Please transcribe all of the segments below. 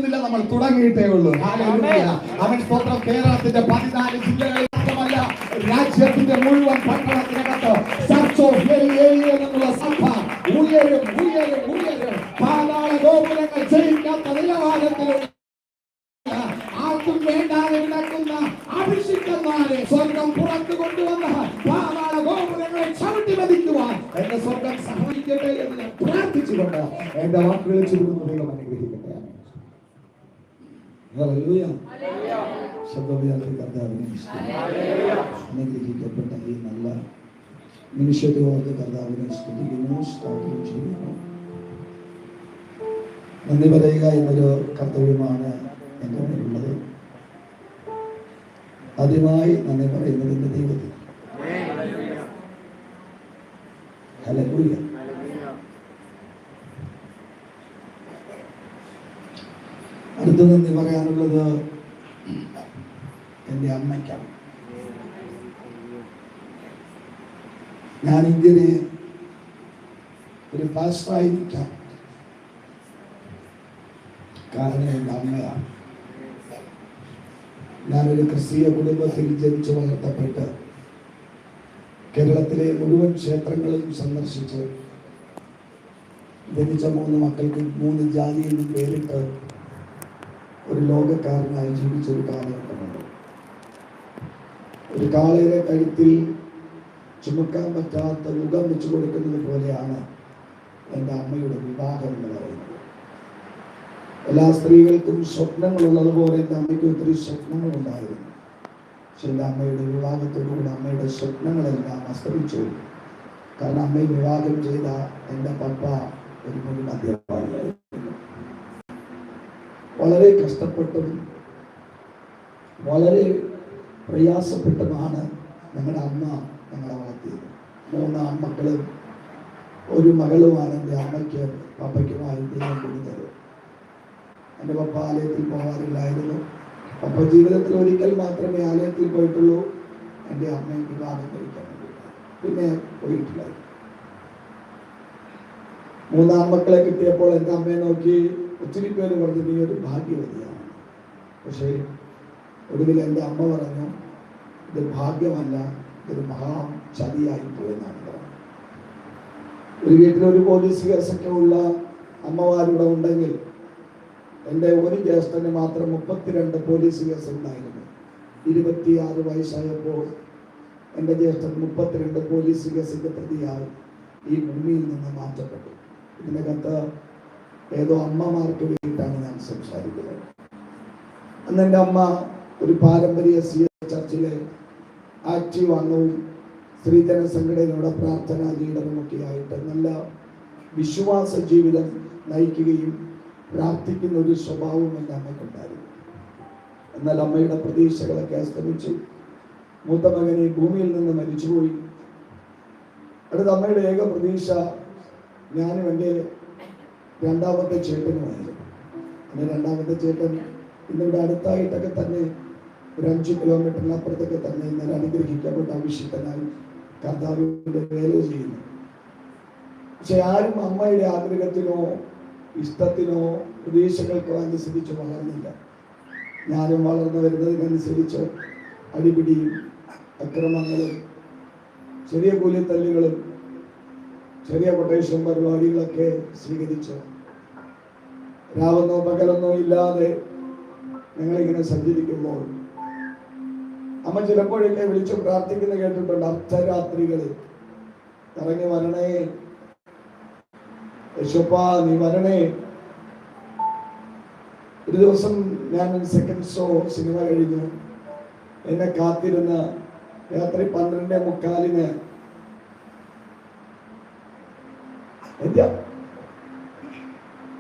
തീർന്നില്ല, നമ്മൾ തുടങ്ങിയിട്ടേ ഉള്ളൂ. അവൻ സ്തോത്രം. കേരളത്തിന്റെ 14 ജില്ലകളിൽ മാത്രമല്ല, രാജ്യത്തിന്റെ മുഴുവൻ പട്ടണത്തിനകത്ത് ചർച്ച് ഓഫ് എന്നുള്ള സഭ ഉയരും ഉയരും ഉയരും. പാതാള ഗോപുരങ്ങൾ ജയിക്കാത്ത നിലവാരത്തിലുള്ള ആർക്കും വേണ്ടാതെ നടക്കുന്ന അഭിഷിക്തന്മാരെ സ്വർഗം പുറത്തു കൊണ്ടുവന്ന പാതാള ഗോപുരങ്ങളെ ചവിട്ടി മതിക്കുവാൻ എന്റെ സ്വർഗം സഹായിക്കട്ടെ എന്ന് ഞാൻ പ്രാർത്ഥിച്ചുകൊണ്ട് എന്റെ വാക്കുകളെ ചുരുക്കുന്നു. ദൈവം അനുഗ്രഹിക്കട്ടെ. അനുഗ്രഹിക്കപ്പെട്ട ഈ നല്ല നിമിഷത്തോട് കർത്താവിനെ സ്തുതിക്കുന്നു, സ്തോത്രം ചെയ്യുന്നു. നന്ദി പറയുക എന്നൊരു കർത്തവ്യമാണ് എൻ്റെ മുന്നിലുള്ളത്. ആദ്യമായി നന്ദി പറയുന്നത് എൻ്റെ ദൈവത്തിൽ. ഹല്ലേലൂയ. അടുത്ത നന്ദി പറയാനുള്ളത് എൻ്റെ അമ്മയ്ക്കാണ്. ഞാൻ ഇങ്ങനെ ഒരു പാസ്റ്ററായിരിക്കാം കാരണം എൻ്റെ അമ്മയാണ്. ഞാനൊരു ക്രിസ്തീയ കുടുംബത്തിൽ ജനിച്ചു വളർത്തപ്പെട്ട് കേരളത്തിലെ മുഴുവൻ ക്ഷേത്രങ്ങളും സന്ദർശിച്ച് ജനിച്ച 3 മക്കൾക്ക് 3 ജാതിയിൽ നിന്നും പേരിട്ട് ഒരു ലോകക്കാരനായി ജീവിച്ചൊരു കാലഘട്ടമുണ്ട്. ഒരു കാളയുടെ കഴുത്തിൽ ചുമക്കാൻ പറ്റാത്ത മുഖം വെച്ചു കൊടുക്കുന്നത് പോലെയാണ് എൻ്റെ അമ്മയുടെ വിവാഹം എന്ന് പറയുന്നത്. എല്ലാ സ്ത്രീകൾക്കും സ്വപ്നങ്ങളുള്ളതുപോലെ എൻ്റെ അമ്മയ്ക്ക് ഒത്തിരി സ്വപ്നങ്ങളുണ്ടായിരുന്നു. പക്ഷെ എൻ്റെ അമ്മയുടെ വിവാഹത്തോടുകൂടി അമ്മയുടെ സ്വപ്നങ്ങളെല്ലാം അസ്തമിച്ചു. കാരണം അമ്മയെ വിവാഹം ചെയ്ത എൻ്റെ പപ്പ ഒരു മുൻ മദ്യപാനിയായിരുന്നു. വളരെ കഷ്ടപ്പെട്ടും വളരെ പ്രയാസപ്പെട്ടുമാണ് ഞങ്ങളുടെ അമ്മ ഞങ്ങളെ വളർത്തിയത്. 3 ആൺമക്കളും 1 മകളുമാണ് എൻ്റെ അമ്മയ്ക്ക് പപ്പയ്ക്കുമായി ദൈവം കൊടുത്തത്. എൻ്റെ പപ്പ ആലയത്തിൽ പോകാറില്ലായിരുന്നു. പപ്പ ജീവിതത്തിൽ ഒരിക്കൽ മാത്രമേ ആലയത്തിൽ പോയിട്ടുള്ളൂ. എൻ്റെ അമ്മയെ വിവാഹം കഴിക്കാൻ പിന്നെ പോയിട്ടില്ല. 3 ആൺമക്കളെ കിട്ടിയപ്പോൾ എൻ്റെ അമ്മയെ നോക്കി ഒത്തിരി പേര് പറഞ്ഞു നീ ഒരു ഭാഗ്യവതിയാണ്. പക്ഷേ ഒടുവിൽ എൻ്റെ അമ്മ പറഞ്ഞു ഇത് ഭാഗ്യമല്ല, ഇതൊരു മഹാ ചതിയായി പോയെന്നാണ് പറഞ്ഞത്. ഒരു വീട്ടിലൊരു പോലീസ് കേസൊക്കെ ഉള്ള അമ്മമാരുടെ ഉണ്ടെങ്കിൽ എൻ്റെ ഒരു ജ്യേഷ്ഠന് മാത്രം 32 പോലീസ് കേസ് ഉണ്ടായിരുന്നു. 26 വയസ്സായപ്പോൾ എൻ്റെ ജ്യേഷ്ഠൻ 32 പോലീസ് കേസിൻ്റെ പ്രതിയായി ഈ ഭൂമിയിൽ നിന്ന് മാറ്റപ്പെട്ടു. ഇതിനകത്ത് ഏതോ അമ്മമാർക്ക് വേണ്ടിയിട്ടാണ് ഞാൻ സംസാരിക്കുന്നത്. അന്ന് എൻ്റെ അമ്മ ഒരു പാരമ്പര്യ ചർച്ചിലെ ആക്റ്റീവ് അംഗവും സ്ത്രീജന സംഘടനയുടെ പ്രാർത്ഥനാ ലീഡറുമൊക്കെ ആയിട്ട് നല്ല വിശ്വാസ ജീവിതം നയിക്കുകയും പ്രാർത്ഥിക്കുന്ന ഒരു സ്വഭാവം എൻ്റെ അമ്മയ്ക്കുണ്ടായിരുന്നു. എന്നാൽ അമ്മയുടെ പ്രതീക്ഷകളൊക്കെ അസ്തമിച്ചു. മൂത്ത മകനെ ഭൂമിയിൽ നിന്ന് മരിച്ചുപോയി. അടുത്ത അമ്മയുടെ ഏക പ്രതീക്ഷ ഞാനും എൻ്റെ 2ാമത്തെ ചേട്ടനുമായിരുന്നു. എൻ്റെ 2ാമത്തെ ചേട്ടൻ ഇന്നിവിടെ അടുത്തായിട്ടൊക്കെ തന്നെ ഒരു 5 കിലോമീറ്ററിനപ്പുറത്തൊക്കെ തന്നെ ഇന്നലെ അനുഗ്രഹിക്കപ്പെട്ട അഭിഷിക്തനായി കർത്താവിൻ്റെ വേല ചെയ്യുന്നു. പക്ഷെ ആരും അമ്മയുടെ ആഗ്രഹത്തിനോ ഇഷ്ടത്തിനോ പ്രതീക്ഷകൾക്കോ അനുസരിച്ച് വളർന്നില്ല. ഞാനും വളർന്നു വരുന്നതിനനുസരിച്ച് അടിപിടിയും അക്രമങ്ങളും ചെറിയ കൂലിത്തല്ലുകളും ചെറിയ കൊട്ടേഷൻ പരിപാടികളൊക്കെ സ്വീകരിച്ചു. രാവെന്നോ പകലെന്നോ ഇല്ലാതെ ഞങ്ങളിങ്ങനെ സഞ്ചരിക്കുമ്പോൾ അമ്മ ചിലപ്പോഴൊക്കെ വിളിച്ച് പ്രാർത്ഥിക്കുന്ന കേട്ടിട്ടുണ്ട്. അർദ്ധരാത്രികളിൽ ഇറങ്ങി വരണേ യേശുപ്പാ, നീ വരണേ. ഒരു ദിവസം ഞാൻ സെക്കൻഡ് ഷോ സിനിമ കഴിഞ്ഞു. എന്നെ കാത്തിരുന്ന രാത്രി 12:45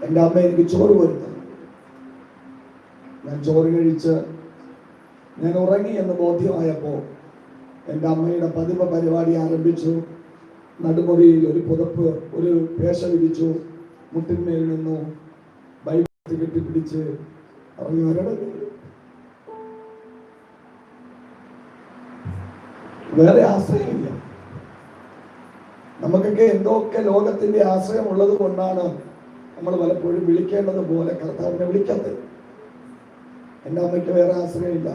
എൻ്റെ അമ്മ എനിക്ക് ചോറ് വരുന്നു. ഞാൻ ചോറ് കഴിച്ച് ഞാൻ ഉറങ്ങി എന്ന് ബോധ്യമായപ്പോൾ എൻ്റെ അമ്മയുടെ പതിവ് പരിപാടി ആരംഭിച്ചു. നടുമുറിയിൽ ഒരു പുതപ്പ്, ഒരു പേശ വിരിച്ചു, മുട്ടിന്മേൽ നിന്നു ബൈബിൾ കെട്ടിപ്പിടിച്ച് ഇറങ്ങി വരണം. വേറെ ആശ്രയമില്ല. നമുക്കൊക്കെ എന്തൊക്കെ ലോകത്തിന്റെ ആശ്രയം ഉള്ളത് കൊണ്ടാണ് നമ്മൾ പലപ്പോഴും വിളിക്കേണ്ടത് പോലെ കർത്താവിനെ വിളിക്കാത്തത്. എൻ്റെ അമ്മയ്ക്ക് വേറെ ആശ്രയമില്ല.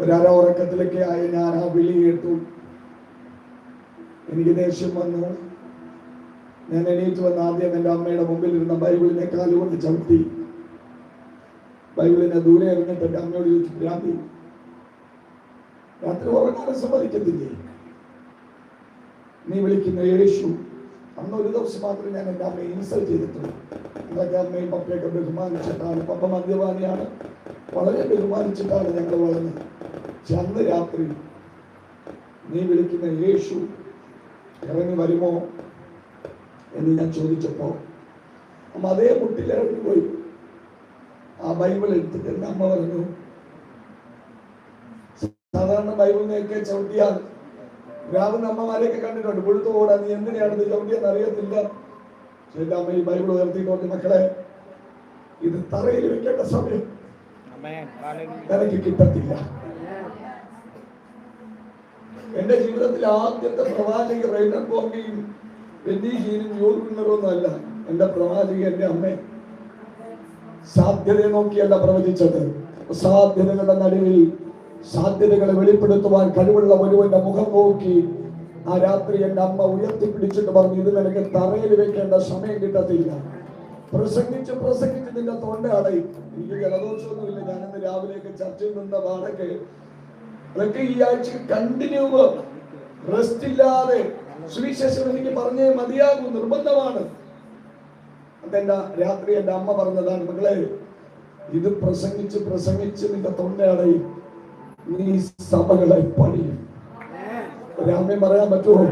ഒരര ഉറക്കത്തിലൊക്കെ ആയി ഞാൻ ആ വിളി കേട്ടു. എനിക്ക് ദേഷ്യം വന്നു. ഞാൻ എണീറ്റ് വന്ന് ആദ്യം എൻ്റെ അമ്മയുടെ മുമ്പിൽ ഇരുന്ന ബൈബിളിനെ കാലുകൊണ്ട് ചവിട്ടി. ബൈബിളിനെ ദൂരെ എറിഞ്ഞിട്ട് എൻ്റെ അമ്മയോട് ചോദിച്ചു, ഭ്രാന്തി, രാത്രി ഉറങ്ങാൻ സമ്മതിക്കത്തില്ലേ? നീ വിളിക്കുന്ന യേശു. അന്ന് ഒരു ദിവസം മാത്രമേ ഞാൻ എൻ്റെ അമ്മയെ ഇൻസൾട്ട് ചെയ്തിട്ടുള്ളൂ. ഞങ്ങളൊക്കെ അമ്മയും പപ്പയൊക്കെ ബഹുമാനിച്ചിട്ടാണ്. പപ്പ മദ്യപാനിയാണ്. വളരെ ബഹുമാനിച്ചിട്ടാണ് ഞങ്ങൾ വളർന്നത്. പക്ഷെ അന്ന് രാത്രി നീ വിളിക്കുന്ന യേശു ഇറങ്ങി വരുമോ എന്ന് ഞാൻ ചോദിച്ചപ്പോ അമ്മ അതേ മുട്ടിലിറങ്ങി പോയി. ആ ബൈബിൾ എടുത്തിട്ട് എൻ്റെ അമ്മ പറഞ്ഞു, സാധാരണ ബൈബിളിനെയൊക്കെ ചവിട്ടിയാൽ രാവിലെ അമ്മമാരെയൊക്കെ കണ്ടിട്ടുണ്ട്, പുഴുത്തു പോടാ, നീ എന്തിനാണെന്ന് ചവിട്ടിയെന്ന് അറിയത്തില്ല. എന്റെ അമ്മ ഈ ബൈബിൾ ഉയർത്തിക്കൊണ്ട്, മക്കളെ, ഇത് തറയിൽ വെക്കേണ്ട സമയം എനിക്ക് കിട്ടത്തില്ല. എന്റെ ജീവിതത്തിൽ ആദ്യത്തെ പ്രവാചക റൈനർ ബോംബെയും വെന്നീഹീനും യോഗ്യനൊന്നും അല്ല. എന്റെ പ്രവാചക എന്റെ അമ്മ. സാധ്യതയെ നോക്കിയല്ല പ്രവചിച്ചത്. സാധ്യതകളുടെ നടുവിൽ സാധ്യതകളെ വെളിപ്പെടുത്തുവാൻ കഴിവുള്ള ഒരുവന്റെ മുഖം നോക്കി ആ രാത്രി എന്റെ അമ്മ ഉയർത്തിപ്പിടിച്ചിട്ട് പറഞ്ഞു, ഇത് നിനക്ക് തറയിൽ വെക്കേണ്ട സമയം കിട്ടത്തില്ല. പ്രസംഗിച്ച് പ്രസംഗിച്ച് നിന്റെ തൊണ്ട അടയും. എനിക്ക് ജലദോഷമൊന്നുമില്ല. ഞാനിന്ന് രാവിലെയൊക്കെ ചർച്ചയിൽ നിന്ന പാടൊക്കെ അതൊക്കെ ഈ ആഴ്ച കണ്ടിന്യൂ റെസ്റ്റ് ഇല്ലാതെ സുവിശേഷം എനിക്ക് പറഞ്ഞേ മതിയാകും, നിർബന്ധമാണ്. അതെന്റെ രാത്രി എന്റെ അമ്മ പറഞ്ഞതാണ്, മകളെ, ഇത് പ്രസംഗിച്ച് പ്രസംഗിച്ച് നിന്റെ തൊണ്ട അടയും, നീ സഭകളെ പണിയും. ഒരമ്മയും പറയാൻ പറ്റുമോ?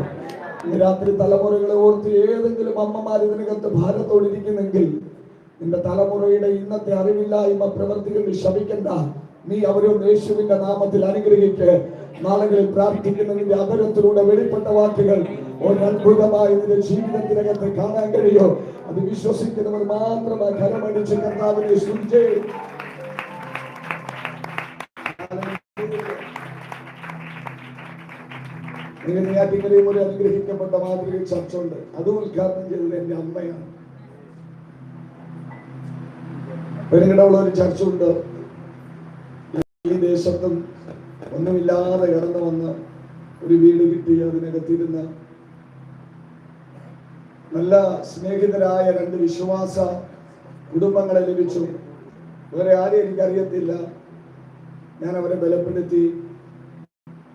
ഇന്ന് രാത്രി തലമുറകളെ ഓർത്ത് ഏതെങ്കിലും അമ്മമാർ ഇതിനകത്ത് ഭാരത്തോടിരിക്കുന്നെങ്കിൽ നിന്റെ തലമുറയുടെ ഇന്നത്തെ അറിവില്ലായ്മ പ്രവർത്തികൾ ശപിക്കണ്ട. നീ അവരോ യേശുവിന്റെ നാമത്തിൽ അനുഗ്രഹിക്ക്. നാളുകളിൽ പ്രാർത്ഥിക്കുന്നതിന്റെ അപരത്തിലൂടെ വെളിപ്പെട്ട വാക്കുകൾ ഒരത്ഭുതമായി നിന്റെ ജീവിതത്തിനകത്ത് കാണാൻ കഴിയോ? അത് വിശ്വസിക്കുന്നവർ മാത്രമായി കരമടിച്ച് കർത്താവിനെ സ്തുതിച്ച് നെയ്യാറ്റിൻകരയിൽ ഒരു അനുഗ്രഹിക്കപ്പെട്ട മാതൃക ചർച്ച ഉണ്ട്. അത് ഉദ്ഘാടനം ചെയ്തത് എന്റെ അമ്മയാണ്. പെരുങ്ങടമുള്ള ഒരു ചർച്ച ഉണ്ട്. ഈ ദേശത്തും ഒന്നുമില്ലാതെ കടന്നു വന്ന് ഒരു വീട് കിട്ടി. അതിനകത്തിരുന്ന് നല്ല സ്നേഹിതരായ രണ്ട് വിശ്വാസ കുടുംബങ്ങളെ ലഭിച്ചു. വേറെ ആരെയും എനിക്കറിയത്തില്ല. ഞാൻ അവരെ ബലപ്പെടുത്തി.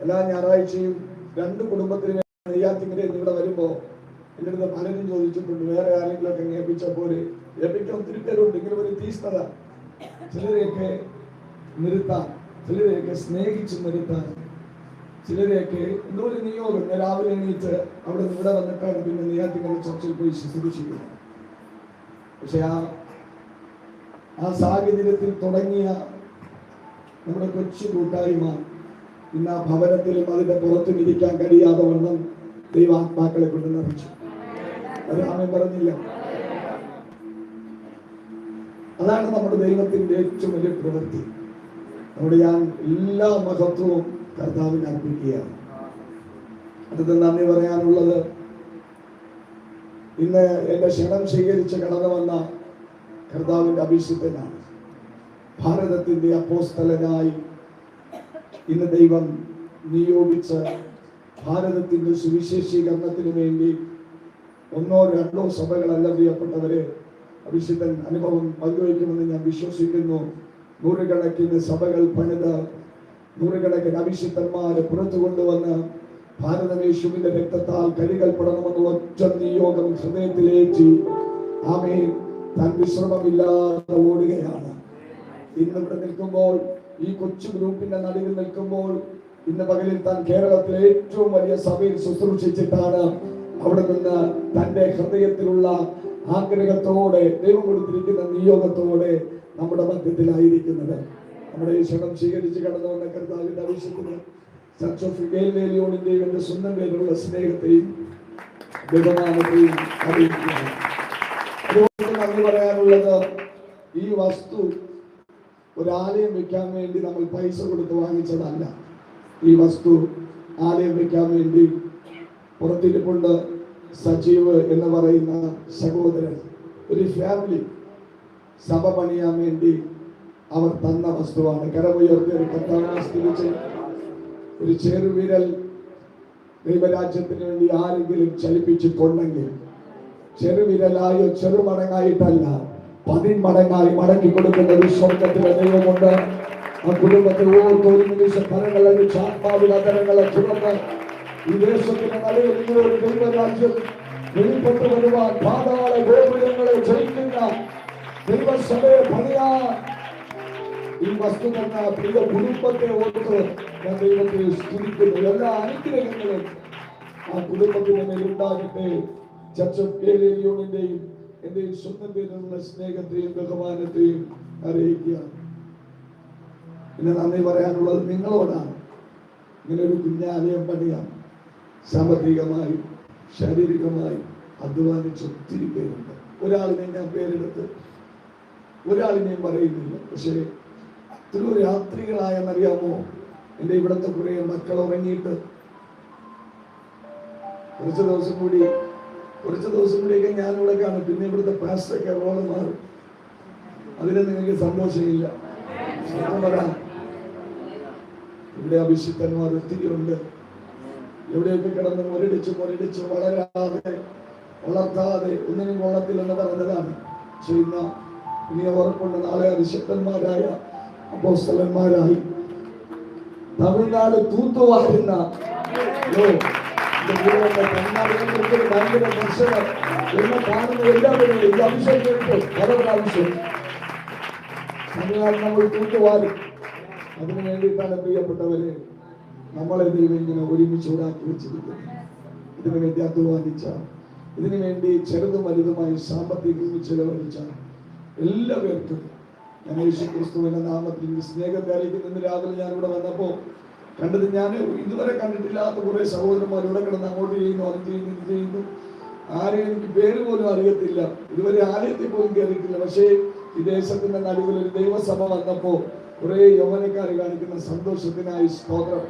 എല്ലാ ഞായറാഴ്ചയും രണ്ട് കുടുംബത്തിന് നെയ്യാറ്റിൻകരയിൽ ഇവിടെ വരുമ്പോ എൻ്റെ അടുത്ത് പലരും ചോദിച്ചിട്ടുണ്ട്, വേറെ ആരെങ്കിലും ഒക്കെ ഏൽപ്പിച്ച പോലെ. ഏൽപ്പിക്കാൻ ഒത്തിരി പേരുണ്ട്. ഇങ്ങനെ ഒരു തീഷ്ണത, ചിലരെയൊക്കെ നിർത്താൻ, ചിലരെയൊക്കെ സ്നേഹിച്ച് നിർത്താൻ, ചിലരെയൊക്കെ എന്തോ ഒരു നിയോഗം. രാവിലെ എണീറ്റ് അവിടെ ഇവിടെ വന്നിട്ടാണ് പിന്നെ നെയ്യാറ്റിൻകര ചർച്ചയിൽ പോയി ശുശ്രൂഷിക്കുന്നത്. പക്ഷെ ആ സാഹചര്യത്തിൽ തുടങ്ങിയ നമ്മുടെ കൊച്ചു കൂട്ടായ്മ ഇന്ന് ആ ഭവനത്തിലും അതിന്റെ പുറത്തും ഇരിക്കാൻ കഴിയാതെ വണ്ണം ദൈവാത്മാക്കളെ കൊണ്ട് നിറച്ചു. അത് ആമേൻ പറഞ്ഞില്ല. അതാണ് നമ്മുടെ ദൈവത്തിന്റെ ഏറ്റവും വലിയ പ്രവൃത്തി. നമ്മുടെ ഞാൻ എല്ലാ മഹത്വവും കർത്താവിന് അർപ്പിക്കുകയാണ്. അടുത്ത നന്ദി പറയാനുള്ളത്, ഇന്ന് എന്റെ ക്ഷണം സ്വീകരിച്ച് കടന്നു വന്ന കർത്താവിന്റെ അഭിഷിക്തനാണ്. ഭാരതത്തിന്റെ അപ്പോസ്തലനായി ഇന്ന് ദൈവം നിയോഗിച്ച ഭാരതത്തിന്റെ സുവിശേഷീകരണത്തിന് വേണ്ടി ഒന്നോ രണ്ടോ സഭകളല്ല പ്രിയപ്പെട്ടവരെ, അഭിഷിക്തൻ അനുഭവം പങ്കുവയ്ക്കുമെന്ന് ഞാൻ വിശ്വസിക്കുന്നു. നൂറുകണക്കിന് സഭകൾ പണിത് നൂറുകണക്കിന് അഭിഷിക്തന്മാരെ പുറത്തു കൊണ്ടുവന്ന് ഭാരതം യേശുവിന്റെ രക്തത്താൽ കഴുകൽപ്പെടണമെന്നുള്ള ഒറ്റ നിയോഗം ഹൃദയത്തിലേറ്റി ആമേൻ താൻ വിശ്രമമില്ലാതെ ഓടുകയാണ്. ഇന്ന് ഇവിടെ നിൽക്കുമ്പോൾ, ഈ കൊച്ചു ഗ്രൂപ്പിന്റെ നടുവിൽ നിൽക്കുമ്പോൾ, ഇന്ന് പകലിൽ താൻ കേരളത്തിലെ ഏറ്റവും വലിയ സഭയിൽ ശുശ്രൂഷിച്ചിട്ടാണ് അവിടെ നിന്ന് തന്റെ ഹൃദയത്തിലുള്ള ആഗ്രഹത്തോടെ ദൈവം കൊടുത്തിരിക്കുന്ന നിയോഗത്തോടെ നമ്മുടെ മധ്യത്തിലായിരിക്കുന്നത്. നമ്മുടെ ഈ ക്ഷണം സ്വീകരിച്ച് കടന്നു വന്ന കർത്താവിന്റെ ആവശ്യത്തിന് ചർച്ച് ഓഫ് ഗേൽവേലിയോണിന്റെയും എന്റെ സ്വന്തം പേരിലുള്ള സ്നേഹത്തെയും ബഹുമാനത്തെയും അറിയിക്കുകയാണ്. അതുകൊണ്ട് നന്ദി പറയാനുള്ളത്, ഈ വസ്തു ഒരാലയം വെക്കാൻ വേണ്ടി നമ്മൾ പൈസ കൊടുത്ത് വാങ്ങിച്ചതല്ല. ഈ വസ്തു ആലയം വെക്കാൻ വേണ്ടി പുറത്തിരിപ്പുണ്ട് സജീവ് എന്ന് പറയുന്ന സഹോദരൻ, ഒരു ഫാമിലി സഭ പണിയാൻ വേണ്ടി അവർ തന്ന വസ്തുവാണ്. കരമുയർത്തി ഒരു കർത്താവിനെ സ്തുതിച്ച് ഒരു ചെറുവിരൽ ദൈവരാജ്യത്തിന് വേണ്ടി ആരെങ്കിലും ചലിപ്പിച്ചിട്ടുണ്ടെങ്കിൽ ചെറുവിരലായോ ചെറുമടങ്ങായിട്ടല്ല, 10 മടങ്ങായി മടക്കി കൊടുക്കുന്ന ഒരു സ്വർഗത്തിലെ ദൈവമുണ്ട്. ആ കുടുംബത്തെ ഓർത്ത് ഒരു നിമിഷം കരങ്ങളെ ആത്മാവിൽ അതരങ്ങളെ തുറന്ന് ഈ ദേശത്തിന്റെ നടുവിൽ ഒരു ദൈവരാജ്യം വെളിപ്പെട്ടു വരുവാൻ പാതാള ഗോപുരങ്ങളെ ജയിക്കുന്ന ദൈവസഭയെ പണിയാൻ ഈ വസ്തു തന്ന പ്രിയ കുടുംബത്തെ ഓർത്ത് ഞാൻ ദൈവത്തെ സ്തുതിക്കുന്നു. എല്ലാ അനുഗ്രഹങ്ങളും ആ കുടുംബത്തിന് മേലുണ്ടാകട്ടെ. ചർച്ച് ഓഫ് കേരളീയന്റെയും എന്റെയും സ്വന്തം പേരിലുള്ള സ്നേഹത്തെയും ബഹുമാനത്തെയും അറിയിക്കുക. പിന്നെ നന്ദി പറയാനുള്ളത് നിങ്ങളോടാണ്. ഇങ്ങനെ ഒരു കുഞ്ഞാലയം പണിയാൻ സാമ്പത്തികമായി ശാരീരികമായി അധ്വാനിച്ച ഒത്തിരി പേരുണ്ട്. ഒരാളിനെ ഞാൻ പേരെടുത്ത് ഒരാളിനെയും പറയുന്നില്ല. പക്ഷേ എത്രയോ രാത്രികളായെന്നറിയാമോ എൻ്റെ ഇവിടുത്തെ കുറെ മക്കൾ ഉറങ്ങിയിട്ട് കുറച്ച് ദിവസം കൂടിയൊക്കെ ഞാനിവിടെ കാണും. പിന്നെ ഇവിടുത്തെ പാസ്റ്റൊക്കെ റോള് മാറും. അതിന് നിങ്ങൾക്ക് സന്തോഷമില്ല. ഇവിടെ അഭിഷിക്തന്മാർ ഒത്തിരി ഉണ്ട്. എവിടെയൊക്കെ കിടന്ന് മുരടിച്ച് വളർത്താതെ ഒന്നിനും കൊള്ളത്തില്ലെന്ന് പറഞ്ഞതാണ് ചെയ്യുന്ന. ഇനി ഓർക്കുണ്ട് നാളെ അഭിഷിക്തന്മാരായ അപ്പോസ്തലന്മാരായി തമിഴ്നാട് തൂത്തുവാരുന്ന ഭയങ്കര ദർശനം എന്നെ കാണുന്ന എല്ലാവരും ഈ അഭിഷേകത്തെ പല പ്രാവശ്യം തമിഴ്നാട് നമ്മൾ തൂത്തുവാരും. അതിനു വേണ്ടിയിട്ടാണ് പ്രിയപ്പെട്ടവരെ നമ്മളെ ദൈവം ഇങ്ങനെ ഒരുമിച്ച് ഉണ്ടാക്കി വെച്ചിരിക്കുന്നത്. ഇതിനു വേണ്ടി അധ്വാനിച്ച, ഇതിനു വേണ്ടി ചെറുതും വലുതുമായി സാമ്പത്തികം ചെലവഴിച്ച എല്ലാവർക്കും ഞാൻ യേശു ക്രിസ്തുവിന്റെ നാമത്തിൽ സ്നേഹത്തെ അറിയിക്കുന്നു. രാവിലെ ഞാനിവിടെ വന്നപ്പോ കണ്ടത്, ഞാൻ ഇതുവരെ കണ്ടിട്ടില്ലാത്ത കുറെ സഹോദരന്മാർ ഇവിടെ കിടന്ന് അങ്ങോട്ട് ചെയ്യുന്നു, അത് ചെയ്യുന്നു, ഇത് ചെയ്യുന്നു. ആരെയും എനിക്ക് പേര് പോലും അറിയത്തില്ല, ഇതുവരെ ആലയത്തിൽ പോലും കയറിയിട്ടില്ല. പക്ഷേ ഈ ദേശത്തിന്റെ നടുവിൽ ഒരു ദൈവസഭ വന്നപ്പോ കുറെ യൗവനക്കാർ കാണിക്കുന്ന സന്തോഷത്തിനായി സ്തോത്രം.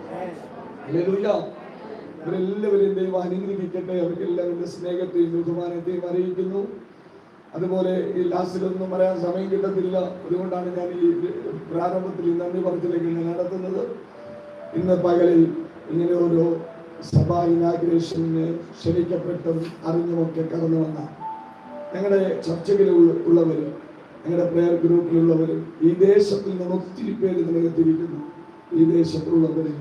ഇവരെല്ലാവരെയും ദൈവം അനുഗ്രഹിക്കട്ടെ. അവർക്ക് എല്ലാവരുടെ സ്നേഹത്തെയും ബഹുമാനത്തെയും അറിയിക്കുന്നു. അതുപോലെ ഈ ലാസ്റ്റിലൊന്നും പറയാൻ സമയം കിട്ടത്തില്ല. അതുകൊണ്ടാണ് ഞാൻ ഈ പ്രാരംഭത്തിൽ നന്ദി പറച്ചിലേക്ക് നടത്തുന്നത്. ഇന്ന് പകലിൽ ഇങ്ങനെ ഒരു സഭാ ഇനാഗ്രേഷന് ക്ഷണിക്കപ്പെട്ടും അറിഞ്ഞുമൊക്കെ കടന്നു വന്ന ഞങ്ങളുടെ ചർച്ചകളിലുള്ളവരും ഞങ്ങളുടെ പ്രയർ ഗ്രൂപ്പിലുള്ളവരും ഈ ദേശത്തിൽ നിന്ന് ഒത്തിരി പേര് നിലനിർത്തിയിരിക്കുന്നു. ഈ ദേശത്തുള്ളവരും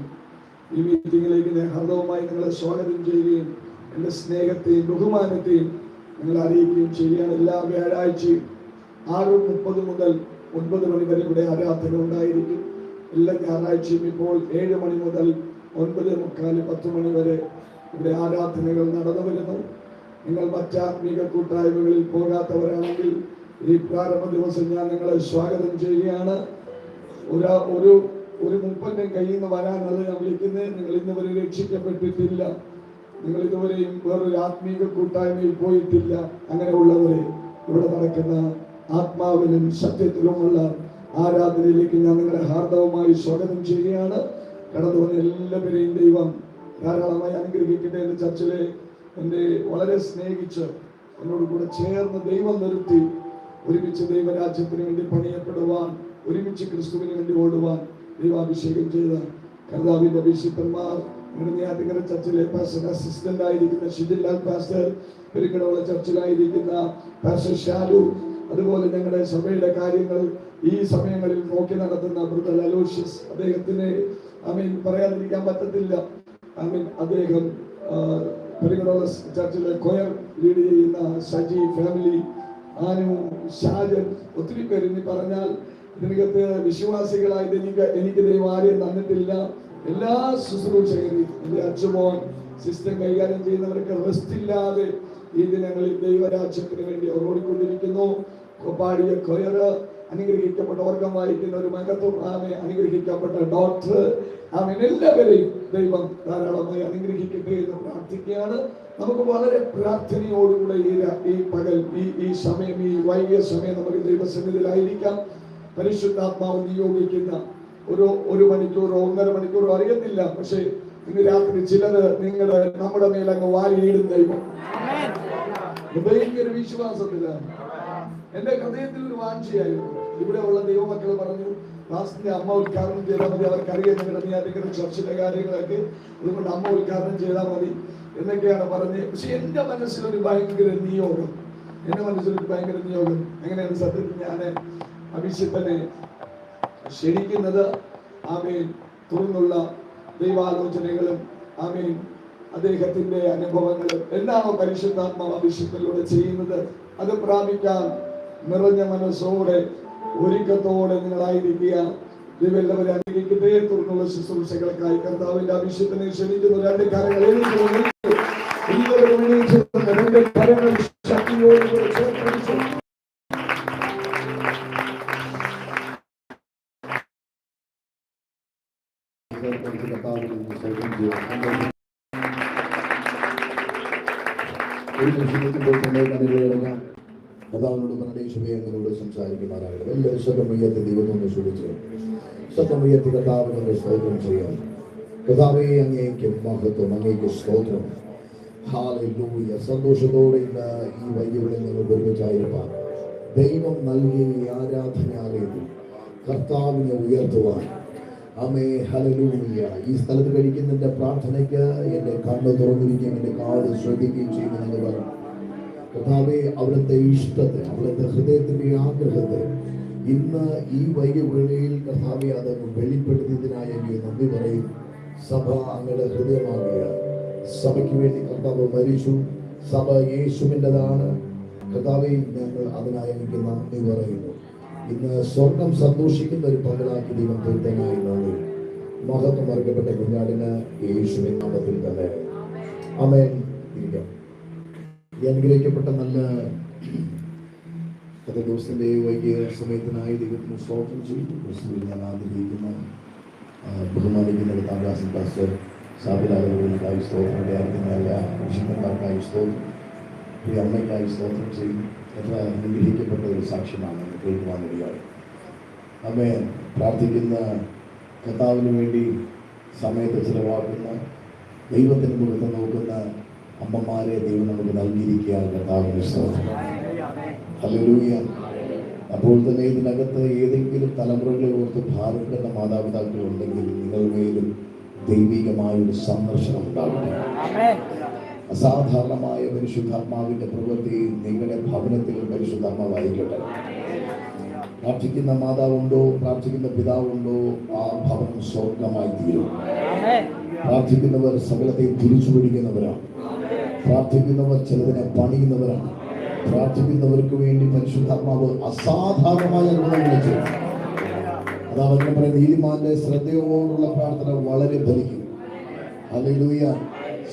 ഈ മീറ്റിങ്ങിലേക്ക് ഞാൻ ഹൃദയമായി നിങ്ങളെ സ്വാഗതം ചെയ്യുകയും എൻ്റെ സ്നേഹത്തെയും ബഹുമാനത്തെയും നിങ്ങൾ അറിയിക്കുകയും ചെയ്യുകയാണ്. എല്ലാ വ്യാഴാഴ്ചയും 6:30 മുതൽ 9 മണി വരെ ഇവിടെ ആരാധന ഉണ്ടായിരിക്കും. എല്ലാ ഞായറാഴ്ചയും ഇപ്പോൾ 7 മണി മുതൽ 9:45 10 മണി വരെ ഇവിടെ ആരാധനകൾ നടന്നു വരുന്നു. നിങ്ങൾ മറ്റാത്മീക കൂട്ടായ്മകളിൽ പോകാത്തവരാണെങ്കിൽ ഈ പ്രാരംഭ ദിവസം ഞാൻ നിങ്ങളെ സ്വാഗതം ചെയ്യുകയാണ്. ഒരു മുപ്പന്റെ കയ്യിൽ നിന്ന് വരാനത് ഞാൻ വിളിക്കുന്നത്. നിങ്ങൾ ഇന്നുവരെ രക്ഷിക്കപ്പെട്ടിട്ടില്ല, നിങ്ങൾ ഇതുവരെയും വേറൊരു ആത്മീക കൂട്ടായ്മയിൽ പോയിട്ടില്ല. അങ്ങനെയുള്ളവരെ ഇവിടെ നടക്കുന്ന ആത്മാവിലും സത്യത്തിലുമുള്ള ആരാധനയിലേക്ക് ഞാൻ നിങ്ങളെ ഹാർദവമായി സ്വാഗതം ചെയ്യുകയാണ്. കടന്നു വന്ന എല്ലാവരെയും ദൈവം ധാരാളമായി അനുഗ്രഹിക്കട്ടെ. എൻ്റെ ചർച്ചിലെ എന്നെ വളരെ സ്നേഹിച്ച് എന്നോട് കൂടെ ചേർന്ന് ദൈവം നിർത്തി ഒരുമിച്ച് ദൈവരാജ്യത്തിന് വേണ്ടി പണിയപ്പെടുവാൻ, ഒരുമിച്ച് ക്രിസ്തുവിന് വേണ്ടി ഓടുവാൻ ദൈവാഭിഷേകം ചെയ്ത കർത്താവിന്റെ അഭിഷിക്തന്മാർ, നെടുങ്ങാറ്റിങ്കര ചർച്ചിലെ പാസ്റ്റർ അസിസ്റ്റന്റ് ആയിരിക്കുന്ന ഷിജിലാൽ പാസ്റ്റർ, പെരിക്കടവുള്ള ചർച്ചിലായിരിക്കുന്ന പാസ്റ്റർ ഷാലു, അതുപോലെ ഞങ്ങളുടെ സഭയുടെ കാര്യങ്ങൾ ഈ സമയങ്ങളിൽ നോക്കി നടത്തുന്ന ബ്രദർ അലോഷ്യസ്, അദ്ദേഹത്തിന് പറയാതിരിക്കാൻ പറ്റത്തില്ല. അദ്ദേഹം പെരിക്കടവുള്ള ചർച്ചിലെ കൊയർ ലീഡ് ചെയ്യുന്ന സജി ഫാമിലി, ആനു, ഷാജൻ, ഒത്തിരി പേര് ഇനി പറഞ്ഞാൽ ഇതിനകത്ത് വിശ്വാസികളായിട്ട് എനിക്ക് ദൈവം ആരെയും തന്നിട്ടില്ല. എല്ലാ ശുശ്രൂഷകരെയും എൻ്റെ അച്ഛമോൻ സിസ്റ്റം കൈകാര്യം ചെയ്യുന്നവർക്ക് റെസ്റ്റ് ഇല്ലാതെ ഈ ദിനങ്ങളിൽ ദൈവരാജ്യത്തിന് വേണ്ടി അവർ ഓടിക്കൊണ്ടിരിക്കുന്നു. കൊപ്പാടിയ കൊയർ, അനുഗ്രഹിക്കപ്പെട്ട ഓർഗം വായിക്കുന്ന ഒരു മകത്വം, അനുഗ്രഹിക്കപ്പെട്ട ഡോക്ടർ, എല്ലാവരെയും ദൈവം ധാരാളമായി അനുഗ്രഹിക്കട്ടെ എന്ന് പ്രാർത്ഥിക്കുകയാണ്. നമുക്ക് വളരെ പ്രാർത്ഥനയോടുകൂടെ ഈ പകൽ ഈ സമയം, ഈ വൈകിയ സമയം നമുക്ക് ദൈവസന്നിധിയിലായിരിക്കാം. പരിശുദ്ധാത്മാവ് നിയോഗിക്കുന്ന ഒരു മണിക്കൂറോ 1.5 മണിക്കൂറോ അറിയത്തില്ല. പക്ഷേ ഇന്ന് രാത്രി ചിലര് നമ്മുടെ മേലങ്ങ് വാരിയിടും ദൈവം. ഭയങ്കര വിശ്വാസത്തിലാണ്. എന്റെ ഹൃദയത്തിൽ ഒരു വാഞ്ചയായിരുന്നു. ഇവിടെ ഉള്ള ദൈവമക്കൾ പറഞ്ഞു, ക്ലാസിന്റെ അമ്മ ഉദ്ഘാടനം ചെയ്താൽ മതി, അവർക്കറിയാം നിങ്ങളുടെ നിങ്ങളുടെ ചർച്ചിലെ കാര്യങ്ങളൊക്കെ, അതുകൊണ്ട് അമ്മ ഉദ്ഘാടനം ചെയ്താൽ മതി എന്നൊക്കെയാണ് പറഞ്ഞത്. പക്ഷെ എന്റെ മനസ്സിലൊരു ഭയങ്കര നിയോഗം, എങ്ങനെയാണ് സത്യത്തിൽ ഞാൻ അഭിഷിക്തനെ ക്ഷണിക്കുന്നത്? ആമേൻ. തുറന്നുള്ള ദൈവാലോചനകളും ആമേൻ അദ്ദേഹത്തിന്റെ അനുഭവങ്ങളും എന്താണോ പരിശുദ്ധാത്മാവ് അഭിഷിക്തനിലൂടെ ചെയ്യുന്നത് അത് പ്രാപിക്കാൻ നിറഞ്ഞ മനസ്സോടെ ഒരുക്കത്തോടെ നിങ്ങളായിരിക്കുക. ദൈവം എല്ലാവരും അനുഗ്രഹിക്കട്ടെ. തുടർന്നുള്ള ശുശ്രൂഷകൾക്കായി കർത്താവിന്റെ അഭിഷിക്തനെ ക്ഷണിക്കുന്നു. രണ്ട് കരങ്ങൾ ശക്തിയോടെ ചേർത്ത് ഒരു നിമിഷത്തിപ്പോൾ തന്നെ കണ്ണിലിറങ്ങാം. കർത്താവിനോട് പരമേശ്വരനെ എന്നോട് സംസാരിക്കുമാറാകട്ടെ. എല്ലാ ശബ്ദമയ്യത്തെ ദൈവത്തോട് ശ്രമിച്ച് ശബ്ദമയ്യത്തെ കർത്താവിനോട് സ്തോത്രം ചെയ്യാം. കർത്താവേ, അങ്ങേക്ക് മഹത്വം, അങ്ങേക്ക് സ്തോത്രം. ഹല്ലേലൂയ. സന്തോഷത്തോടെ ഇന്ന് ഈ വൈകികളിൽ നമുക്ക് ഒരുമിച്ചായിരിക്കാം. ദൈവം നൽകിയ ഈ ആരാധനാലയത്തിൽ കർത്താവിനെ ഉയർത്തുവാൻ ആമേ. ഹല്ലേലൂയ. ഈ സ്ഥലത്ത് കഴിക്കുന്നതിന്റെ പ്രാർത്ഥനയ്ക്ക് എന്റെ കണ്ണ് തുറന്നിരിക്കുകയും എന്റെ കാത് ശ്രദ്ധിക്കുകയും ചെയ്യുമെന്ന് പറഞ്ഞു. കർത്താവേ, അവിടുത്തെ ഇഷ്ടത്തെ, അവിടുത്തെ ഹൃദയത്തിന്റെ ആഗ്രഹത്തെ ഇന്ന് ഈ വൈകിവേളയിൽ കർത്താവെ അത് വെളിപ്പെടുത്തിയതിനായി എനിക്ക് നന്ദി പറയും. സഭ അങ്ങയുടെ ഹൃദയമാകിയ സഭയ്ക്ക് വേണ്ടി കർത്താവ് മരിച്ചു. സഭ യേശുവിൻ്റെതാണ്. കർത്താവെ, ഞങ്ങൾ അതിനായി എനിക്ക് നന്ദി പറയുന്നു. ഇന്ന് സ്വർണം സന്തോഷിക്കുന്ന ഒരു പകലാക്കി ദൈവം തീർത്തനായി നന്ദി. മഹത്വം മറക്കപ്പെട്ട കുഞ്ഞാടിന് യേശുവിൻ നാമത്തിൽ തന്നെ ആമേൻ. ഈ അനുഗ്രഹിക്കപ്പെട്ട നല്ല ദിവസത്തിന്റെ വൈകിയ സമയത്തിനായി ദൈവത്തിന് സ്തോത്രം ചെയ്തു. ക്രിസ്തുവിൽ ഞാൻ ആഗ്രഹിക്കുന്ന ബഹുമാനിക്കുന്ന താങ്കാസൻ പാസ്റ്റർ സാബിലായി സ്തോത്രം, എല്ലാ വിശുദ്ധന്മാർക്കായി സ്തോത്രം, ഈ അമ്മയ്ക്കായി സ്തോത്രം ചെയ്തു. എത്ര അനുഗ്രഹിക്കപ്പെട്ട ഒരു സാക്ഷ്യമാണ് കേൾക്കുവാനിടയായി. നമ്മെ പ്രാർത്ഥിക്കുന്ന കർത്താവിന് വേണ്ടി സമയത്ത് ചിലവാക്കുന്ന ദൈവത്തിന് മുഖത്ത് നോക്കുന്ന അമ്മമാരെ ദൈവം നമുക്ക് നൽകിയിരിക്കുക. കർത്താവിന് സ്തോത്രം. ഹല്ലേലൂയ. അപ്പോൾ തന്നെ ഇതിനകത്ത് ഏതെങ്കിലും തലമുറകളെ ഓർത്ത് ഭാരപ്പെടുന്ന മാതാപിതാക്കൾ ഉണ്ടെങ്കിൽ നിങ്ങളുമേലും ദൈവികമായ ഒരു സന്ദർശനം ഉണ്ടാകട്ടെ. അസാധാരണമായ പരിശുദ്ധാത്മാവിന്റെ പ്രവൃത്തി നിങ്ങളുടെ ഭവനത്തിൽ പരിശുദ്ധാത്മാവായിരിക്കട്ടെ. പ്രാർത്ഥിക്കുന്ന മാതാവുണ്ടോ, പ്രാർത്ഥിക്കുന്ന പിതാവുണ്ടോ, ആ ഭവനം സ്വർഗമായി തീരും. പ്രാർത്ഥിക്കുന്നവർ സകലത്തെ തിരിച്ചു പിടിക്കുന്നവരാണ്. പ്രാർത്ഥിക്കുന്നവർ ചിലതിനെ പണിയുന്നവരാണ്. പ്രാർത്ഥിക്കുന്നവർക്ക് വേണ്ടി പരിശുദ്ധാത്മാവ് അസാധാരണമായ ഗുണങ്ങൾ ചെയ്യും. അതാണ് അങ്ങനെ പറയുന്നത്, നീതിമാന്റെ ശ്രദ്ധയോടുള്ള പ്രാർത്ഥന വളരെ ഫലിക്കും. ഹല്ലേലൂയ.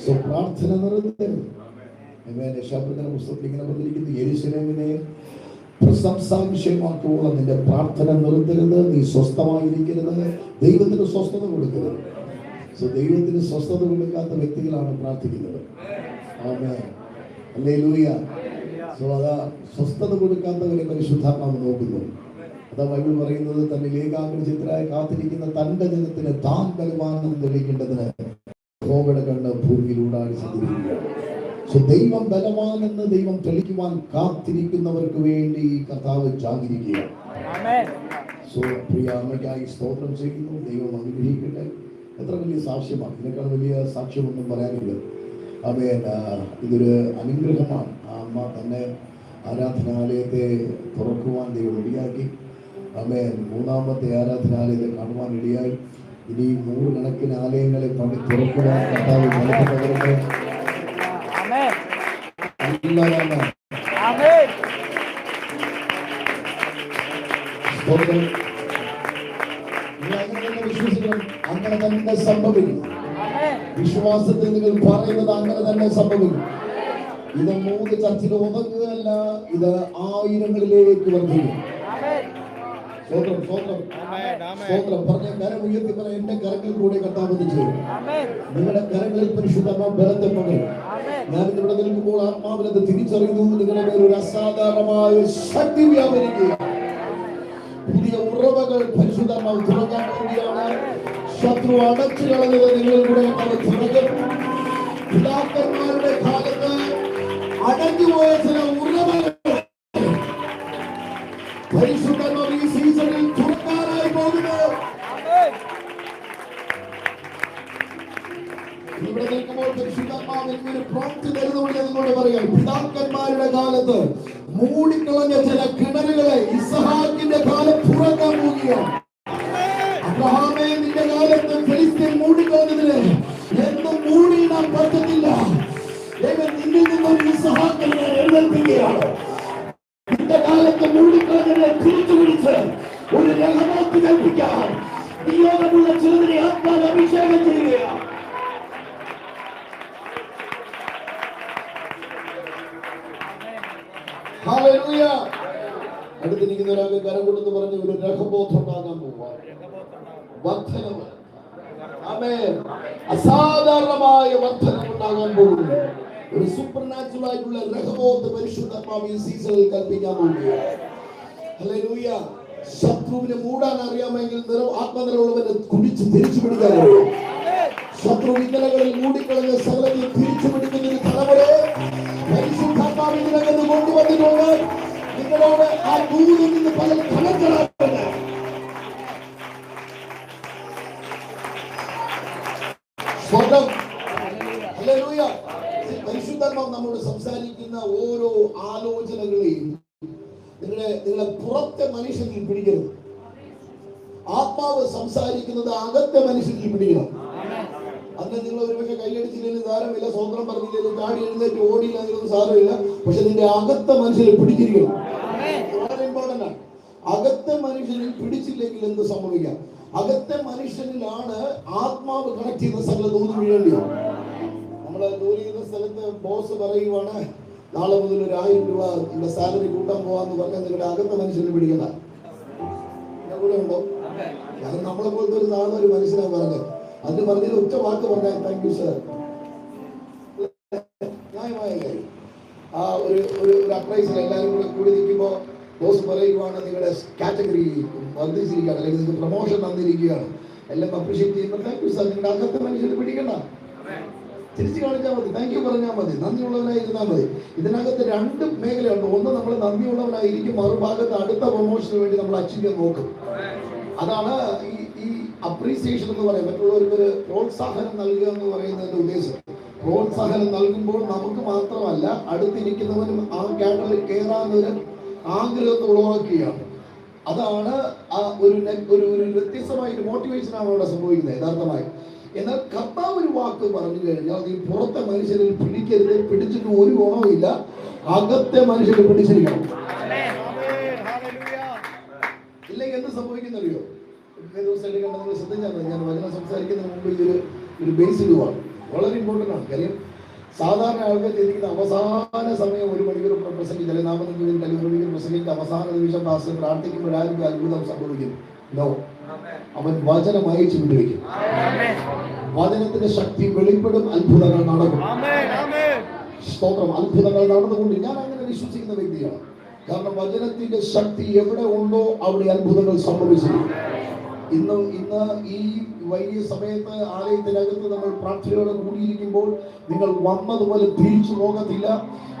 സോ പ്രാർത്ഥന നിറഞ്ഞത് ശബ്ദത്തിന്റെ പുസ്തകത്തിൽ ഇങ്ങനെ പറഞ്ഞിരിക്കുന്നു, യെരൂശലേമിനെ പ്രശംസാ വിഷയമാക്കുവോളം നിന്റെ പ്രാർത്ഥന നിർത്തരുത്, നീ സ്വസ്ഥമായിരിക്കരുത്, ദൈവത്തിന് സ്വസ്ഥത കൊടുക്കരുത്. സോ ദൈവത്തിന് സ്വസ്ഥത കൊടുക്കാത്ത വ്യക്തികളാണ് പ്രാർത്ഥിക്കുന്നത്. ആമേൻ. ഹല്ലേലൂയ. സോ അതാ സ്വസ്ഥത കൊടുക്കാത്തവരെ പരിശുദ്ധാത്മാവ് നോക്കുന്നു. അതാ ബൈബിൾ പറയുന്നത്, തന്നെ ഏകാഗ്രചിത്തരായി കാത്തിരിക്കുന്ന തന്റെ ജനത്തിന് താൻ ബലവാനെന്ന് തെളിയിക്കേണ്ടതിന് യഹോവയുടെ കണ്ണ് ഭൂമിയിലൂടാടി സഞ്ചരിക്കുകയാണ്. സോ ദൈവം ബലവാനെന്ന് ദൈവം തെളിക്കുവാൻ കാത്തിരിക്കുന്നവർക്ക് വേണ്ടി കർത്താവ് ജാഗരിക്കുകയാണ്. സോ പ്രിയ അമ്മയ്ക്കായി സ്തോത്രം ചെയ്യുന്നു. ദൈവം അനുഗ്രഹിക്കട്ടെ. എത്ര വലിയ സാക്ഷ്യമാണ്, ഇതിനേക്കാൾ വലിയ സാക്ഷ്യമൊന്നും പറയാനില്ല. ആമേൻ. ഇതൊരു അനുഗ്രഹമാണ്. ആ അമ്മ തന്നെ ആരാധനാലയത്തെ തുറക്കുവാൻ ദൈവം ഇടയാക്കി. ആമേൻ. മൂന്നാമത്തെ ആരാധനാലയത്തെ കാണുവാൻ ഇടയായി. ഇനി 100 കണക്കിന് ആലയങ്ങളെ പണി തുറക്കുവാൻ കർത്താവ് നൽകുന്നവരുടെ വിശ്വസിക്കണം. അങ്ങനെ തന്നെ സംഭവിക്കും. വിശ്വാസത്തിൽ നിങ്ങൾ പറയുന്നത് അങ്ങനെ തന്നെ സംഭവിക്കും. ഇത് 3 ചർച്ചിൽ ഒതുങ്ങുകയല്ല, ഇത് ആയിരങ്ങളിലേക്ക് വർദ്ധിക്കും. സ്തോത്രം, സ്തോത്രം, സ്തോത്രം. പറഞ്ഞ കരം ഉയർത്തി പറ, എന്റെ കരങ്ങളിൽ കൂടെ കർത്താവ് ചെയ്യും. നിങ്ങളുടെ കരങ്ങളിൽ പരിശുദ്ധാത്മാവ് ബലത്തെ പകരും. ഞാൻ ഇവിടെ നിൽക്കുമ്പോൾ ആത്മാവിനത് തിരിച്ചറിയുന്നു. നിങ്ങളുടെ മേൽ ഒരു അസാധാരണമായ ശക്തി വ്യാപരിക്കുക. പുതിയ ഉറവകൾ പരിശുദ്ധാത്മാവ് തുറക്കാൻ വേണ്ടിയാണ്. ശത്രു അടച്ചു കളഞ്ഞത് നിങ്ങളിൽ കൂടെ തുറക്കും. പിതാക്കന്മാരുടെ കാലത്ത് അടഞ്ഞുപോയ ചില ഉറവകൾ പരിശുദ്ധാത്മാവ് ഈ സീസണിൽ തുറക്കാനായി പോകുന്നു. ഇവിടെ നിൽക്കുമ്പോൾ പരിശുദ്ധാത്മാവ് ഒരു പ്രോംപ്റ്റ് തരുന്നുകൊണ്ട് നിങ്ങളോട് പറയാം, പിതാക്കന്മാരുടെ കാലത്ത് മൂടിക്കളഞ്ഞ ചില കിണറുകളെ ഇസ്ഹാക്കിന്റെ കാലം തുറക്കാൻ പോവുകയാണ്. അബ്രഹാമേ, നിന്റെ കാലത്ത് ഫിലിസ്തീൻ മൂടിക്കളഞ്ഞതിന് എന്നും മൂടിയിടാൻ പറ്റത്തില്ല. ദൈവം നിന്നിൽ നിന്നും ഇസ്ഹാക്കിനെ എഴുന്നേൽപ്പിക്കുകയാണ്. നിന്റെ കാലത്ത് മൂടിക്കളഞ്ഞതിനെ തിരിച്ചു പിടിച്ച് ഒരു രഹമത്ത് കൽപ്പിക്കാൻ നിയോഗമുള്ള ചിലതിനെ ആത്മാവ് അഭിഷേകം ചെയ്യുകയാണ്. അടുത്തിരിക്കുന്ന ഒരാൾക്ക് കരം കൊടുത്ത് പറഞ്ഞ് ഒരു രഹബോധം ഉണ്ടാകാൻ പോവാ. വർദ്ധനവ്, ആമേൻ, അസാധാരണമായ വർദ്ധനവ് ഉണ്ടാകാൻ പോകുന്നു. ഒരു സൂപ്പർ നാച്ചുറൽ ആയിട്ടുള്ള രഹബോധ പരിശുദ്ധാത്മാവ് ഈ സീസണിൽ കൽപ്പിക്കാൻ പോവുകയാണ്. ഹല്ലേലൂയ. ശത്രുവിനെ മൂടാൻ അറിയാമെങ്കിൽ ആത്മനിലവുള്ളവനെ കുടിച്ച് തിരിച്ചു പിടിക്കാൻ അറിയാം. ശത്രു ഇന്നലകളിൽ മൂടിക്കളഞ്ഞ സകലത്തിൽ തിരിച്ചു പിടിക്കുന്ന ഒരു തലമുറയെ പരിശുദ്ധാത്മാവ് ഇതിനകത്ത് കൊണ്ടുവന്നിട്ടുണ്ട്. നിങ്ങളോട് ആ ദൂരിൽ നിന്ന് പല ഫലങ്ങളാണ്. പരിശുദ്ധാത്മാവ് നമ്മളോട് സംസാരിക്കുന്ന ഓരോ ആലോചനകളെയും നിങ്ങളെ പുറത്തെ മനുഷ്യനിൽ പിടിക്കരുത്. ആത്മാവ് സംസാരിക്കുന്നത് അകത്തെ മനുഷ്യനിൽ പിടിക്കണം. അന്ന് നിങ്ങൾ ഒരുപക്ഷെ കൈയടിച്ചില്ലെങ്കിൽ സാരമില്ല, സ്വന്തം പറഞ്ഞില്ലെങ്കിൽ ചാടി എഴുന്നേറ്റ് ഓടിയില്ല, അതിനൊന്നും സാരമില്ല. പക്ഷെ നിന്റെ അകത്തെ മനുഷ്യനെ പിടിച്ചിരിക്കണം. വളരെ ഇമ്പോർട്ടന്റ് ആണ്. അകത്തെ മനുഷ്യനിൽ പിടിച്ചില്ലെങ്കിൽ എന്ത് സംഭവിക്കാം? അകത്തെ മനുഷ്യനിലാണ് ആത്മാവ് കണക്ട് ചെയ്യുന്ന സ്ഥലത്ത് ഊതി വീഴേണ്ടിയോ. നമ്മള് ജോലി ചെയ്യുന്ന സ്ഥലത്ത് ബോസ് പറയുവാണ്, നാളെ മുതൽ ഒരു 1000 രൂപ നിങ്ങളുടെ സാലറി കൂട്ടാൻ പോവാന്ന് പറഞ്ഞാൽ നിങ്ങളുടെ അകത്തെ മനുഷ്യനെ പിടിക്കണ്ട. കൂടെ ഉണ്ടോ? കാരണം നമ്മളെ പോലത്തെ ഒരു നാളെ ഒരു മനുഷ്യനാണ് പറഞ്ഞത്. അതിന് പറഞ്ഞതിൽ ഒറ്റ വാക്ക് പറഞ്ഞാൽ താങ്ക് യു സർ. ന്യായമായ കാര്യം. ആ ഒരു അപ്രൈസിൽ എല്ലാവരും കൂടെ കൂടി നിൽക്കുമ്പോൾ ബോസ് പറയുവാണ് നിങ്ങളുടെ കാറ്റഗറി വർദ്ധിച്ചിരിക്കുകയാണ്, അല്ലെങ്കിൽ നിങ്ങൾക്ക് പ്രൊമോഷൻ തന്നിരിക്കുകയാണ്, എല്ലാം അപ്രീഷിയേറ്റ് ചെയ്യുമ്പോൾ താങ്ക് യു സർ. നിങ്ങളുടെ അകത്തെ മനുഷ്യനെ പിടിക്കണ്ട, തിരിച്ചു കാണിച്ചാൽ മതി, താങ്ക് യു പറഞ്ഞാൽ മതി, നന്ദിയുള്ളവനായിരുന്നാൽ മതി. ഇതിനകത്ത് 2 മേഖലയുണ്ട്. ഒന്ന്, നമ്മൾ നന്ദിയുള്ളവനായിരിക്കും, മറുഭാഗത്ത് അടുത്ത പ്രൊമോഷന് വേണ്ടി നമ്മൾ അച്ചീവ് ചെയ്യാൻ നോക്കും. അതാണ് ഈ അപ്രീസിയേഷൻ എന്ന് പറയുന്നത്. മറ്റുള്ളവർക്ക് ഒരു പ്രോത്സാഹനം നൽകുക എന്ന് പറയുന്നതിന്റെ ഉദ്ദേശം. പ്രോത്സാഹനം നൽകുമ്പോൾ നമുക്ക് മാത്രമല്ല അടുത്തിരിക്കുന്നവനും ആ കാറ്ററിൽ കയറാനൊരു ആഗ്രഹത്തെ ഉളവാക്കുകയാണ്. അതാണ് ആ ഒരു വ്യത്യസ്തമായ ഒരു മോട്ടിവേഷനാണ് അവിടെ സംഭവിക്കുന്നത് യഥാർത്ഥമായി. എന്നാൽ കർത്താവ് ഒരു വാക്ക് പറഞ്ഞു കഴിഞ്ഞാൽ നീ പുറത്തെ മനുഷ്യരിൽ പിടിക്കരുത്, പിടിച്ചിട്ട് ഒരു ഗുണവുമില്ല, അകത്തെ മനുഷ്യരെ പിടിച്ചിരിക്കണം. ഇല്ലെങ്കിൽ എന്ത് സംഭവിക്കുന്നറിയോ? ദിവസമായിട്ട് കണ്ട നിങ്ങൾ ശ്രദ്ധിച്ചാൽ മതി. ഞാൻ വചനം സംസാരിക്കുന്നതിന് മുമ്പ് ഒരു ബേസ് ഇടുവാണ്, വളരെ ഇമ്പോർട്ടൻ്റ് ആണ്. കാര്യം സാധാരണ ആൾക്കാർ ചിന്തിക്കുന്ന അവസാന സമയം 1 മണിക്കൂർ പ്രസംഗിച്ച് അല്ലെങ്കിൽ 45 മിനിറ്റ് അല്ലെങ്കിൽ 1 മണിക്കൂർ പ്രസംഗിച്ച് അവസാന നിമിഷം പാസ്റ്റർ പ്രാർത്ഥിക്കുമ്പോഴായിരിക്കും അത്ഭുതം സംഭവിക്കും. നോ, അവൻ വചനം അയച്ചു വിടുവയ്ക്കും. വചനത്തിന്റെ ശക്തി വെളിപ്പെടും, അത്ഭുതങ്ങൾ നടക്കും. സ്തോത്രം. അത്ഭുതങ്ങൾ നടന്നുകൊണ്ട് ഞാൻ അങ്ങനെ വിശ്വസിക്കുന്ന വ്യക്തിയാണ്. കാരണം വചനത്തിന്റെ ശക്തി എവിടെ ഉണ്ടോ അവിടെ അത്ഭുതങ്ങൾ സംഭവിച്ചിരിക്കും. ഇന്ന് ഈ വലിയ സമയത്ത് ആലയത്തിനകത്ത് നമ്മൾ പ്രാർത്ഥനയോടെ കൂടിയിരിക്കുമ്പോൾ നിങ്ങൾ വന്നതുപോലെ തിരിച്ചു പോകത്തില്ല.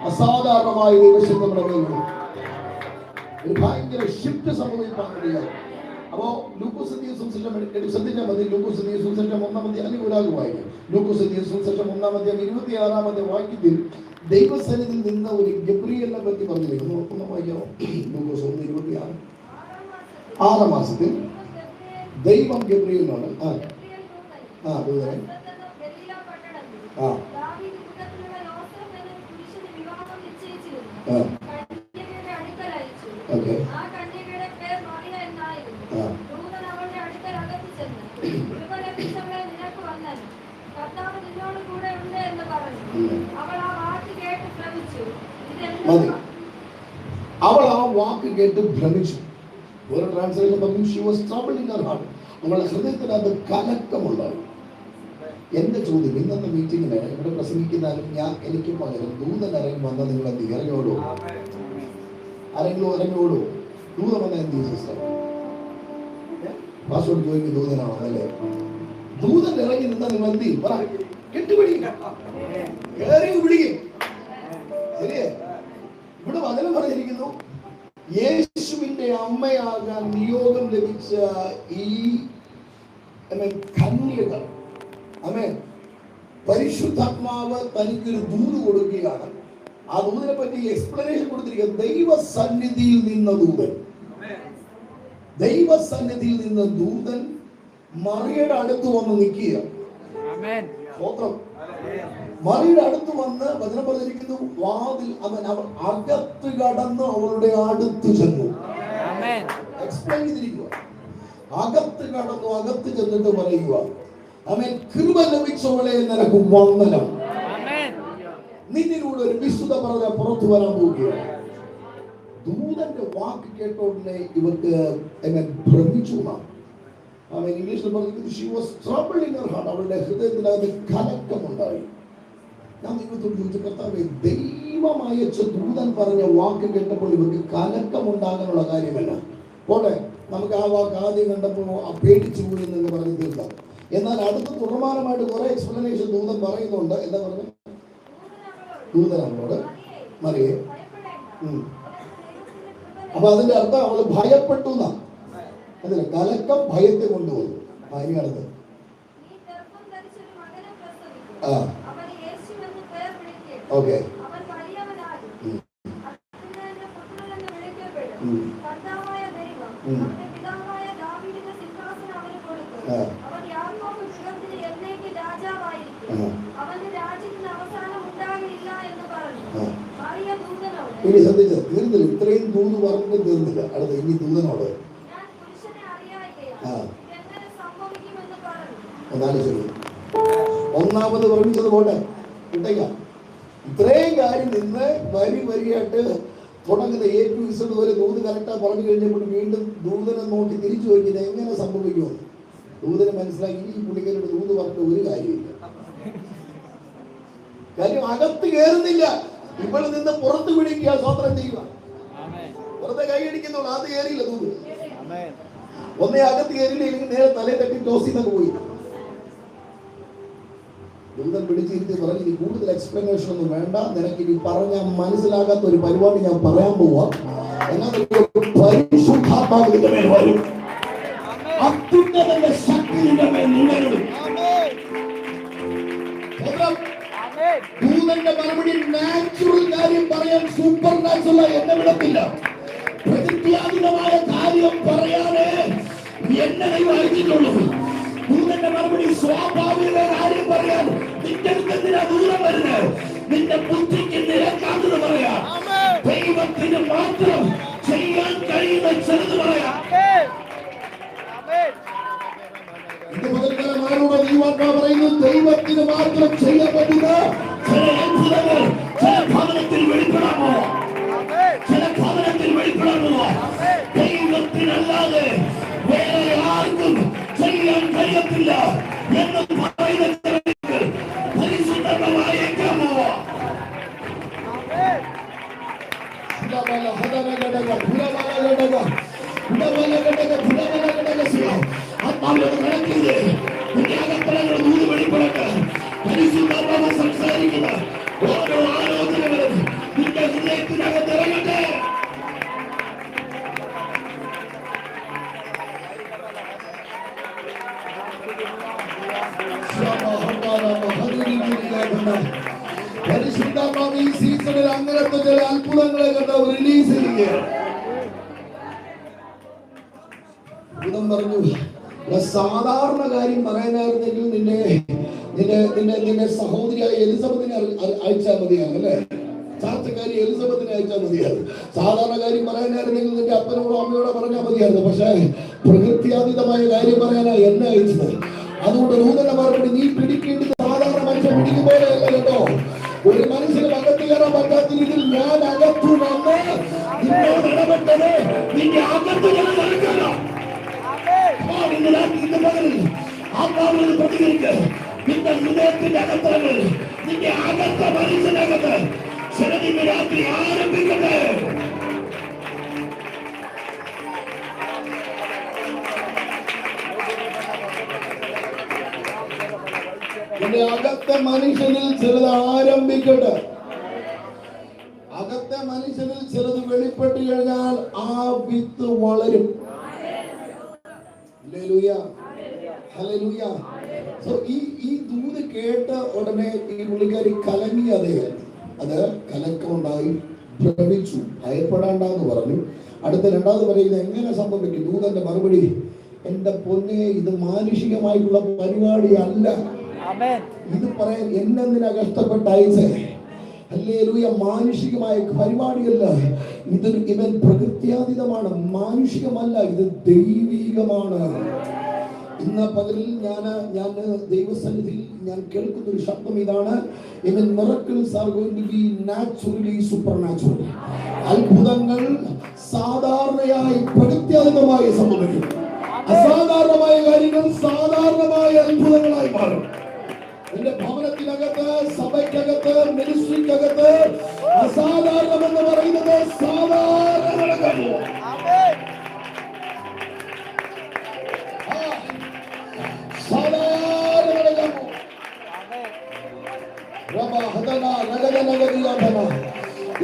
അസാധാരണമായ ദൈവശക്തി നമ്മുടെ മേലുണ്ട്. ഒരു ഭയങ്കര ഷിഫ്റ്റ് സംഭവിക്കാൻ കഴിയാം. അപ്പോ ലൂക്കോസ് സുവിശേഷം ശ്രദ്ധിച്ചാൽ മതി. ലൂക്കോസ് സുവിശേഷം 1-ാം അധ്യായം ഒരാൾക്ക് വായിക്കും. ലൂക്കോസ് സുവിശേഷം 1-ാം അധ്യായം 26-ാമത്തെ വാക്യത്തിൽ ദൈവസന്നിധിയിൽ നിന്ന ഒരു ഗബ്രിയേലിനെ പറ്റി പറഞ്ഞിരിക്കുന്നു. ഒന്ന് വായിക്കാമോ? ലൂക്കോസ് 1:26. 6-ാം മാസത്തിൽ ദൈവം ഗബ്രിയേലിനോട് അവൾ ആ വാക്ക് കേട്ട് ഭ്രമിച്ചു. വേറെ ട്രാൻസ്ലേഷൻ പറഞ്ഞു she was troubled in her heart. അവളുടെ ഹൃദയത്തിൽ അത് കലക്കമുണ്ടായി. എന്റെ ചോദ്യം, ഇന്നത്തെ മീറ്റിങ്ങിന് ഇവിടെ പ്രസംഗിക്കുന്നാലും എനിക്ക് പകരം ദൂതൻ ഇറങ്ങി വന്ന നിങ്ങൾ എന്ത് ഇറങ്ങിയോടോ? ആരെങ്കിലും ഇറങ്ങിയോടോ? ദൂതൻ വന്ന എന്ത് സിസ്റ്റർ പാസ്വേഡ് ചോദിക്കും ദൂതനാണോ? അല്ലേ? ദൂതൻ ഇറങ്ങി നിന്നാൽ നിങ്ങൾ എന്ത് ചെയ്യും? പറ, കെട്ടുപിടിക്കും, പിടിക്കും. ശരിയേ? ഇവിടെ വചനം പറഞ്ഞിരിക്കുന്നു, യേശുവിന്റെ അമ്മ അമ്മയാകാൻ നിയോഗം ലഭിച്ച ഈ കന്യകൾ പരിശുദ്ധാത്മാവ് തനിക്കൊരു ദൂത് കൊടുക്കുകയാണ്. ആ ദൂതിനെ പറ്റി എക്സ്പ്ലനേഷൻ കൊടുത്തിരിക്കുക. ദൈവസന്നിധിയിൽ നിന്ന ദൂതൻ, ദൈവസന്നിധിയിൽ നിന്ന ദൂതൻ മറിയയുടെ അടുത്ത് വന്ന് നിൽക്കുക. മറിയുടെ അടുത്ത് വന്ന് വചനം പറഞ്ഞിരിക്കുന്നു, വാതിൽ അവൻ അകത്ത് കടന്ന് അവളുടെ അടുത്ത് ചെന്നു. എക്സ്പ്ലെയിൻ ചെയ്തിരിക്കുക. അകത്ത് കടന്നു, അകത്ത് ചെന്നിട്ട് പറയുക, അവൻ കൃപ ലഭിച്ചവളെ നിനക്ക് വന്ദനം, നിന്നിലൂടെ ഒരു വിശുദ്ധ പറഞ്ഞ പുറത്തു വരാൻ പോവുകയാണ്. ദൂതന്റെ വാക്ക് കേട്ടോടനെ ഇവർക്ക് ഭ്രമിച്ചു. ഇംഗ്ലീഷിൽ പറഞ്ഞിരിക്കുന്നത് she was troubled in her heart. അവളുടെ ഹൃദയത്തിനകത്ത് കലക്കമുണ്ടായി. ഞാൻ ദൈവത്തോട് ചോദിച്ചു, കർത്താവേ, ദൈവം അയച്ച ദൂതൻ പറഞ്ഞ വാക്ക് കേട്ടപ്പോൾ ഇവർക്ക് കലക്കമുണ്ടാകാനുള്ള കാര്യമല്ല. പോട്ടെ, നമുക്ക് ആ വാക്ക് ആദ്യം കണ്ടപ്പോൾ പേടിച്ചു പോയി എന്ന് പറഞ്ഞ് തീർക്കാം. എന്നാൽ അടുത്ത തുടർമാനമായിട്ട് കുറെ എക്സ്പ്ലനേഷൻ ദൂതൻ പറയുന്നുണ്ട്. എന്താ പറഞ്ഞ ദൂതൻ നമ്മളോട് മറിയേ, അപ്പൊ അതിന്റെ അർത്ഥം അവള് ഭയപ്പെട്ടു എന്നാ. അതില്ല, കലക്കം ഭയത്തെ കൊണ്ടുപോകും. ഇനി അടുത്ത് ഓക്കെ. ഇനി ശ്രദ്ധിച്ച തീർന്നില്ല, ഇത്രയും ദൂത് പറഞ്ഞിട്ട് തീർന്നില്ല. അടുത്ത ഇനി ദൂതനോട് എന്നാലും ശരി, ഒന്നാമത് പറഞ്ഞത് പോട്ടെ കിട്ടേക്ക. ഇത്രയും കാര്യം നിന്ന് വരി വരിയായിട്ട് തുടങ്ങുന്ന A to Z വരെ ദൂത് കറക്റ്റാ പറഞ്ഞു കഴിഞ്ഞപ്പോൾ വീണ്ടും ദൂതനെ നോക്കി തിരിച്ചു വയ്ക്കുന്നത് എങ്ങനെ സംഭവിക്കുമെന്ന് ദൂതന് മനസ്സിലാക്കി. ഈ പുള്ളിക്കാരോട് ദൂത് പറഞ്ഞിട്ട് ഒരു കാര്യമില്ല. കാര്യം അകത്ത് കയറുന്നില്ല. ഇപ്പോൾ നിന്ന് പുറത്ത് പിടിക്കുക, സ്വത്രം ചെയ്യുക, പുറത്തെ കൈയടിക്കുന്നുള്ളൂ. അത് കയറിയില്ല ദൂത്. ഒന്നേ അകത്ത് കയറിയില്ല, ഇല്ലെങ്കിൽ നേരെ തലേ തട്ടി ടോസിന്നൊക്കെ പോയി. ദൂതൻ പിടിച്ചിരുത്തി പറഞ്ഞു, ഇനി കൂടുതൽ എക്സ്പ്ലനേഷൻ ഒന്നും വേണ്ട, നിനക്ക് ഇനി പറഞ്ഞാൽ മനസ്സിലാകാത്ത ഒരു പരിപാടി ഞാൻ പറയാൻ പോവാ. എന്നാൽ പരിശുദ്ധാത്മാവിന്റെ മേൽ വരും, അത്യുന്നതന്റെ ശക്തിയുടെ മേൽ നിലനിൽക്കും. ദൂതന്റെ മറുപടി നാച്ചുറൽ കാര്യം പറയാൻ സൂപ്പർ നാച്ചുറൽ എന്നെ വിടത്തില്ല. പ്രകൃത്യാതീതമായ കാര്യം പറയാനേ എന്നെ അയച്ചിട്ടുള്ളൂ. ദൂതന്റെ മറുപടി സ്വാഭാവിക കാര്യം പറയാൻ നിന്റെ അടുത്തെന്തിനാ ദൂരം വരുന്നത്? നിന്റെ ബുദ്ധിക്ക് നിരക്കാത്തത് പറയാം. ദൈവത്തിന് മാത്രം ചെയ്യാൻ കഴിയുന്ന ചെറുത് പറയാം. പറയുന്നു, ദൈവത്തിന് മാത്രം ചെയ്യാൻ പറ്റുന്ന ചില അത്ഭുതങ്ങൾ ചില ഭവനത്തിൽ വെളിപ്പെടാമോ? ചില ഭവനത്തിൽ വെളിപ്പെടാമോ? ദൈവത്തിനല്ലാതെ വേറെ ആർക്കും ചെയ്യാൻ കഴിയത്തില്ല എന്ന് പറയുന്ന പരിശുദ്ധമായേക്കാമോ? സംസാരിക്കുന്ന ഓരോ ആലോചനകളും നിന്റെ ഹൃദയത്തിനകത്ത് ഇറങ്ങട്ടെ. പരിശുദ്ധാത്മാവ് ഈ സീസണിൽ അങ്ങനത്തെ ചില അത്ഭുതങ്ങളെ കണ്ട റിലീസ് ചെയ്യുകയാണ്. ഇതും പറഞ്ഞു, സാധാരണ കാര്യം പറയാനായിരുന്നെങ്കിൽ നിന്റെ സഹോദരിയായ എലിസബത്തിനെ അയച്ചാൽ മതിയാണ്, അല്ലേ? ചാർച്ചക്കാരി എലിസബത്തിനെ അയച്ചാൽ മതിയായിരുന്നു. സാധാരണ കാര്യം പറയാനായിരുന്നെങ്കിൽ നിന്റെ അപ്പനോടോ അമ്മയോടോ പറഞ്ഞാൽ മതിയായിരുന്നു. പക്ഷേ പ്രകൃത്യാതീതമായ കാര്യം പറയാനാ എന്നെ അയച്ചത്. അതുകൊണ്ട് നൂതന മറുപടി, നീ പിടിക്കേണ്ടത് സാധാരണ മനുഷ്യൻ പിടിക്കും പോലെയല്ല കേട്ടോ. ഒരു മനുഷ്യന് അകത്ത് കയറാൻ പറ്റാത്ത രീതിയിൽ ഞാൻ അകത്തു വന്ന് നിന്നോട് ഇടപെട്ടത് നിന്റെ അകത്ത് നടക്കണം. ആത്മാവിനോട് പ്രതികരിക്ക്. നിന്റെ ഹൃദയത്തിന്റെ അകത്തങ്ങൾ, നിന്റെ അകത്ത മനുഷ്യനകത്ത് ചിലതിന്റെ രാത്രി ആരംഭിക്കട്ടെ. നിന്റെ അകത്തെ മനുഷ്യനിൽ ചിലത് ആരംഭിക്കട്ടെ. അകത്തെ മനുഷ്യനിൽ ചിലത് വെളിപ്പെട്ട് കഴിഞ്ഞാൽ ആ വിത്ത് വളരും. Hallelujah, hallelujah. സോ ഈ ദൂത് കേട്ട ഉടനെ ഈ പുള്ളിക്കാരി കലങ്ങിയതേ, അത് കലക്കമുണ്ടായി ഭ്രമിച്ചു, ഭയപ്പെടാണ്ടെന്ന് പറഞ്ഞു. അടുത്ത രണ്ടാമത് പറയുന്നത് എങ്ങനെ സംഭവിക്കും? ദൂതന്റെ മറുപടി, എന്റെ പൊന്നെ, ഇത് മാനുഷികമായിട്ടുള്ള പരിപാടിയല്ല. ഇത് പറയാൻ എന്നെന്തിനാ കഷ്ടപ്പെട്ടയച്ചേ? ഹല്ലേലൂയ. മാനുഷികമായ പരിപാടിയല്ല ഇത്. ഇവൻ പ്രകൃത്യാതീതമാണ്, മാനുഷികമല്ല, ഇത് ദൈവികമാണ്. ഇന്ന് പകലിൽ ഞാൻ ദൈവസന്നിധിയിൽ ഞാൻ കേൾക്കുന്ന ഒരു ശബ്ദം ഇതാണ്: ഇവൻ miracles are going to be naturally supernatural. അത്ഭുതങ്ങൾ സാധാരണയായി പ്രകൃത്യാതീതമായി സംഭവിക്കും. അസാധാരണമായ കാര്യങ്ങൾ സാധാരണമായ അത്ഭുതങ്ങളായി മാറും. എന്റെ ഭവനത്തിനകത്ത്, സഭയ്ക്കകത്ത്, മിനിസ്ട്രിക്കകത്ത് അസാധാരണമെന്ന് പറയുന്നത് സാധാരണ നടക്കുന്നു.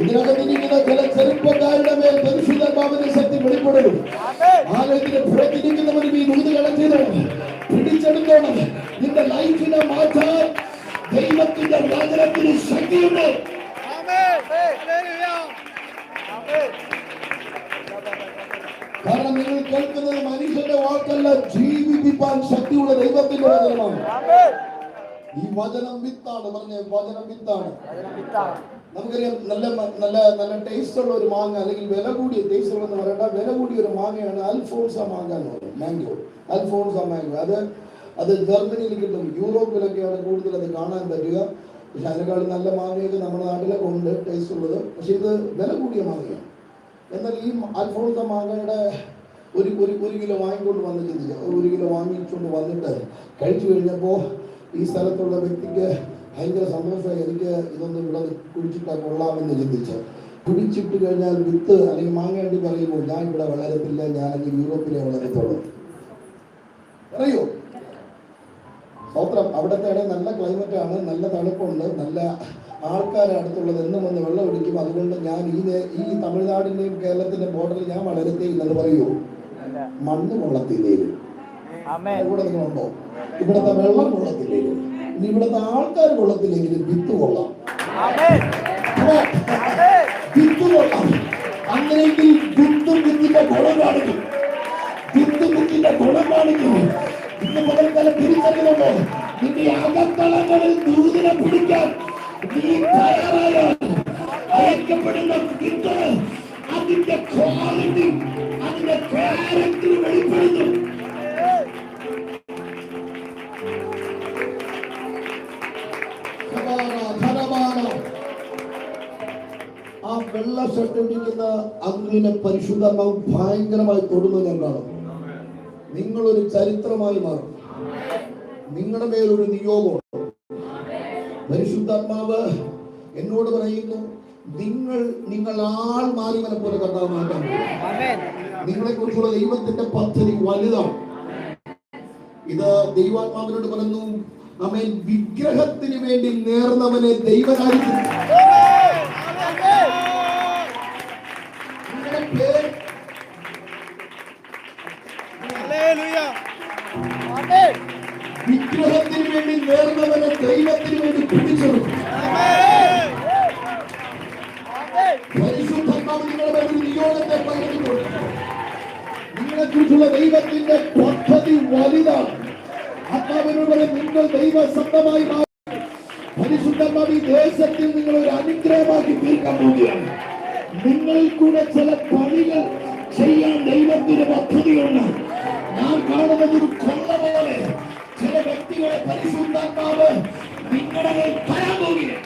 ഇതിനകത്തിരിക്കുന്ന ചില ചെറുപ്പക്കാരുടെ മേൽ പരിശുദ്ധാത്മാവിന്റെ ശക്തി വെളിപ്പെടും. ആലയത്തിന് പുറത്തിരിക്കുന്നവരും ഈ ദൂത് കളഞ്ഞിടണം, പിടിച്ചെടുക്കണം. നിന്റെ ലൈഫിനെ മാറ്റാൻ ദൈവത്തിന്റെ വചനത്തിന് ശക്തിയുണ്ട്. കാരണം നിങ്ങൾ കേൾക്കുന്നത് മനുഷ്യന്റെ വാക്കല്ല, ജീവിപ്പിക്കാൻ ശക്തിയുള്ള ദൈവത്തിന്റെ വചനമാണ്. ഈ വചനം വിത്താണ്. പറഞ്ഞ വചനം വിത്താണ്. നമുക്കറിയാം, നല്ല നല്ല നല്ല ടേസ്റ്റ് ഉള്ള ഒരു മാങ്ങ, അല്ലെങ്കിൽ വില കൂടിയ ടേസ്റ്റ് ഉള്ളതെന്ന് പറയണ്ട, വില കൂടിയ ഒരു മാങ്ങയാണ് അൽഫോൺസ മാങ്ങ എന്ന് പറയും. Mango, Alphonsa mango. അത് ജർമ്മനിയിൽ കിട്ടും. യൂറോപ്പിലൊക്കെയാണ് കൂടുതൽ അത് കാണാൻ പറ്റുക. പക്ഷെ അതിനേക്കാളും നല്ല മാങ്ങയൊക്കെ നമ്മുടെ നാട്ടിലൊക്കെ ഉണ്ട്, ടേസ്റ്റ് ഉള്ളത്. പക്ഷെ ഇത് വില കൂടിയ മാങ്ങയാണ്. എന്നാൽ ഈ അൽഫോൺസ മാങ്ങയുടെ ഒരു കിലോ വാങ്ങിക്കൊണ്ട് വന്ന് ചിന്തിക്കുക. 1 കിലോ വാങ്ങിച്ചുകൊണ്ട് വന്നിട്ട് കഴിച്ചു കഴിഞ്ഞപ്പോൾ ഈ സ്ഥലത്തുള്ള വ്യക്തിക്ക് ഭയങ്കര സന്തോഷമായി. എനിക്ക് ഇതൊന്നും ഇവിടെ കുഴിച്ചിട്ടാൽ കൊള്ളാമെന്ന് ചിന്തിച്ചു. കുഴിച്ചിട്ട് കഴിഞ്ഞാൽ വിത്ത് അല്ലെങ്കിൽ മാങ്ങേണ്ടി പറയുമ്പോൾ, ഞാൻ ഇവിടെ വളരത്തില്ല, ഞാനെങ്കിൽ യൂറോപ്പിലെ വളരത്തുള്ളൂ പറയൂ. സ്വത്രം അവിടുത്തെ നല്ല ക്ലൈമറ്റ് ആണ്, നല്ല തണുപ്പുണ്ട്, നല്ല ആൾക്കാരെ അടുത്തുള്ളത്. എന്നും വന്ന് വെള്ളം ഒഴിക്കും. അതുകൊണ്ട് ഞാൻ ഈ തമിഴ്നാടിന്റെയും കേരളത്തിന്റെ ബോർഡറിൽ ഞാൻ വളരത്തേയില്ലെന്ന് പറയൂ. മണ്ണ് കൊള്ളത്തില്ലേലും ഇവിടെ നിങ്ങളുണ്ടോ? ഇവിടുത്തെ വെള്ളം കൊള്ളത്തില്ലേലും, ഇനി ഇവിടുത്തെ ആൾക്കാർ കൊള്ളത്തില്ലെങ്കിലും വിത്ത് കൊള്ളാം, വിത്ത് കൊള്ളാം. അങ്ങനെയെങ്കിൽ വിത്തിന്റെ ഗുണം കാണിക്കും, വിത്തിന്റെ ഗുണം കാണിക്കും. ഇന്ന് മുതൽക്കാലം തിരിച്ചറിയുന്നുണ്ടോ? നിന്റെ അകത്തളങ്ങളിൽ ദൂതിനെ പിടിക്കാൻ നീ തയ്യാറായാൽ അയക്കപ്പെടുന്ന വിത്ത് അതിന്റെ ക്വാളിറ്റി, അതിന്റെ ക്യാരക്ടർ വെളിപ്പെടുന്നു. ആ വെള്ള ഷർട്ടിരിക്കുന്ന അങ്ങിനെ പരിശുദ്ധാത്മാവ് ഭയങ്കരമായി തൊടുന്നു. ഞാൻ കാണും. നിങ്ങളൊരു ചരിത്രമായി മാറും. നിങ്ങളുടെ മേലൊരു നിയോഗമാണ്. പരിശുദ്ധാത്മാവ് എന്നോട് പറയുന്നു, നിങ്ങൾ ആൾ മാറിയവനെ പോലെ കർത്താവ് മാറ്റാൻ. നിങ്ങളെ കുറിച്ചുള്ള ദൈവത്തിന്റെ പദ്ധതി വലുതാണ്. ഇത് ദൈവാത്മാവിനോട് പറയുന്നു, നമ്മെ വിഗ്രഹത്തിന് വേണ്ടി നേർന്നവനെ ദൈവകാര്യത്തിൽ വിഗ്രഹത്തിന് വേണ്ടി നേർന്നവനെ ദൈവത്തിന് വേണ്ടി പിടിച്ചെടുക്കും. പരിശുദ്ധാത്മാവ് നിങ്ങളുടെ ഒരു നിയോഗത്തെ പറഞ്ഞിട്ടുണ്ട്. നിങ്ങളെ കുറിച്ചുള്ള ദൈവത്തിന്റെ പദ്ധതി വലുതാണ്. ആത്മാവിനോട് നിങ്ങൾ ദൈവസത്തമായി മാറി. പരിശുദ്ധാത്മാവ് ഈ ദേശത്തിൽ നിങ്ങൾ ഒരു അനുഗ്രഹമാക്കി തീർക്കാൻ പോവുകയാണ്. നിങ്ങളിൽ കൂടെ ചില പണികൾ ചെയ്യാൻ ദൈവത്തിന് പദ്ധതിയുണ്ട്. ഞാൻ കാണുന്നത് ഒരു കൊള്ള പോലെ ചില വ്യക്തികളെ പരിശുദ്ധാത്മാവ് നിങ്ങളുടെ തരാൻ പോവുകയാണ്.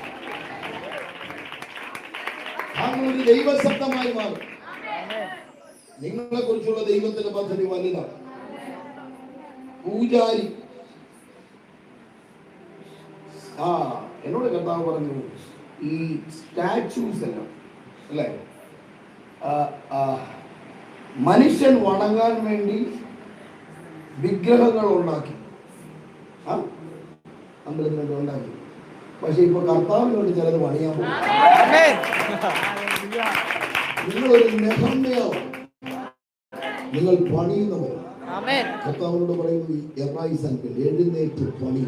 ഒരു ദൈവശബ്ദമായി മാറും. നിങ്ങളെ കുറിച്ചുള്ള ദൈവത്തിന്റെ പദ്ധതി വലുതാണ്. പൂജാരി എന്നോട് കർത്താവ് പറഞ്ഞു, ഈ സ്റ്റാച്യൂസ് എല്ലാം അല്ലെ, മനുഷ്യൻ വണങ്ങാൻ വേണ്ടി വിഗ്രഹങ്ങൾ ഉണ്ടാക്കി, അമ്പലത്തിനൊക്കെ ഉണ്ടാക്കി. പക്ഷെ ഇപ്പൊ കർത്താവിനോട് ചിലത് പണിയാൻ പോകും. നിങ്ങളൊരു നെഹമ്യാവ്, നിങ്ങൾ പണിയുന്നവർ. കർത്താവിനോട് പറയുന്നു, എഴുന്നേറ്റ് പണി.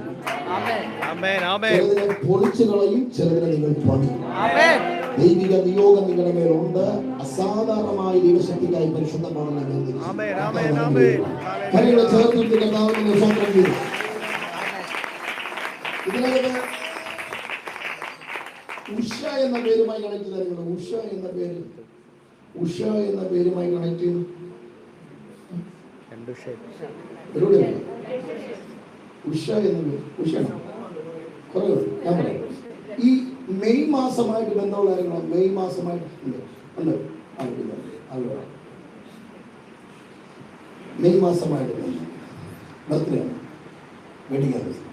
ചിലതിനെ പൊളിച്ചു കളയും, ചിലതിനെ നിങ്ങൾ പണിയും. ദൈവിക നിയോഗം നിങ്ങളുടെ മേലുണ്ട്. അസാധാരണമായ ദൈവശക്തിക്കായി പരിശുദ്ധമാണെന്ന് ചേർത്ത് കർത്താവിനെ സ്വന്തം ചെയ്തു. ഇതിനകത്ത് ഉഷ എന്ന പേരുമായി കണക്ട് ചെയ്തിട്ടുണ്ട്. ഉഷ എന്ന പേരുമായി കണക്ട് ചെയ്തു. ഉഷ എന്ന പേര് ഉഷയാണ് കുറവ്. ഞാൻ പറയാം, ഈ മെയ് മാസമായിട്ട് ബന്ധമുള്ള കാര്യങ്ങളാണ്. മെയ് മാസമായിട്ട് മെയ് മാസമായിട്ട് ബർത്ത്ഡേ ആണ്, വെഡിങ് ആനിവേഴ്സറി.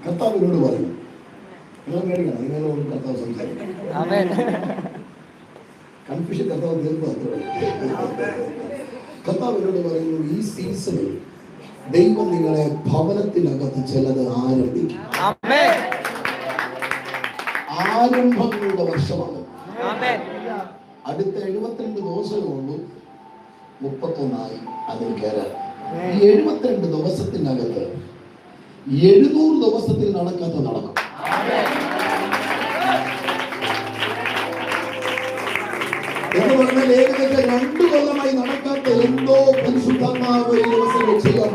കർത്താവിനോട് പറയും, നിങ്ങൾ മേടിക്കണം, നിങ്ങളോട് കർത്താവ് സംസാരിക്കും. കൺഫ്യൂഷൻ കർത്താവ് തീർന്നു. കർത്താവിനോട് പറയുന്നു, ഈ സീസണിൽ ദൈവം നിങ്ങളെ ഭവനത്തിനകത്ത് ചിലത് ആരംഭിക്കും. ആരംഭങ്ങളുടെ വർഷമാണ്. അടുത്ത 72 ദിവസങ്ങളുള്ളൂ, 31 അതിൽ കയറാൻ. ഈ 72 ദിവസത്തിനകത്ത് 700 ദിവസത്തിൽ നടക്കാത്ത നടക്കും. എന്ന് പറഞ്ഞാൽ ഏകദേശം 2 കൊല്ലമായി നടക്കാത്ത എന്തോ പരിശുദ്ധാത്മാവ് ഈ ദിവസങ്ങൾ ചെയ്യാൻ.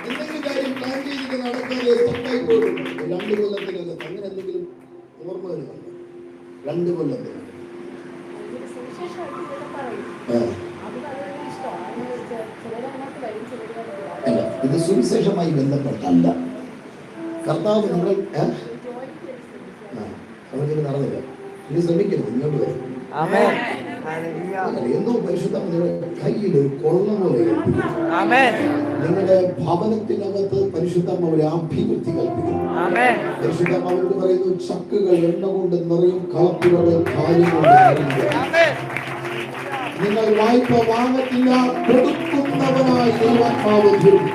എന്തെങ്കിലും കാര്യം പ്ലാൻ ചെയ്തിട്ട് നടക്കാതെ സ്റ്റക്കായി പോലും 2 കൊല്ലത്തിനകത്ത് അങ്ങനെ എന്തെങ്കിലും ഓർമ്മ വരുന്നുണ്ട്. 2 കൊല്ലത്തിന് അല്ല, ഇത് സുവിശേഷമായി ബന്ധപ്പെട്ടല്ല. കർത്താവ് നിങ്ങൾ നമുക്കിത് നടന്നില്ല. ഇനി ശ്രമിക്കരുത്, ഇങ്ങോട്ട് വരും. എന്തോ പരിശുദ്ധം നിങ്ങളുടെ കയ്യിൽ ഒരു കൊള്ള പോലെ നിങ്ങളുടെ ഭവനത്തിനകത്ത് പരിശുദ്ധം ഒരു അഭിവൃദ്ധി കൽപ്പിക്കുന്നു. പരിശുദ്ധം അവരോട് പറയുന്നു, ചക്കുകൾ എണ്ണ കൊണ്ട് നിറയും, കളപ്പുകൾ നിങ്ങൾ വായ്പ വാങ്ങത്തില്ല, കൊടുക്കുന്നവനായി ദൈവാത്മാവ് തീരും.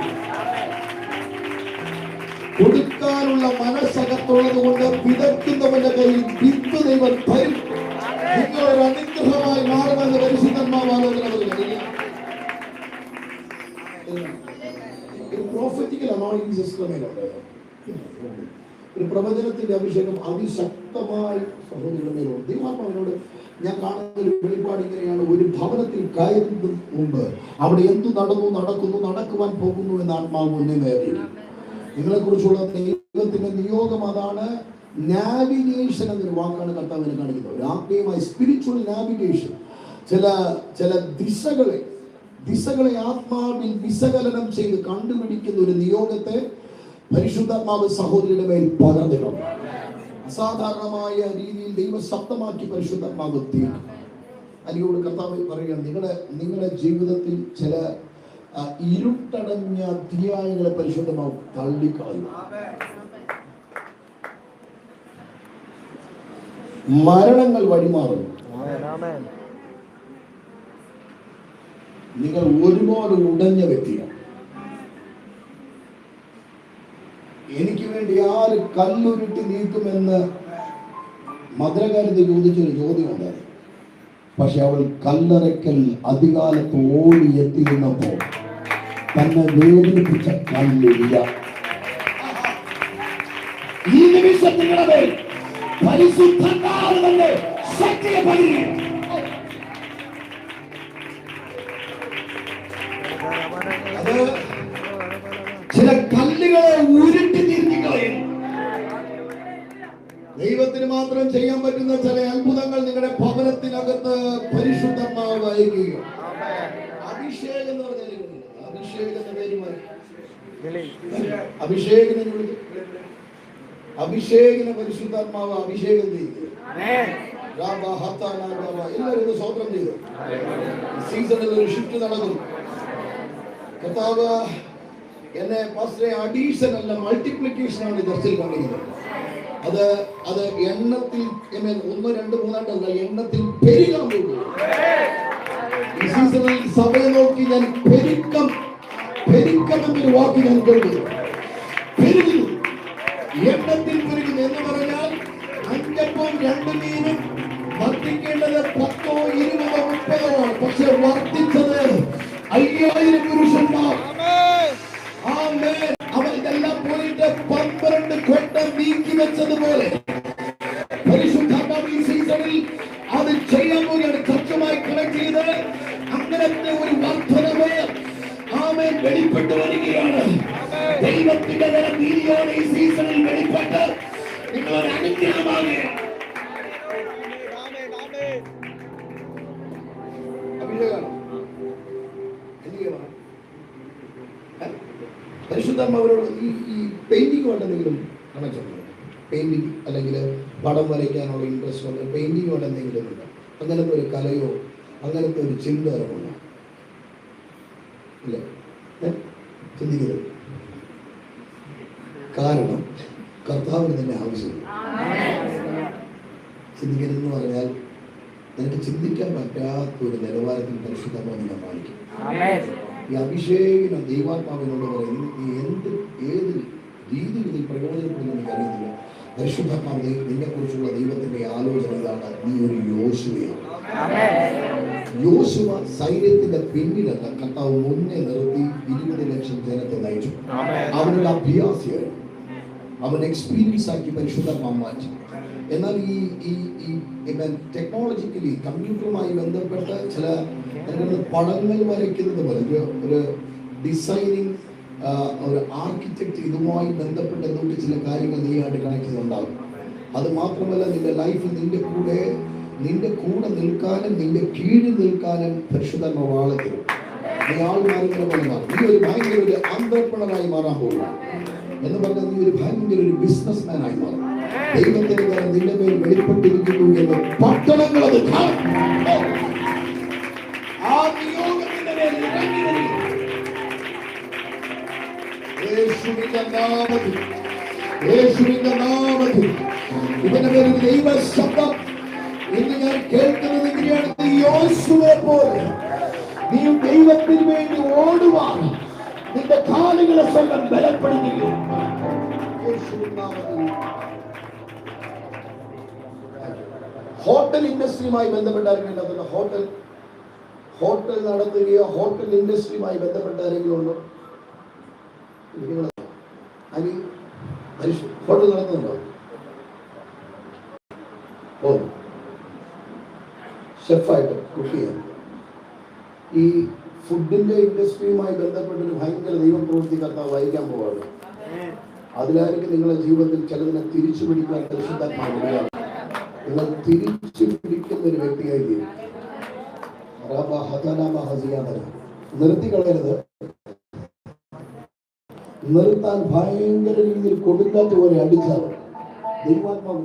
കൊടുക്കാനുള്ള മനസ്സകത്തുള്ളത് കൊണ്ട് വിതയ്ക്കുന്നവന്റെ കയ്യിൽ വിത്ത് ദൈവം തരും. നിങ്ങൾ ഒരു അനുഗ്രഹമായി മാറുമെന്ന് പരിശുദ്ധന്മാർ ആലോചന പറയുന്നത്. ഒരു പ്രവചനത്തിന്റെ അഭിഷേകം അതിശക്തമായി സഹോദരികളുടെ മേലുണ്ട്. ദൈവാത്മാവിനോട് ഞാൻ കാണുന്ന ഒരു വെളിപ്പാട് ഇങ്ങനെയാണ്: ഒരു ഭവനത്തിൽ കയറുന്നതിന് മുമ്പ് അവിടെ എന്തു നടക്കുവാൻ പോകുന്നു എന്ന് ആത്മാവ് മുന്നേ അറിയിക്കും. നിങ്ങളെ കുറിച്ചുള്ള ദൈവത്തിന്റെ നിയോഗം അതാണ്. നാവിഗേഷൻ എന്നൊരു വാക്കാണ് കർത്താവിനെ കാണിക്കുന്നത്. ഒരു ആത്മീയമായ സ്പിരിച്വൽ നാവിഗേഷൻ. ചില ദിശകളെ ആത്മാവിൽ വിശകലനം ചെയ്ത് കണ്ടുപിടിക്കുന്ന ഒരു നിയോഗത്തെ പരിശുദ്ധാത്മാവ് സഹോദരിയുടെ മേൽ പകർന്നിട്ടുണ്ട്. അസാധാരണമായ രീതിയിൽ ദൈവ ശബ്ദമാക്കി പരിശുദ്ധാത്മാവ് തീർക്കും. അതിനോട് കർത്താവ് പറയുകയാണ്, നിങ്ങളുടെ ജീവിതത്തിൽ ചില ഇരുട്ടടഞ്ഞ അധ്യായങ്ങളെ പരിശുദ്ധമാവും തള്ളിക്കളയും. മരണങ്ങൾ വഴിമാറും. നിങ്ങൾ ഒരുപാട് ഉടഞ്ഞ വ്യക്തിയാണ്. എനിക്ക് വേണ്ടി ആര് കല്ലുരുട്ടി നീക്കുമെന്ന് മദ്രകാലത്ത് ചോദിച്ചൊരു ചോദ്യം ഉണ്ടായിരുന്നു. പക്ഷെ അവൾ കല്ലറയ്ക്കൽ അധികാലത്ത് ഓടി എത്തിയിരുന്നപ്പോൾ തന്നെ വേദനിപ്പിച്ച കല്ലില്ല. ഈ നിമിഷം നിങ്ങളുടെ പരിശുദ്ധന്റെ ശക്തിയെ പകരുക. അത് ചില കല്ലുകളെ ഉരുട്ടി തിരിഞ്ഞുകളയും. ദൈവത്തിന് മാത്രം ചെയ്യാൻ പറ്റുന്ന ചില അത്ഭുതങ്ങൾ നിങ്ങളുടെ ഭവനത്തിനകത്ത് പരിശുദ്ധമാവ് അയക്കുക. അഭിഷേകം എന്ന് പറഞ്ഞാൽ അഭിഷേകത്തിന്റെ പേരുമായി അഭിഷേകിനെ പരിശുദ്ധാത്മാവ് അഭിഷേകം ചെയ്യുക. എല്ലാവരും സ്വതന്ത്രം ചെയ്തു. സീസണിൽ ഒരു ഷിഫ്റ്റ് നടക്കുന്നു. കർത്താവ് എന്നെ ഫസ്റ്റ് അഡീഷൻ അല്ല മൾട്ടിപ്ലിക്കേഷൻ ആണ് ചർച്ചയിൽ കാണിക്കുന്നത്. അത് എണ്ണത്തിൽ 1, 2, 3 അല്ല, എണ്ണത്തിൽ പെരുകാൻ പോകുന്നു. ഈ സീസണിൽ സഭയെ നോക്കി ഞാൻ പെരുക്കം എന്നൊരു വാക്ക് ഞാൻ കേൾക്കുന്നു. പെരുകുന്നു, എണ്ണത്തിൽ പെരുകുന്നു എന്ന് പറഞ്ഞാൽ 5 അപ്പം 2 മീനും വർദ്ധിക്കേണ്ടത് 10, 20 വർദ്ധിച്ചത് 5000 പുരുഷന്മാർ. അവരിതെല്ലാം പോയിട്ട് 12 കൊട്ടം നീക്കി വെച്ചതുപോലെ പരിശുദ്ധാത്മാവ് ഈ സീസണിൽ അത് ചെയ്യാൻ പോവുകയാണ്. ചർച്ചുമായി കണക്ട് ചെയ്ത് അങ്ങനത്തെ ഒരു വർദ്ധനവ് ആമേൻ വെളിപ്പെട്ടു വരികയാണ്. ദൈവത്തിന്റെ നീതിയാണ് ഈ സീസണിൽ വെളിപ്പെട്ട് നിങ്ങളൊരു അനുഗ്രഹമാകുകയാണ്. പരിശുദ്ധാത്മാവരോട് ഈ പെയിന്റിങ്ങുമായിട്ട് എന്തെങ്കിലും കണക്റ്റുണ്ടോ? പെയിന്റിങ് അല്ലെങ്കിൽ പടം വരയ്ക്കാനുള്ള ഇൻട്രസ്റ്റ് ഉണ്ട്, പെയിന്റിങ്ങോട് എന്തെങ്കിലും ഉണ്ടോ? അങ്ങനത്തെ ഒരു കലയോ അങ്ങനത്തെ ഒരു ചിന്തകരമുണ്ടോ? ഇല്ല, ചിന്തിക്കരുത്. കാരണം കർത്താവിന് തന്നെ ആവശ്യമില്ല. ചിന്തിക്കരുതെന്ന് പറഞ്ഞാൽ നിനക്ക് ചിന്തിക്കാൻ പറ്റാത്ത ഒരു നിലവാരത്തിൽ പരിശുദ്ധാത്മാവ് നിന്നെ പാലിക്കും. ഈ അഭിഷേകം ദൈവാത്മാവിനോട് പറയുന്നത് നീ ഏത് രീതിയിൽ നീ പ്രയോജനപ്പെടുന്ന എനിക്കറിയത്തില്ല. പരിശുദ്ധാത്മാവ് നിന്നെ കുറിച്ചുള്ള ദൈവത്തിന്റെ ആലോചന ഇതാണ്: നീ ഒരു യോശുവയാണ്. യോശുവ സൈന്യത്തിന്റെ പിന്നിലല്ല, കർത്താവ് മുന്നേ നിർത്തി 20 ലക്ഷം ജനത്തെ നയിച്ചു. അവനൊരു അഭ്യാസിയായിരുന്നു, അവൻ എക്സ്പീരിയൻസ് ആക്കി പരിശുദ്ധാത്മാവ് മാറ്റി. എന്നാൽ ഈ ടെക്നോളജിക്കലി കമ്പ്യൂട്ടറുമായി ബന്ധപ്പെട്ട ചില പടങ്ങൾ വരയ്ക്കുന്നത് പോലെ ഒരു ഡിസൈനിങ്, ഒരു ആർക്കിടെക്ട് ഇതുമായി ബന്ധപ്പെട്ട എന്തുകൊണ്ട് ചില കാര്യങ്ങൾ നീയായിട്ട് കണക്ട് ചെയ്തുണ്ടാകും. അത് മാത്രമല്ല, നിന്റെ ലൈഫിൽ നിന്റെ കൂടെ നിൽക്കാനും നിന്റെ കീഴിൽ നിൽക്കാനും പരിശുദ്ധാത്മാവ് ആളെ തരും. നീ ആൾ മാറുന്ന പോലെ മാറും. നീ ഒരു ഭയങ്കര ഒരു അന്തർപ്പണനായി മാറാൻ പോകുക എന്ന് പറഞ്ഞാൽ നീ ഒരു ഭയങ്കര ഒരു ബിസിനസ് മാൻ ആയി മാറും. ദൈവത്തിന്റെ കാര്യം നിന്റെ മേൽ വെളിപ്പെട്ടിരിക്കുന്നു എന്ന് പട്ടണങ്ങൾ അത് കാണും. ആ നിയോഗത്തിന്റെ മേൽ ഇറങ്ങി വരിക. യേശുവിന്റെ നാമത്തിൽ ഇവന്റെ പേരിൽ ദൈവ ശബ്ദം ഇന്ന് ഞാൻ കേൾക്കുന്നത് എങ്ങനെയാണ്? നീ യോശുവയെ പോലെ നീ ദൈവത്തിന് വേണ്ടി ഓടുവാൻ നിന്റെ കാലുകളെ സ്വന്തം ബലപ്പെടുകയും ഹോട്ടൽ ഇൻഡസ്ട്രിയുമായി ബന്ധപ്പെട്ട ആരെങ്കിലും ഹോട്ടൽ നടത്തുകയോ ഹോട്ടൽ ഇൻഡസ്ട്രിയുമായി ബന്ധപ്പെട്ട ആരെങ്കിലും ഉണ്ടോ? ഹോട്ടൽ നടത്തുന്നുണ്ടോ? ഷെഫായിട്ട് കുക്ക് ചെയ്യാൻ. ഈ ഫുഡിന്റെ ഇൻഡസ്ട്രിയുമായി ബന്ധപ്പെട്ടൊരു ഭയങ്കര ദൈവപ്രവൃത്തി കർത്താവ് വഹിക്കാൻ പോവാണ്. അതിലായിരിക്കും നിങ്ങളുടെ ജീവിതത്തിൽ ചിലതിനെ തിരിച്ചു പിടിക്കാൻ പരിശുദ്ധാത്മാവ് നിങ്ങൾ തിരിച്ചു പിടിക്കുന്ന ഒരു വ്യക്തിയായി തീരും. നിർത്തിക്കളയരുത്. നിർത്താൻ ഭയങ്കര രീതിയിൽ കൊടുക്കാത്ത പോലെ അടിച്ചാൽ ദൈവാത്മാവ്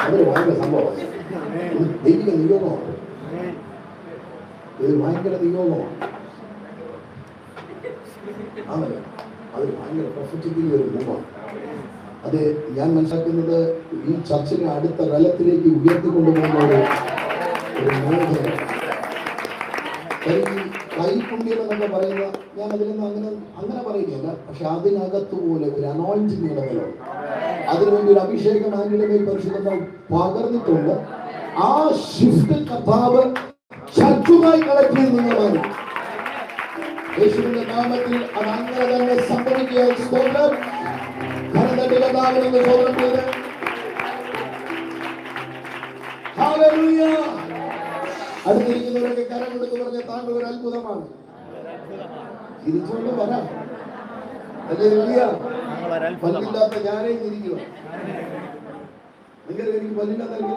അതൊരു ഭയങ്കര സംഭവമാണ്. ദൈവിക നിയോഗമാണ്. ഇത് ഭയങ്കര നിയോഗമാണ്. ആണല്ലോ, അത് ഭയങ്കര പ്രൊഫറ്റിക്കലി ഒരു മൂവാണ്. അത് ഞാൻ മനസ്സിലാക്കുന്നത് ഈ ചർച്ചിനെ അടുത്ത തലത്തിലേക്ക് ഉയർത്തിക്കൊണ്ടുപോകുന്ന ഒരു മോചനം. കൈപുണ്യം എന്നൊക്കെ പറയുന്ന ഞാൻ അതിലൊന്നും അങ്ങനെ പറയുകയല്ല. പക്ഷെ അതിനകത്ത് പോലെ ഒരു അനോയിന്റിംഗ് നിലവിലുണ്ട്. അതിനുവേണ്ടി ഒരു അഭിഷേകം ആന്റിയുടെ മേൽ പരിശുദ്ധമായി പകർന്നിട്ടുണ്ട്. ആ ഷിഫ്റ്റ് കർത്താവ് ചർച്ചുമായി കണക്ട് ചെയ്ത് നിങ്ങളാണ്. യേശുവിന്റെ നാമത്തിൽ അത് അങ്ങനെ തന്നെ സംഭവിക്കുക. സ്തോത്രം. കർത്താവിനെ സ്തോത്രം ചെയ്ത് ഹല്ലേലൂയ. അടുത്തിരിക്കുന്നവരൊക്കെ കരം കൊടുത്ത് പറഞ്ഞ താങ്കൾ ഒരു അത്ഭുതമാണ്. തിരിച്ചുകൊണ്ട് വരാം. പല്ലില്ലാത്ത ഞാനേ ചിരിക്കുക. നിങ്ങൾ എനിക്ക് പല്ലില്ലാത്ത എനിക്ക്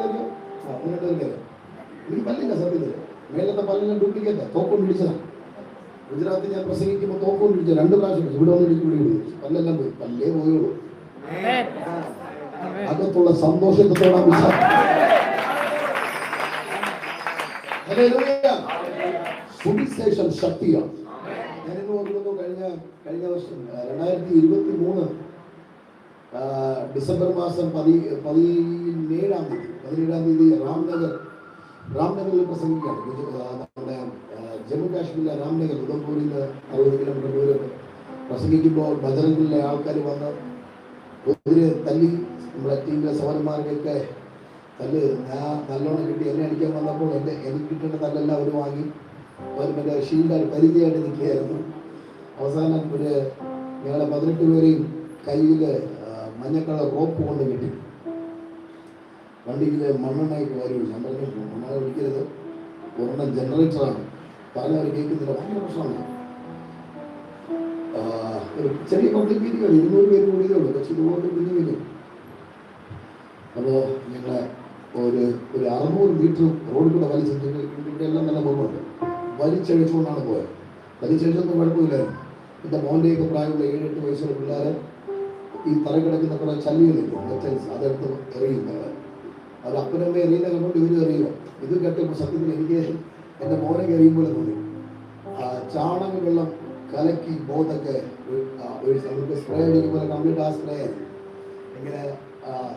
പല്ലില്ല. സത്യത്തിൽ മേലത്തെ പല്ലിനെ ഡ്യൂപ്ലിക്കേറ്റ് തോക്കൊണ്ട് പിടിച്ചതാണ്. ഗുജറാത്തിൽ ഞാൻ പ്രസംഗിക്കുമ്പോൾ തോക്കൊണ്ട് പിടിച്ച 2 പ്രാവശ്യം ഇവിടെ വന്ന് പിടിച്ചു. പല്ലെല്ലാം പോയി. പല്ലേ പോയുള്ളൂ. അകത്തുള്ള സന്തോഷത്തോടെ സുവിശേഷം ശക്തിയാണ്. ഞാനിന്ന് ഓർക്കുന്നു, കഴിഞ്ഞ വർഷം 2023 ഡിസംബർ മാസം 17-ാം തീയതി രാംനഗറിൽ പ്രസംഗിക്കുകയാണ്. നമ്മുടെ ജമ്മു കാശ്മീരിലെ രാംനഗർ, ഉദംപൂരിൽ നിന്ന് 60 കിലോമീറ്റർ ദൂരം പ്രസംഗിക്കുമ്പോൾ ബജറംഗിലെ ആൾക്കാർ വന്ന് ഒതിരെ തല്ലി നമ്മളെ ടീമിലെ സഹോദരന്മാർക്കൊക്കെ തല്ല് ഞാൻ നല്ലോണം കിട്ടി. എന്നെ അടിക്കാൻ വന്നപ്പോൾ എനിക്ക് കിട്ടേണ്ട തല്ലെല്ലാം അവർ വാങ്ങി. അവർ മറ്റേ ഷീൽഡ് പരിചയമായിട്ട് നിൽക്കുകയായിരുന്നു. അവസാനം ഞങ്ങളെ 18 പേരെയും കയ്യിൽ മഞ്ഞ കളർ റോപ്പ് കൊണ്ട് കിട്ടി. വണ്ടിയിൽ മണ്ണെണ്ണയൊക്കെ വാരി ഒഴിച്ചു. ഞാൻ പറഞ്ഞു മണ്ണെണ്ണ ഒഴിക്കരുത്, ഒരെണ്ണം ജനറേറ്ററാണ്, പറഞ്ഞവർ കേൾക്കുന്നില്ല, ഭയങ്കര പ്രശ്നമാണ്. ഒരു ചെറിയ പബ്ലിക് മീറ്റിംഗ് 200 പേര് കൂടിയതേ ഉള്ളൂ, പക്ഷെ ഇതുകൊണ്ട് കുഞ്ഞു കുഞ്ഞു. അപ്പോൾ ഞങ്ങളെ ഒരു 600 മീറ്റർ റോഡിൽ കൂടെ വലിച്ചിട്ട് ഇവിടെ എല്ലാം നല്ല മുഖമുണ്ട്, വലിച്ചഴിച്ചുകൊണ്ടാണ് പോയത്. വലിച്ചഴിച്ചൊന്നും കുഴപ്പമില്ലായിരുന്നു. എൻ്റെ മോൻ്റെയൊക്കെ പ്രായമുള്ള 7-8 വയസ്സുള്ള പിള്ളേർ ഈ തറകിടക്കുന്ന കുറേ ചല്ലികളില്ലേ, മെറ്റൽസ്, അതെടുത്ത് എറിയും. അവർ അപ്പനമ്മ എറിയുന്ന കണ്ടുകൊണ്ട് ഇവർ എറിയുമോ. ഇത് കേട്ടപ്പോൾ സത്യത്തിൽ എനിക്ക് എൻ്റെ മോനെ എറിയുമ്പോൾ തോന്നി. ചാണക വെള്ളം കലക്കി ബോധൊക്കെ നമുക്ക് സ്പ്രേ അടിക്കുമ്പോൾ കംപ്ലീറ്റ് ആ സ്പ്രേ ഇങ്ങനെ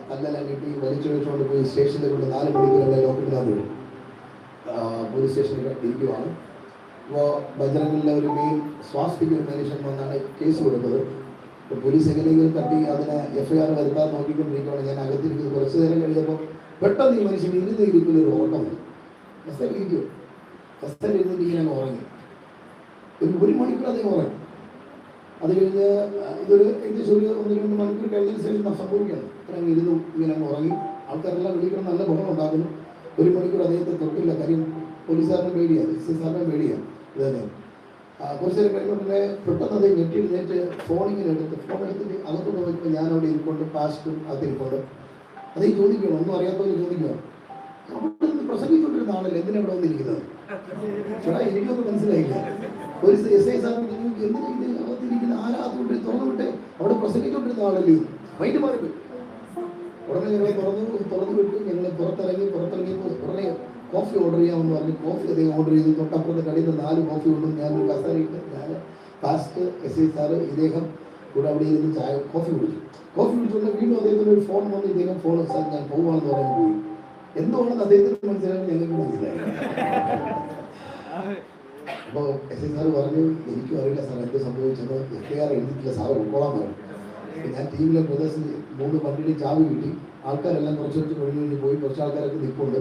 കല്ലെല്ലാം കിട്ടി വലിച്ചൊഴിച്ചുകൊണ്ട് പോയി സ്റ്റേഷനിൽ കൊണ്ട് 4 മണിക്കൂറല്ലേ ലോക്കിട്ടാൻ വിടും. പോലീസ് സ്റ്റേഷനിൽ ഇരിക്കുവാണ്. ഇപ്പോൾ ബജറംഗിലെ ഒരു മെയിൻ സ്വാസ്ഥ്യ ഒരു മനുഷ്യൻ വന്നാണ് കേസ് കൊടുത്തത്. പോലീസ് എങ്ങനെയെങ്കിലും തട്ടി അതിനെ FIR വരുത്താൻ നോക്കിക്കൊണ്ടിരിക്കുകയാണ്. ഞാൻ അകത്തിരിക്കുന്നത്. കുറച്ച് നേരം കഴിഞ്ഞപ്പോൾ പെട്ടെന്ന് ഈ മനുഷ്യൻ ഇരുന്നൊരു ഓട്ടം ഫസ്റ്റ് ഇരിക്കും. ഫസ്റ്റ് ഇരുന്നിട്ട് ഇങ്ങനെ ഉറങ്ങി. ഒരു മണിക്കൂർ അദ്ദേഹം ഉറങ്ങി. അത് കഴിഞ്ഞ് ഇതൊരു ഏകദേശം ഒരു 1-2 മണിക്കൂർ കഴിഞ്ഞതിന് ശേഷം സംഭവിക്കുകയാണ്. ഇത്രയും ഇരുന്നു ഇങ്ങനെ ഉറങ്ങി. ആൾക്കാരെല്ലാം വിളിക്കണം, നല്ല ബഹളം ഉണ്ടാക്കുന്നു. 1 മണിക്കൂർ അദ്ദേഹത്തെ തൊട്ടില്ല. കാര്യം പോലീസുകാരനെ പേടിയാണ്, സാറിനെ പേടിയാണ്. ഇത് തന്നെ കുറച്ച് നേരം കഴിഞ്ഞ പെട്ടെന്ന് അദ്ദേഹം ഞെട്ടിയിരുന്നേറ്റ് ഫോൺ എടുത്തിട്ട് അകത്തോട്ട് നോക്കുമ്പോൾ ഞാൻ അവിടെ ഇരിക്കൊണ്ട് പാസ്റ്റും അകത്തിരിക്കൊണ്ട് അതേ ചോദിക്കണം, ഒന്നും അറിയാത്തവരെ ചോദിക്കുക, അവിടെ നിന്ന് പ്രസംഗിച്ചുകൊണ്ടിരുന്ന ആളല്ലേ എന്തിനാ ഇവിടെ വന്നിരിക്കുന്നത്? ചേട്ടാ എനിക്കൊന്നും മനസ്സിലായില്ല. ഒരു SI സാറിന് എന്തിനാ ഇത് അകത്തിരിക്കുന്ന ആരാധന തുറന്നു വിട്ടെ, അവിടെ പ്രസംഗിച്ചുകൊണ്ടിരുന്ന ആളല്ലേ, മൈൻഡ് മാറിപ്പോയി. ഉടനെ ഞങ്ങളെ തുറന്നു വിട്ടു. ഞങ്ങൾ പുറത്തിറങ്ങിയപ്പോൾ ഉടനെ കോഫി ഓർഡർ ചെയ്യാമെന്ന് പറഞ്ഞ് കോഫി അദ്ദേഹം ഓർഡർ ചെയ്തു. തൊട്ടപ്പുറത്ത് കടയിൽ 4 കോഫി കൊണ്ടും ഞാനൊരു കസാരയിട്ട് ഞാൻ ഫാസ്റ്റ് SI സാറ് ഇദ്ദേഹം കൂടെ അവിടെ ഇരുന്ന് കോഫി കുടിച്ചുകൊണ്ട് വീണ്ടും അദ്ദേഹത്തിന് ഒരു ഫോൺ വന്ന് ഇദ്ദേഹം ഫോൺ സാർ ഞാൻ പോവാണെന്ന് പറയാൻ പോയി. എന്തുകൊണ്ടെന്ന് അദ്ദേഹത്തിന് മനസ്സിലായി, ഞങ്ങൾക്ക് മനസ്സിലായി. അപ്പോൾ SI സാറ് പറഞ്ഞു എനിക്കും അറിയില്ല സാർ എന്ത് സംഭവിച്ചത്, FIR എഴുതിയിട്ടില്ല സാറ് ഉൾക്കൊള്ളാൻ പറഞ്ഞു. ഞാൻ ടീമിലെ ബ്രദേഴ്സിന് 3 വണ്ടിയുടെ ചാവി കിട്ടി. ആൾക്കാരെല്ലാം കുറച്ച് കഴിഞ്ഞ് പോയി. കുറച്ച് ആൾക്കാരൊക്കെ നിൽപ്പുണ്ട്.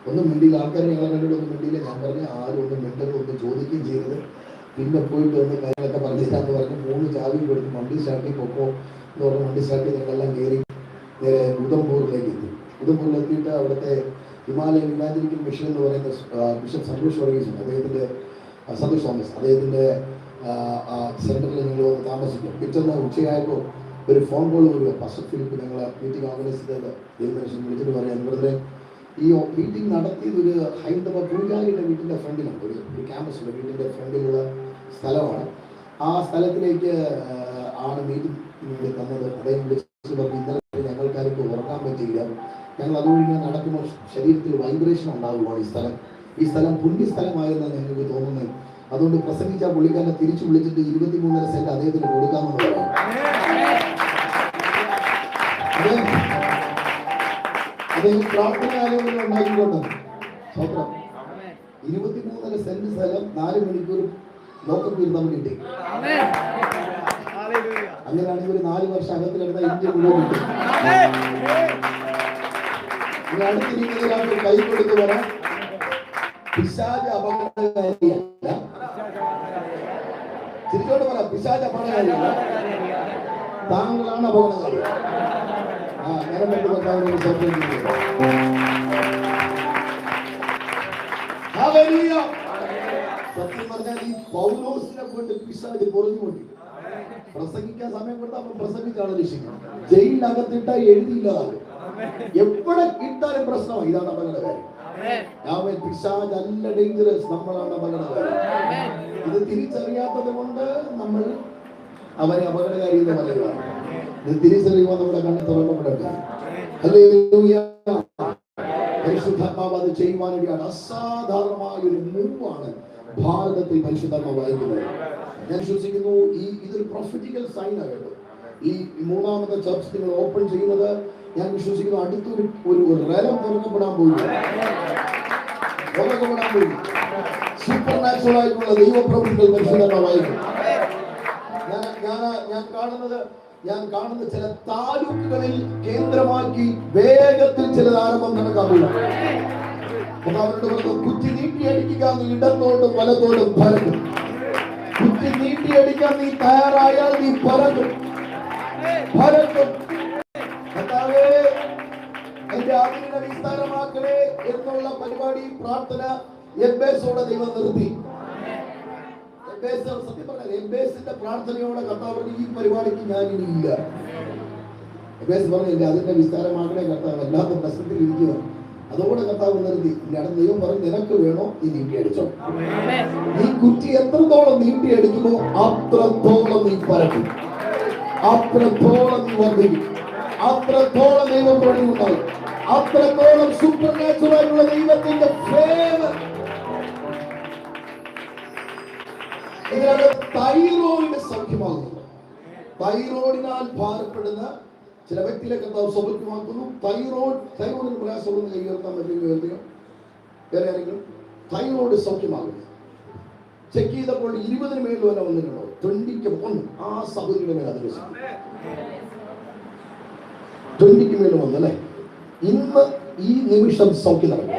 ഒന്നും മിണ്ടിയില്ല. ആൾക്കാർ ഞങ്ങളെ കണ്ടിട്ട് ഒന്നും മിണ്ടിയില്ല. ഞാൻ പറഞ്ഞു ആരും ഒന്നും മിണ്ടലും ഒന്നും ചോദിക്കുകയും ചെയ്തത്. പിന്നെ പോയിട്ട് ഒന്ന് കാര്യങ്ങളൊക്കെ പറഞ്ഞില്ലാന്ന് പറഞ്ഞ് 3 ചാവിയും കൊടുത്ത് വണ്ടി സ്റ്റാർട്ടി പൊക്കോ എന്ന് പറഞ്ഞ് വണ്ടി സ്റ്റാർട്ടി ഞങ്ങളെല്ലാം കയറി നേരെ ഉദംപൂരിലേക്ക് എത്തി. ഉദംപൂരിലെത്തിയിട്ട് അവിടുത്തെ ഹിമാലയൻ ഇമാജിനിക്കൽ മിഷൻ എന്ന് പറയുന്ന ബിഷപ്പ് സന്തോഷ് വർഗീസ് ഉണ്ട്, അദ്ദേഹത്തിൻ്റെ സന്തോഷ് തോമസ്, അദ്ദേഹത്തിൻ്റെ സെൻറ്ററിൽ ഞങ്ങൾ വന്ന് താമസിക്കും. പിറ്റേന്ന് ഉച്ചയായപ്പോൾ ഒരു ഫോൺ കോൾ വരിക. ഫസ്റ്റ് ഫിലിപ്പ് ഞങ്ങൾ മീറ്റിംഗ് ഓർഗനൈസ് ചെയ്തത് ദൈവമനുഷ്യൻ വിളിച്ചിട്ട് പറയാം, ഇവിടുത്തെ ഈ മീറ്റിംഗ് നടത്തിയത് ഒരു ഹൈന്ദവ പൂജാരിയുടെ വീട്ടിൻ്റെ ഫ്രണ്ടിലാണ്. ഒരു ക്യാമ്പസ് ഉണ്ട്, വീട്ടിൻ്റെ ഫ്രണ്ടിലുള്ള സ്ഥലമാണ്. ആ സ്ഥലത്തിലേക്ക് ആണ് മീറ്റിംഗ് തന്നത്. അദ്ദേഹം വിളിച്ച് പറഞ്ഞു ഇന്നലെ ഞങ്ങൾക്കാർക്ക് ഉറങ്ങാൻ പറ്റിയില്ല, ഞങ്ങൾ അതുവഴി നടക്കുമ്പോൾ ശരീരത്തിൽ വൈബ്രേഷൻ ഉണ്ടാകുവാണ്. ഈ സ്ഥലം പുണ്യസ്ഥലമായിരുന്നാണ് ഞങ്ങൾക്ക് തോന്നുന്നത്. അതുകൊണ്ട് പ്രസംഗിച്ച പുള്ളിക്കാരനെ തിരിച്ചു വിളിച്ചിട്ട് 23.5 സെന്റ് അദ്ദേഹത്തിന് കൊടുക്കാമെന്ന് പറയാം. അദ്ദേഹം പ്രാർത്ഥനാലയങ്ങൾ ഉണ്ടാക്കിക്കൊണ്ട് സ്വന്തം 23.5 സെന്റ് സ്ഥലം 4 മണിക്കൂർ ലോകം തീർത്താൻ കിട്ടി. അങ്ങനെയാണെങ്കിൽ ഒരു 4 വർഷം അകത്തിലെടുത്ത ഇന്ത്യ മുഴുവൻ കിട്ടി. ഇനി അടുത്തിരിക്കുന്ന ഒരാൾക്ക് കൈ കൊടുത്ത് വരാം. പിശാച് അപകടകാരിയല്ല. തിരിച്ചോട്ട് പറയാം, പിശാച് അപകടകാരിയല്ല, താങ്കളാണ് അപകടകാരി. നേരം വേണ്ടി ഭർത്താവിനെ സത്യം പറഞ്ഞാൽ ഈ പൗലോസിനെ കൊണ്ട് പിശാച് പൊറിഞ്ഞുകൊണ്ടി പ്രസംഗിക്കാൻ സമയം കൊടുത്താൽ അവൻ പ്രസംഗിച്ചാണ് രക്ഷിക്കണം. ജയിലിനകത്തിട്ട എഴുതിയില്ലാതെ എവിടെ ഇട്ടാലും പ്രശ്നമാണ്. ഇതാണ് അപകടകാരി. പിശാച് അല്ല ഡേഞ്ചറസ്, നമ്മളാണ് അപകടകാരി. ഇത് തിരിച്ചറിയാത്തത് കൊണ്ട് നമ്മൾ അവരെ അപകടകാരി എന്ന് പറയുകയാണ്. ഇത് തിരിച്ചറിയുമ്പോൾ നമ്മുടെ കണ്ണ് തുറക്കപ്പെടട്ടെ. ഹല്ലേലൂയ. പരിശുദ്ധാത്മാവ് അത് ചെയ്യുവാൻ വേണ്ടിയാണ്. അസാധാരണമായ ഒരു മൂവാണ് ഭാരതത്തിൽ പരിശുദ്ധാത്മാവ് വായിക്കുന്നത്. ഞാൻ വിശ്വസിക്കുന്നു ഇതൊരു പ്രൊഫറ്റിക്കൽ സൈൻ ആയിട്ട് ഈ 3ാമത്തെ ചർച്ച് നിങ്ങൾ ഓപ്പൺ ചെയ്യുന്നത് ഞാൻ വിശ്വസിക്കുന്നു. അടുത്തൊരു റലം തുറക്കപ്പെടാൻ പോകുന്നു. സൂപ്പർ നാച്ചുറൽ ആയിട്ടുള്ള ദൈവപ്രവൃത്തികൾ പരിശുദ്ധാത്മാവ് വായിക്കും. ഞാൻ കാണുന്നത് ഞാൻ കാണുന്ന ചില താലൂക്കുകളിൽ കേന്ദ്രമാക്കി വേഗത്തിൽ ചില ആരംഭം നടക്കാറില്ല. അവരുടെ കുറ്റി നീട്ടിയടിക്കുക, നീ ഇടത്തോട്ടും വലത്തോട്ടും പറക്കും. കുറ്റി നീട്ടിയടിക്കാൻ നീ തയ്യാറായാൽ നീ പറക്കും. കർത്താവേ, എന്റെ ആഗ്രഹ വിസ്താരമാക്കണേ എന്നുള്ള പരിപാടി, പ്രാർത്ഥന എബേസോടെ ദൈവം നിർത്തി. സത്യം പറഞ്ഞാൽ എബേസിന്റെ പ്രാർത്ഥനയോടെ കർത്താവ് ഈ പരിപാടിക്ക് ഞാൻ ഇനി ഇല്ല. എബേസ് പറഞ്ഞില്ല, അതിന്റെ വിസ്താരമാക്കണേ കർത്താവ്, എല്ലാത്ത പ്രശ്നത്തിൽ ഇരിക്കുക. അതോടെ കർത്താവ് നിർത്തി. അടുത്ത ദൈവം പറഞ്ഞു, നിനക്ക് വേണോ നീ നീട്ടിയടിച്ചോ. നീ കുറ്റി എത്രത്തോളം നീട്ടിയടിക്കുമോ അത്രത്തോളം നീ പരക്കും, അത്രത്തോളം നീ വർദ്ധിക്കും, അത്രത്തോളം ദൈവം പ്രവൃത്തി ഉണ്ടാകും, അത്രത്തോളം സൂപ്പർ നാച്ചുറൽ ആയിട്ടുള്ള ദൈവത്തിന്റെ ഫേവർ. ഇതിനകത്ത് തൈറോയിഡ് സൗഖ്യമാകുന്നു. തൈറോയിഡിനാൽ ഭാരപ്പെടുന്ന ചില വ്യക്തികളെ കർത്താവ് സൗഖ്യമാക്കുന്നു. തൈറോയിഡിന് പ്രയാസമുള്ള കൈ ഉയർത്താൻ പറ്റുമെങ്കിൽ വേറെ ആരെങ്കിലും തൈറോയിഡ് സൗഖ്യമാകുന്നു. ചെക്ക് ചെയ്തപ്പോൾ 20 മേൽ വരെ വന്നിട്ടുണ്ടോ? 21 ആ സഹോദരിയുടെ മേൽ അത് 20 മേൽ വന്നു അല്ലേ? ഇന്ന് ഈ നിമിഷം സൗഖ്യം നടക്കും.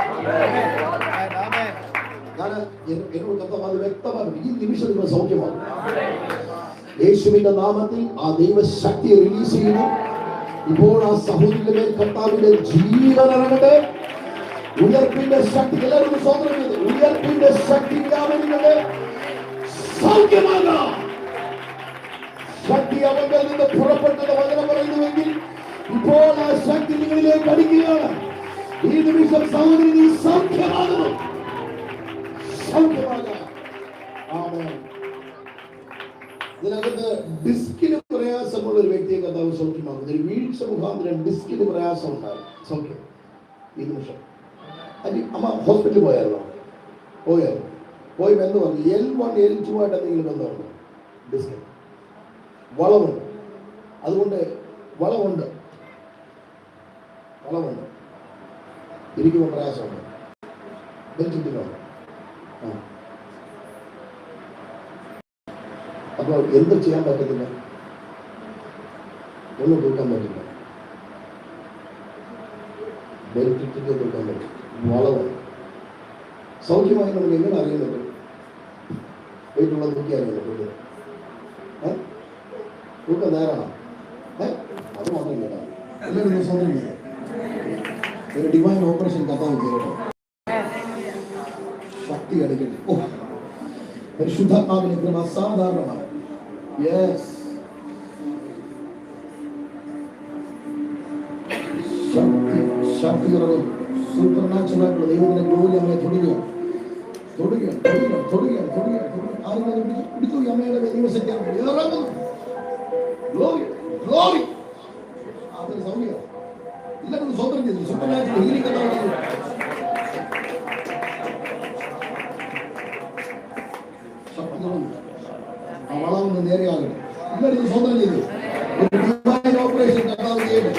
ഞാൻ എന്നോട് കർത്താവ് അത് വ്യക്തമാകും. ഈ നിമിഷം നിങ്ങൾ സൗഖ്യമാകും. യേശുവിന്റെ നാമത്തിൽ ആ ദൈവശക്തിയെ റിലീസ് ചെയ്യുന്നു. ഇപ്പോൾ ആ സഹോദരിയുടെ മേൽ കർത്താവിന്റെ ജീവൻ ഇറങ്ങട്ടെ. ഉയർപ്പിന്റെ ശക്തി, എല്ലാവരും സ്വന്തം ചെയ്ത് ഉയർപ്പിന്റെ ശക്തി വ്യാപരിക്കട്ടെ. സൗഖ്യമാകാം. ശക്തി അവന്റെ നിന്ന് പുറപ്പെട്ടത് വചനം പറയുന്നുവെങ്കിൽ ഇപ്പോൾ ആ ശക്തി നിങ്ങളിലേക്ക് അടിക്കുകയാണ്. ഈ നിമിഷം സഹോദരി നീ സൗഖ്യമാകുന്നു. സൗഖ്യമാകാം. ആമേൻ. ഇതിനകത്ത് ഡിസ്കിന് പ്രയാസമുള്ള ഒരു വ്യക്തിയെ കർത്താവ് സൗഖ്യമാകുന്നു. ഒരു വീഴ്ച മുഖാന്തരം ഡിസ്കിന് പ്രയാസം ഉണ്ടാകും. സൗഖ്യം ഈ നിമിഷം. അമ്മ ഹോസ്പിറ്റലിൽ പോയായിരുന്നോ? പോയായിരുന്നു. പോയി എന്ന് പറഞ്ഞു L1 L2 ആയിട്ട് എന്തെങ്കിലും ബന്ധമുണ്ടോ? ഡിസ്ക് വളവുണ്ട്. അതുകൊണ്ട് വളവുണ്ട്. ഇരിക്കുമ്പോൾ പ്രയാസമുണ്ട്. ബെഞ്ചിട്ടില്ലോ? അപ്പോൾ എന്ത് ചെയ്യാൻ പറ്റത്തില്ല? ഒന്നും തൂക്കാൻ പറ്റില്ല. ബെൽറ്റിട്ട് തൂക്കാൻ പറ്റും. വളവ് സൗഖ്യമായി നമുക്ക് എങ്ങനെ അറിയാൻ പറ്റും? വീട്ടിലുള്ള തൂക്കി അറിയാൻ പറ്റും. തൂക്കം നേരാണോ? അത് മാത്രം കേട്ടോ. എല്ലാവരും സ്വന്തം ഒരു ഡിവൈൻ ഓപ്പറേഷൻ കഥാവ് കേട്ടോ. ശക്തി അടിക്കട്ടെ. ഓ, പരിശുദ്ധാത്മാവിന്റെ കൃപ അസാധാരണമാണ്. യെസ്, ശക്തി ഉറവും സൂപ്പർ നാച്ചുറൽ ആയിട്ടുള്ള ദൈവത്തിന്റെ ഗ്ലോറി അമ്മയെ തൊടുകയാണ്. പിടിച്ചു അമ്മയുടെ ദൈവശക്തിയാണ് ഇറങ്ങുന്നു. Glory glory. അതൊരു സൗകര്യം. എല്ലാവരും സ്വന്തം ചെയ്തു. സൂപ്പർ നാച്ചുറൽ ഹീലിംഗ് കഥാവ് ആ വളവൊന്ന് നേരെയാകണം. എല്ലാവരും സ്വന്തം ചെയ്തു. ഓപ്പറേഷൻ കഥാവ് ചെയ്യണം.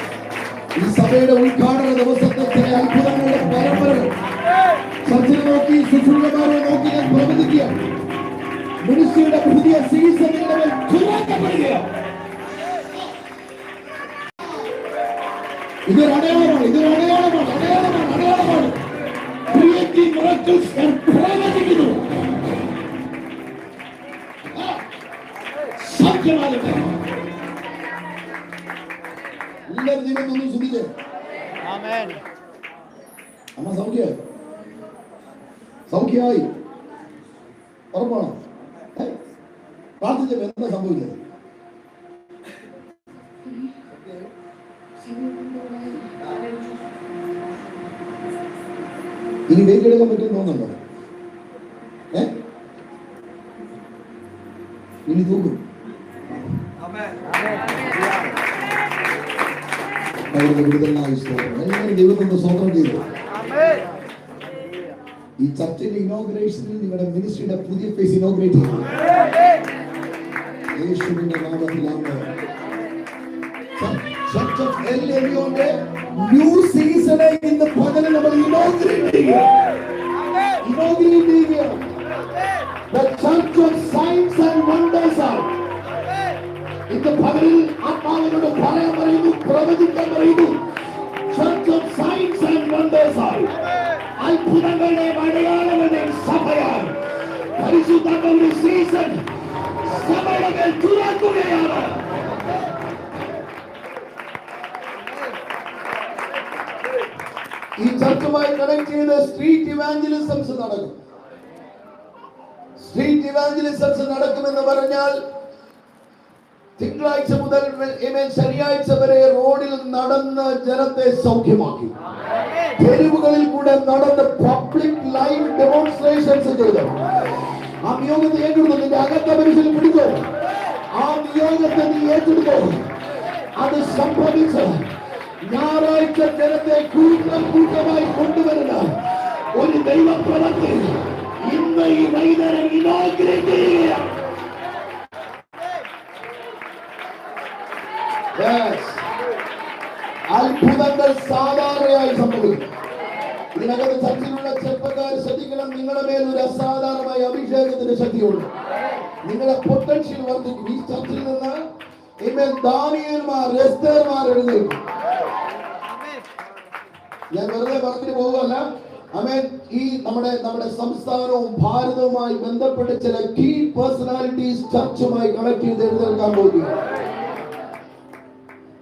ഈ സഭയുടെ ഉദ്ഘാടന ദിവസത്തെ ചില അത്ഭുതങ്ങളുടെ പരമ്പരകൾ ചർച്ചിനെ നോക്കി, ശുശ്രൂഷകരെ നോക്കി ഞാൻ പ്രവചിക്കുകയാണ്. മിനിസ്ട്രിയുടെ പുതിയ സീസണുകളുടെ മേൽ തുറക്കപ്പെടുകയാണ്. ഇതൊരു അടയാളമാണ്. ക്രിയേറ്റീവ് മിറക്കിൾസ് ഞാൻ പ്രവചിക്കുന്നു. സൗഖ്യമാകട്ടെ. എല്ലാവരും ദൈവത്തൊന്നും ശ്രദ്ധിച്ചേ. അമ്മ സൗഖ്യമായി ഉറപ്പാണോ? പ്രാർത്ഥിച്ചപ്പോ എന്താ സംഭവിച്ചത്? ഇനി വെയിറ്റ് എടുക്കാൻ പറ്റുമെന്ന് തോന്നുന്നുണ്ടോ? ഇനി തൂക്കും. ദൈവത്തിന്റെ സ്വന്തം ചെയ്തു. ഈ ചർച്ചിന്റെ ഇനോഗ്രേഷനിൽ നിങ്ങളുടെ മിനിസ്ട്രിയുടെ പുതിയ ഫേസ് ഇനോഗ്രേറ്റ് ചെയ്തു. യേശുവിന്റെ നാമത്തിലാണ്. ചർച്ച് ഓഫ് എൽ എലിയോന്റെ ന്യൂ സീസണെ ഇന്ന് പകല് നമ്മൾ ഇനോഗ്രേറ്റ് ചെയ്യുകയാണ്. The church of signs and wonders are. ഇന്ന് പകലിൽ ആത്മാവ് എന്നോട് പറയാൻ പറയുന്നു, പ്രവചിക്കാൻ പറയുന്നു. Church of signs and wonders ആയി, അത്ഭുതങ്ങളുടെയും അടയാളങ്ങളുടെയും സഭയായി പരിശുദ്ധാത്മാവിന്റെ സീസൺ സഭകൾ തുറക്കുകയാണ്. ഈ ചർച്ചുമായി കണക്ട് ചെയ്ത് സ്ട്രീറ്റ് ഇവാഞ്ചലിസംസ് നടക്കും. സ്ട്രീറ്റ് ഇവാഞ്ചലിസംസ് നടക്കുമെന്ന് പറഞ്ഞാൽ തിങ്കളാഴ്ച മുതൽ ശനിയാഴ്ച വരെ റോഡിൽ നടന്ന് ജനത്തെ സൗഖ്യമാക്കി, തെരുവുകളിൽ കൂടെ നടന്ന് പബ്ലിക് ലൈവ് ഡെമോൺസ്ട്രേഷൻസ് ചെയ്തു. ആ നിയോഗത്തെ ഏറ്റെടുത്തു. നിന്റെ അകത്തെ മനുഷ്യന് പിടിക്കോ, ആ നിയോഗത്തെ നീ ഏറ്റെടുത്തോ. അത് സംഭവിച്ച് ഞായറാഴ്ച ജനത്തെ കൂട്ടമായി കൊണ്ടുവരുന്ന ഒരു ദൈവ പ്രവൃത്തി ഇന്ന് ഈ വൈകുന്നേരം ഇനോഗ്രേറ്റ് ചെയ്യുകയാണ്. അത്ഭുതങ്ങൾ സാധാരണയായി സംഭവിക്കും. ഇതിനകത്ത് ചർച്ചിലുള്ള ചെറുപ്പക്കാർ ശ്രദ്ധിക്കണം, നിങ്ങളുടെ മേൽ ഒരു അസാധാരണമായ അഭിഷേകത്തിന്റെ ശക്തിയുണ്ട്. നിങ്ങളുടെ പൊട്ടൻഷ്യൽ വർദ്ധിക്കും. ഈ ചർച്ചിൽ നിന്ന് ദാനിയേൽമാർ, എസ്തേർമാർ എഴുന്നേൽക്കും. ഞാൻ വെറുതെ പറഞ്ഞിട്ട് പോകുകയല്ല. ആമേൻ. ഈ നമ്മുടെ സംസ്ഥാനവും ഭാരതവുമായി ബന്ധപ്പെട്ട് ചില കീ പേഴ്സണാലിറ്റീസ് ചർച്ചുമായി കണക്ട് ചെയ്ത് എഴുന്നേൽക്കാൻ പോകുകയാണ്.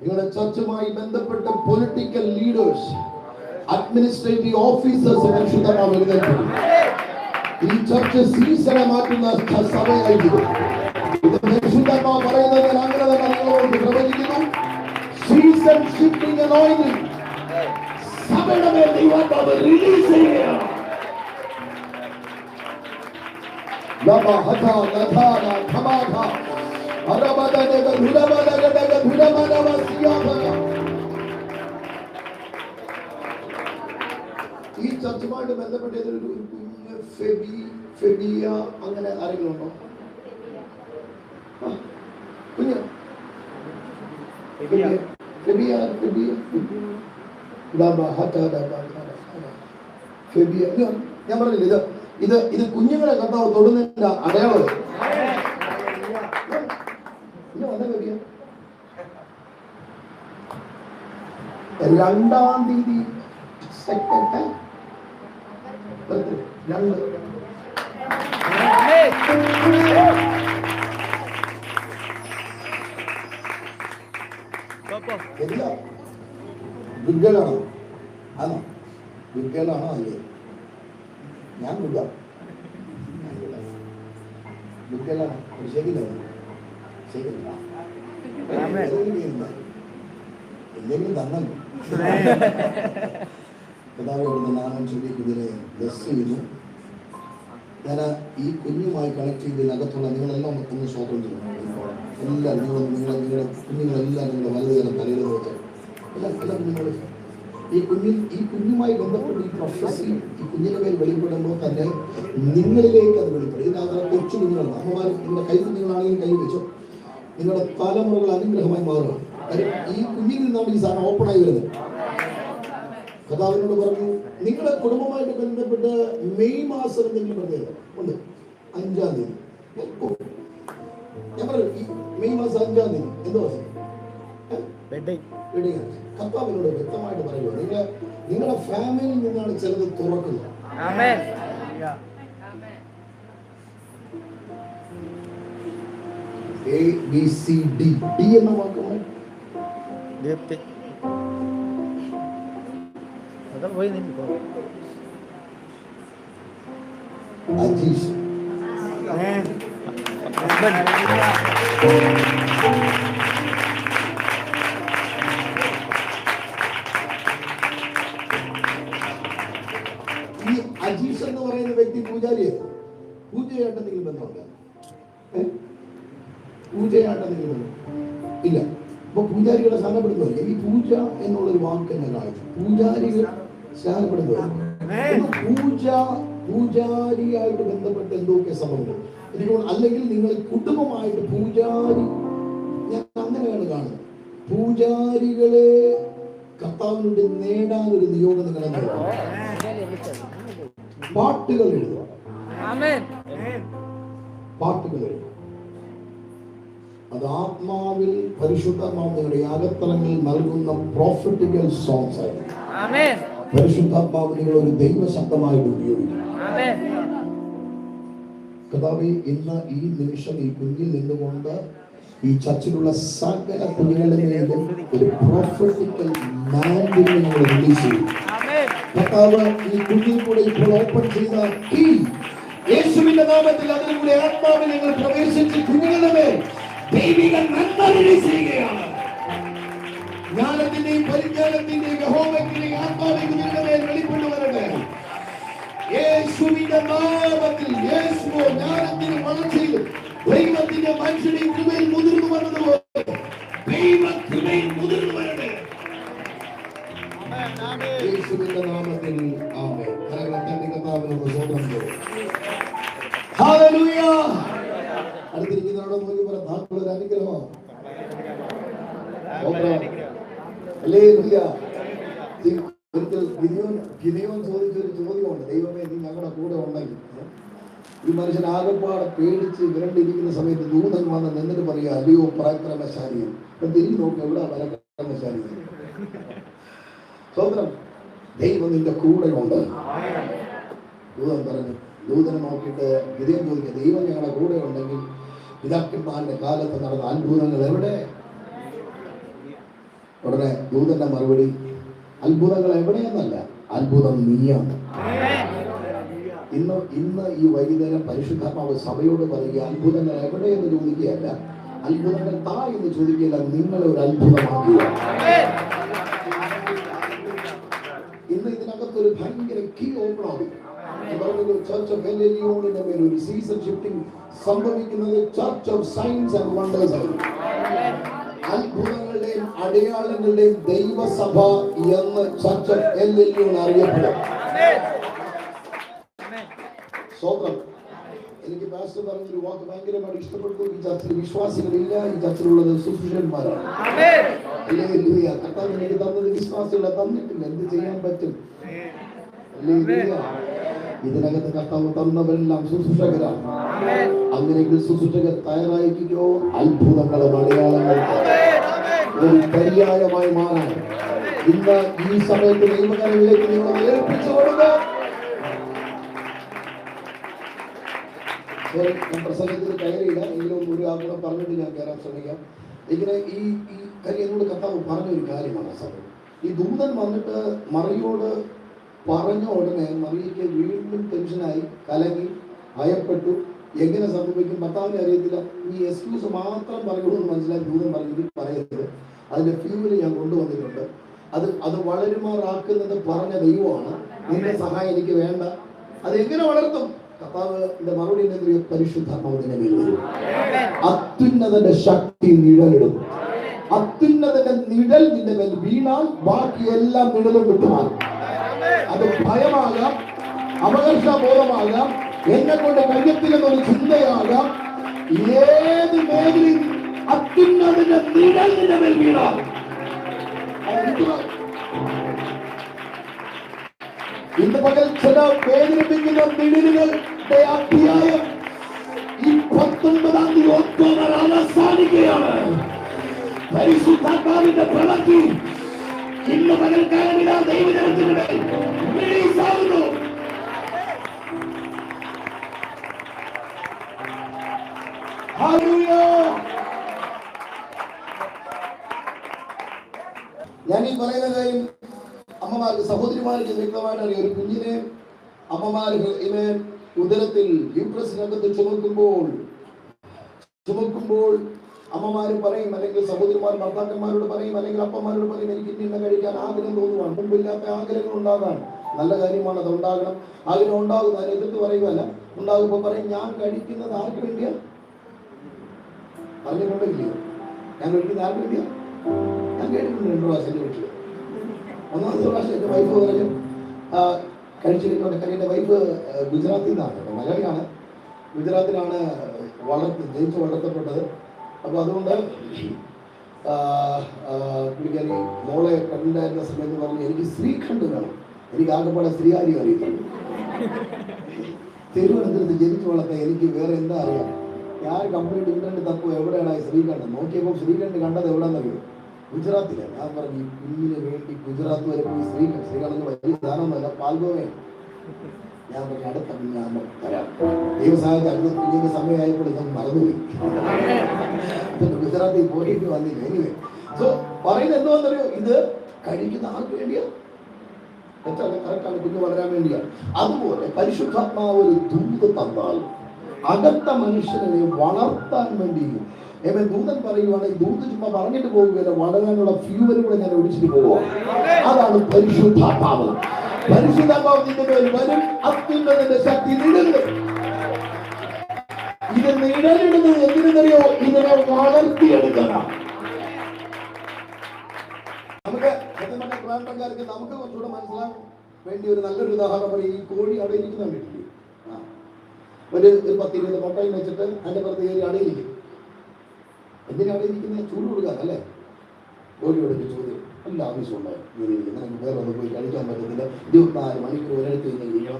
നിങ്ങളുടെ ചർച്ചുമായി ബന്ധപ്പെട്ട പൊളിറ്റിക്കൽ ലീഡേഴ്സ്, അഡ്മിനിസ്ട്രേറ്റീവ് ഓഫീസേഴ്സ് പരിശുദ്ധമായി എഴുന്നേൽക്കും. ഈ ചർച്ച് സീസണെ മാറ്റുന്ന സഭയായിരിക്കും. ഇത് പരിശുദ്ധമായി പറയുന്നത് ഞാൻ അങ്ങനെ തന്നെ നിങ്ങളോട് പ്രവചിക്കുന്നു. സീസൺ ഷിഫ്റ്റിംഗ് അനോയിന്റിംഗ് സഭയുടെ മേൽ ദൈവാത്മാവ് റിലീസ് ചെയ്യുകയാണ്. ഈ ചർച്ചുമായിട്ട് ബന്ധപ്പെട്ട ഒരു കുഞ്ഞ് ഫെബിയ അങ്ങനെ ആരെങ്കിലും ഉണ്ടോ? കുഞ്ഞ് ഞാൻ പറഞ്ഞില്ല, ഇത് കുഞ്ഞുങ്ങളെ കർത്താവ് തൊടുന്നതിന്റെ അടയാളം. രണ്ടാം തീയതി സെക്കൻഡ് ഗുഡ്ഗലാണോ? ആണോ? ഗുഡ്ഗലാണോ? അല്ലേ? ഞാൻ ഗുഡ്ഗലാണ്. ശരിയല്ല, ശരിയല്ല. എന്തെങ്കിലും തന്നല്ലോ. കഥാവിടുന്ന നാമം ചൊല്ലി കുതിരെ ബ്ലസ് ചെയ്യുന്നു. ഞാൻ ഈ കുഞ്ഞുമായി കണക്ട് ചെയ്തതിനകത്തുള്ള നിങ്ങളെല്ലാം ഒന്ന് സ്വതന്ത്രം ചെയ്യണം. എല്ലാവരും നിങ്ങളുടെ കുഞ്ഞുങ്ങളെല്ലാം നിങ്ങളുടെ വലതുകരം തലയിൽ വെച്ച് എല്ലാം നിങ്ങൾ ഈ കുഞ്ഞുമായി ബന്ധപ്പെട്ട് ഈ പ്രൊഫസി ഈ കുഞ്ഞിന്റെ മേൽ വെളിപ്പെടുമ്പോൾ തന്നെ നിങ്ങളിലേക്ക് അത് വെളിപ്പെടും. ഇതിനകത്ത് കൊച്ചു കുഞ്ഞുങ്ങളാണ്. അമ്മമാർ നിങ്ങളുടെ കൈ കുഞ്ഞുങ്ങളാണെങ്കിലും കൈ വെച്ചോ. നിങ്ങളുടെ തലമുറകൾ അനുഗ്രഹമായി മാറുക. ഈ കുഞ്ഞിൽ നിന്നാണ് ഈ സാധനം ഓപ്പണായി വരുന്നത്. കഥാവിനോട് പറഞ്ഞു, നിങ്ങളുടെ കുടുംബമായിട്ട് ബന്ധപ്പെട്ട് മെയ് മാസം എന്തെങ്കിലും പ്രത്യേകത ഉണ്ട്. 5-ാം തീയതി ഞാൻ പറഞ്ഞു, ഈ മെയ് മാസം 5-ാം തീയതി എന്തോ കർത്താവിനോട് വ്യക്തമായിട്ട് പറയുക, നിങ്ങളുടെ ഫാമിലിയിൽ നിന്നാണ് ചിലത് തുറക്കുന്നത്. ABCD എന്ന വാക്കുകൾ അജീഷ് ഈ അജീഷ് എന്ന് പറയുന്ന വ്യക്തി പൂജാരിയാണ്. പൂജയായിട്ട് എന്തെങ്കിലും ബന്ധമുണ്ട്? പൂജയായിട്ടെന്തെങ്കിലും ബന്ധം ഇല്ല. അപ്പൊ പൂജാരികളെ സ്നാനപ്പെടുത്തുന്നില്ല. ഈ പൂജ എന്നുള്ളൊരു വാക്ക് എന്നെ കാണിച്ചു. പൂജാരികൾ സ്നാനപ്പെടുത്തുക, പൂജാരിയായിട്ട് ബന്ധപ്പെട്ട് എന്തൊക്കെ സംഭവങ്ങൾ എനിക്കൊണ്ട്, അല്ലെങ്കിൽ നിങ്ങൾ കുടുംബമായിട്ട് പൂജാരി, ഞാൻ അങ്ങനെയാണ് കാണുന്നത്. പൂജാരികളെ കർത്താവിനോട് നേടാനൊരു നിയോഗം നിങ്ങളെ പാട്ടുകൾ എഴുതുക, പാട്ടുകൾ എഴുതുക. അത് ആത്മാവിൽ പരിശുദ്ധാത്മാവിന്റെ അകത്തളങ്ങളിൽ നൽകുന്ന പ്രോഫറ്റിക്കൽ സോങ്സ് ആയിരുന്നു. പരിശുദ്ധാത്മാവ് നിങ്ങൾ ഒരു ദൈവശബ്ദമായിട്ട് ഉപയോഗിക്കും. കർത്താവേ, ഇന്ന് ഈ നിമിഷം ഈ കുഞ്ഞിൽ നിന്നുകൊണ്ട് ഈ ചർച്ചിലുള്ള സകല കുഞ്ഞുങ്ങളുടെ മേലും ഒരു പ്രോഫറ്റിക്കൽ മാൻഡിനെ നിങ്ങൾ റിലീസ് ചെയ്യും. കർത്താവ് ഈ കുഞ്ഞിൽ കൂടെ ഇപ്പോൾ ഓപ്പൺ ചെയ്ത കീ യേശുവിന്റെ നാമത്തിൽ അതിലൂടെ ആത്മാവിൽ നിങ്ങൾ പ്രവേശിച്ച് കുഞ്ഞുങ്ങളുടെ മേൽ ദൈവിക നന്മ റിലീസ് ചെയ്യുകയാണ്. ജ്ഞാനത്തിന്റെയും പരിജ്ഞാനത്തിന്റെയും യഹോവയ്ക്കിന്റെയും ആത്മാവിന്റെ കുഞ്ഞുങ്ങളുടെ മേൽ വെളിപ്പെട്ടു വരട്ടെ. യേശുവിന്റെ നാമത്തിൽ യേശുവോ ജ്ഞാനത്തിന് വളർച്ചയിൽ ദൈവത്തിന്റെ മനുഷ്യന്റെ കൃപയിൽ മുതിർന്നു വന്നതുപോലെ ദൈവ കൃപയിൽ മുതിർന്നു വരട്ടെ. യേശുവിന്റെ നാമത്തിൽ ആമേൻ. കരങ്ങളെ കർത്താവിനോട് സ്തോത്രം ചെയ്യുന്നു. ഹല്ലേലൂയ. അടുത്തിരിക്കുന്നവരോട് നോക്കി പറ, താങ്കളുടെ ഒരു അനുഗ്രഹമാണ്. ഹല്ലേലൂയ. ഒരിക്കൽ ഗിദിയോൻ ചോദിച്ചൊരു ചോദ്യമുണ്ട്, ദൈവമേ നീ ഞങ്ങളുടെ കൂടെ ഉണ്ടെങ്കിൽ. ഈ മനുഷ്യൻ ആകെപ്പാടെ പേടിച്ച് വിരണ്ടിരിക്കുന്ന സമയത്ത് ദൂതൻ വന്ന് നിന്നിട്ട് പറയുക, അല്ലയോ പരാക്രമശാലി. തിരിഞ്ഞു നോക്കുക, എവിടെ പരാക്രമശാലി? സ്വന്തം ദൈവം നിന്റെ കൂടെ ഉണ്ട്. ദൂതൻ പറഞ്ഞു. ദൂതനെ നോക്കിയിട്ട് ഗിദിയോൻ ചോദിക്കുക, ദൈവം ഞങ്ങളുടെ കൂടെ ഉണ്ടെങ്കിൽ പിതാക്കന്മാരുടെ കാലത്ത് നടന്ന അത്ഭുതങ്ങൾ എവിടെ? ഉടനെ ദൂതന്റെ മറുപടി, അത്ഭുതങ്ങൾ എവിടെയെന്നല്ല, അത്ഭുതം നീയാണ്. ഇന്ന് ഈ വൈകുന്നേരം പരിശുദ്ധാത്മാവ് സഭയോട് പറയുക, അത്ഭുതങ്ങൾ എവിടെയെന്ന് ചോദിക്കുകയല്ല, അത്ഭുതങ്ങൾ താ എന്ന് ചോദിക്കുകയല്ല, നിങ്ങളെ ഒരു അത്ഭുതമാക്കുക. ഇന്ന് ഇതിനകത്തൊരു ഭയങ്കര കീ ഓപ്പൺ ആകും. ചർച്ച് ഓഫ് എല്ലിയോണിന്റെ മേൽ ഒരു സീസൺ ഷിഫ്റ്റിംഗ് സംഭവിക്കുന്നത് church of signs and wonders ആണ്. അത്ഭുതങ്ങളുടെയും അടയാളങ്ങളുടെയും ദൈവസഭ എന്ന് ചർച്ച് ഓഫ് എല്ലിയോൺ അറിയപ്പെടും. സ്വന്തം എനിക്ക് പാസ്റ്റർ പറഞ്ഞൊരു വാക്ക് ഭയങ്കരമായിട്ട് ഇഷ്ടപ്പെട്ടു. ഈ ചർച്ചിൽ വിശ്വാസികളില്ല, ഈ ചർച്ചിലുള്ളത് സുശിഷ്യന്മാരാണ്. കർത്താവ് എനിക്ക് തന്നത് വിശ്വാസികളെ തന്നിട്ടില്ല, എന്ത് ചെയ്യാൻ പറ്റും? ഇതിനകത്ത് കർത്താവ് തന്നവരെല്ലാം ശുശ്രൂഷകരാണ്. അങ്ങനെയെങ്കിൽ ശുശ്രൂഷകർ തയ്യാറായിരിക്കോ അത്ഭുതങ്ങളും അടയാളങ്ങൾക്ക് ഒരു പര്യായമായി മാറാൻ. ഇന്ന് ഈ സമയത്ത് ദൈവകരങ്ങളിലേക്ക് നിങ്ങൾ ഏൽപ്പിച്ചു കൊടുക്കുക. ഞാൻ പ്രസംഗത്തിൽ കയറിയില്ല, എങ്കിലും ഒരു ആഗ്രഹം പറഞ്ഞിട്ട് ഞാൻ കയറാൻ ശ്രമിക്കാം. ഇങ്ങനെ ഈ കാര്യം എന്നോട് കർത്താവ് പറഞ്ഞൊരു കാര്യമാണ്. സമയം ഈ ദൂതൻ വന്നിട്ട് മറിയോട് പറഞ്ഞ ഉടനെ മറിയയ്ക്ക് വീണ്ടും ടെൻഷനായി, കലങ്ങി, ഭയപ്പെട്ടു. എങ്ങനെ സംഭവിക്കും ഭർത്താവിനെ അറിയത്തില്ല. ഈ എക്സ്ക്യൂസ് മാത്രം പറയുമെന്ന് മനസ്സിലാക്കി ദൂതൻ പറഞ്ഞിട്ട് പറയരുത്, അതിന്റെ ഫ്യൂവൽ ഞാൻ കൊണ്ടുവന്നിട്ടുണ്ട്, അത് വളരുമാറാക്കുന്നത് പറഞ്ഞ ദൈവമാണ്, നിന്റെ സഹായം എനിക്ക് വേണ്ട. അത് എങ്ങനെ വളർത്തും? കർത്താവിന്റെ മറുപടി എന്തെങ്കിലും പരിശുദ്ധാത്മാവിന്റെ മേൽ വരും. അത്യുന്നതന്റെ ശക്തി നിഴലിടും. അത്യുന്നതന്റെ നിഴൽ നിന്റെ മേൽ വീണാൽ ബാക്കിയെല്ലാം നിഴലും വിട്ടുമാറും. അത് ഭയമാകാം, അപകർഷബോധമാകാം, എന്നെ കൊണ്ട് കഴിയത്തില്ലെന്നൊരു ചിന്തയാകാം. ഏത് മേഖലയിൽ അത്യുന്നതന്റെ നിഴൽ നിന്റെ മേൽ വീണാൽ ഇന്ന് പകൽ ചില വേദനിപ്പിക്കുന്ന നിഴലുകളുടെ അധ്യായം ഈ 19-ാം തീയതി ഒക്ടോബർ അവസാനിക്കുകയാണ്. പരിശുദ്ധാത്മാവിന്റെ പ്രവൃത്തി ഇന്ന് പകൽക്കാലമില്ല ദൈവജനത്തിനിടെ റിലീസാവുന്നു. ഞാൻ ഈ പറയുന്ന കാര്യം അമ്മമാർക്ക് സഹോദരിമാർക്ക് വ്യക്തമായിട്ട് അറിയാം. ഒരു കുഞ്ഞിനെ അമ്മമാർ ഉദരത്തിൽ യൂട്രസിനകത്ത് ചുമക്കുമ്പോൾ അമ്മമാര് പറയും, അല്ലെങ്കിൽ സഹോദരിമാർ ഭർത്താക്കന്മാരോട് പറയും, അല്ലെങ്കിൽ അപ്പന്മാരോട് പറയും, എനിക്ക് ഇന്ന കഴിക്കാൻ ആഗ്രഹം തോന്നുവാണ്. മുമ്പില്ലാത്ത ആഗ്രഹങ്ങൾ ഉണ്ടാകാൻ നല്ല കാര്യമാണ്, അത് ഉണ്ടാകണം. ആഗ്രഹം ഉണ്ടാകും, അതിനെ എതിർത്ത് പറയുകയല്ല. ഉണ്ടാകുമ്പോൾ പറയും, ഞാൻ കഴിക്കുന്നത് ആർക്ക് വേണ്ടിയാ? പറഞ്ഞിട്ടുണ്ടെങ്കിലോ ഞാൻ കഴിക്കുന്നത് ആർക്ക് വേണ്ടിയാ? ഞാൻ കേട്ടിട്ടുണ്ട് 2 പ്രാവശ്യം എൻ്റെ വീട്ടിൽ. 1ാമത്തെ പ്രാവശ്യം എൻ്റെ വൈഫ് പറഞ്ഞു കഴിച്ചിട്ടുണ്ട്. കാര്യം എൻ്റെ വൈഫ് ഗുജറാത്തിൽ നിന്നാണ്, മലയാളിയാണ്, ഗുജറാത്തിലാണ് ജനിച്ച് വളർത്തപ്പെട്ടത്. അപ്പോൾ അതുകൊണ്ട് പുള്ളിക്കാരി മോളെ കണ്ടായിരുന്ന സമയത്ത് പറഞ്ഞു, എനിക്ക് ശ്രീഖണ്ഡ് വേണം, എനിക്ക് ആകെപ്പാടെ ശ്രീഹാരി അറിയത്തുള്ളൂ. തിരുവനന്തപുരത്ത് ജനിച്ചു വളർത്താൻ എനിക്ക് വേറെ എന്താ അറിയാം? ഞാൻ കംപ്ലീറ്റ് ഇന്റർനെറ്റ് തപ്പും എവിടെയാണ് ശ്രീകണ്ഠൻ നോക്കിയപ്പോൾ ശ്രീകണ്ഠൻ കണ്ടത് എവിടെയാണെന്നറിയോ? ഗുജറാത്തിലെ. ഞാൻ പറഞ്ഞു ഈ കുഞ്ഞിന് വേണ്ടി ഗുജറാത്ത് വരെ പോയി ശ്രീകണ്ഠന് വലിയ ധാരണമൊന്നുമല്ല, പാൽഗോവയാണ്. ഞാൻ പറഞ്ഞു അടുത്ത ഞാൻ തരാം. ദൈവസഹായത്തെ അടുത്ത കുഞ്ഞിന്റെ സമയമായപ്പോൾ ഞാൻ മറന്നുപോയി. ഗുജറാത്തിൽ പോയിട്ട് വന്നില്ല. എനിവേ സോ പറയുന്നത് എന്തുവന്നറിയോ? ഇത് കഴിക്കുന്ന ആൾക്ക് വേണ്ടിയാ, കറക്റ്റാണ്, കുഞ്ഞ് വളരാൻ വേണ്ടിയാണ്. അതുപോലെ പരിശുദ്ധാത്മാവ് ഒരു ദൂത് തന്നാൽ അകത്ത മനുഷ്യനെ വളർത്താൻ വേണ്ടി ദൂതൻ പറയുവാണ്. ഈ ദൂത് ചുമ്മാ പറഞ്ഞിട്ട് പോകുകയല്ല, വളരാനുള്ള ഫ്യൂവലും കൂടെ ഞാൻ ഒഴിച്ചിട്ട് പോവുക. അതാണ് പരിശുദ്ധാത്മാവ്. പരിശുദ്ധാത്മാവ് നിന്റെ മേൽ വരും, അത്യുന്നതന്റെ ശക്തി നിഴലിടും. ഇത് നിഴലിടുന്നത് എന്തിനെന്നറിയോ? ഇതിനെ വളർത്തിയെടുക്കണം. നമുക്ക് പ്രാന്തക്കാർക്ക് നമുക്ക് കുറച്ചുകൂടെ മനസ്സിലാക്കാൻ വേണ്ടി ഒരു നല്ലൊരു ഉദാഹരണം പറയും. ഈ കോഴി അടയിരിക്കുന്ന വീട്ടിൽ ഒരു 10-20 മുട്ടയും വെച്ചിട്ട് അതിന്റെ പുറത്ത് കയറി അടയിരിക്കും. എന്തിനാ അടയിരിക്കുന്നത്? ചൂട് കൊടുക്കാൻ അല്ലേ? കോഴിയോടൊക്കെ ചോദ്യം നല്ല ആവശ്യമുണ്ടായി. നിനക്ക് വേറെ ഒന്നും പോയി കഴിക്കാൻ പറ്റത്തില്ല, 24 മണിക്കൂർ ഒരിടത്ത് നിന്ന് കഴിയണം,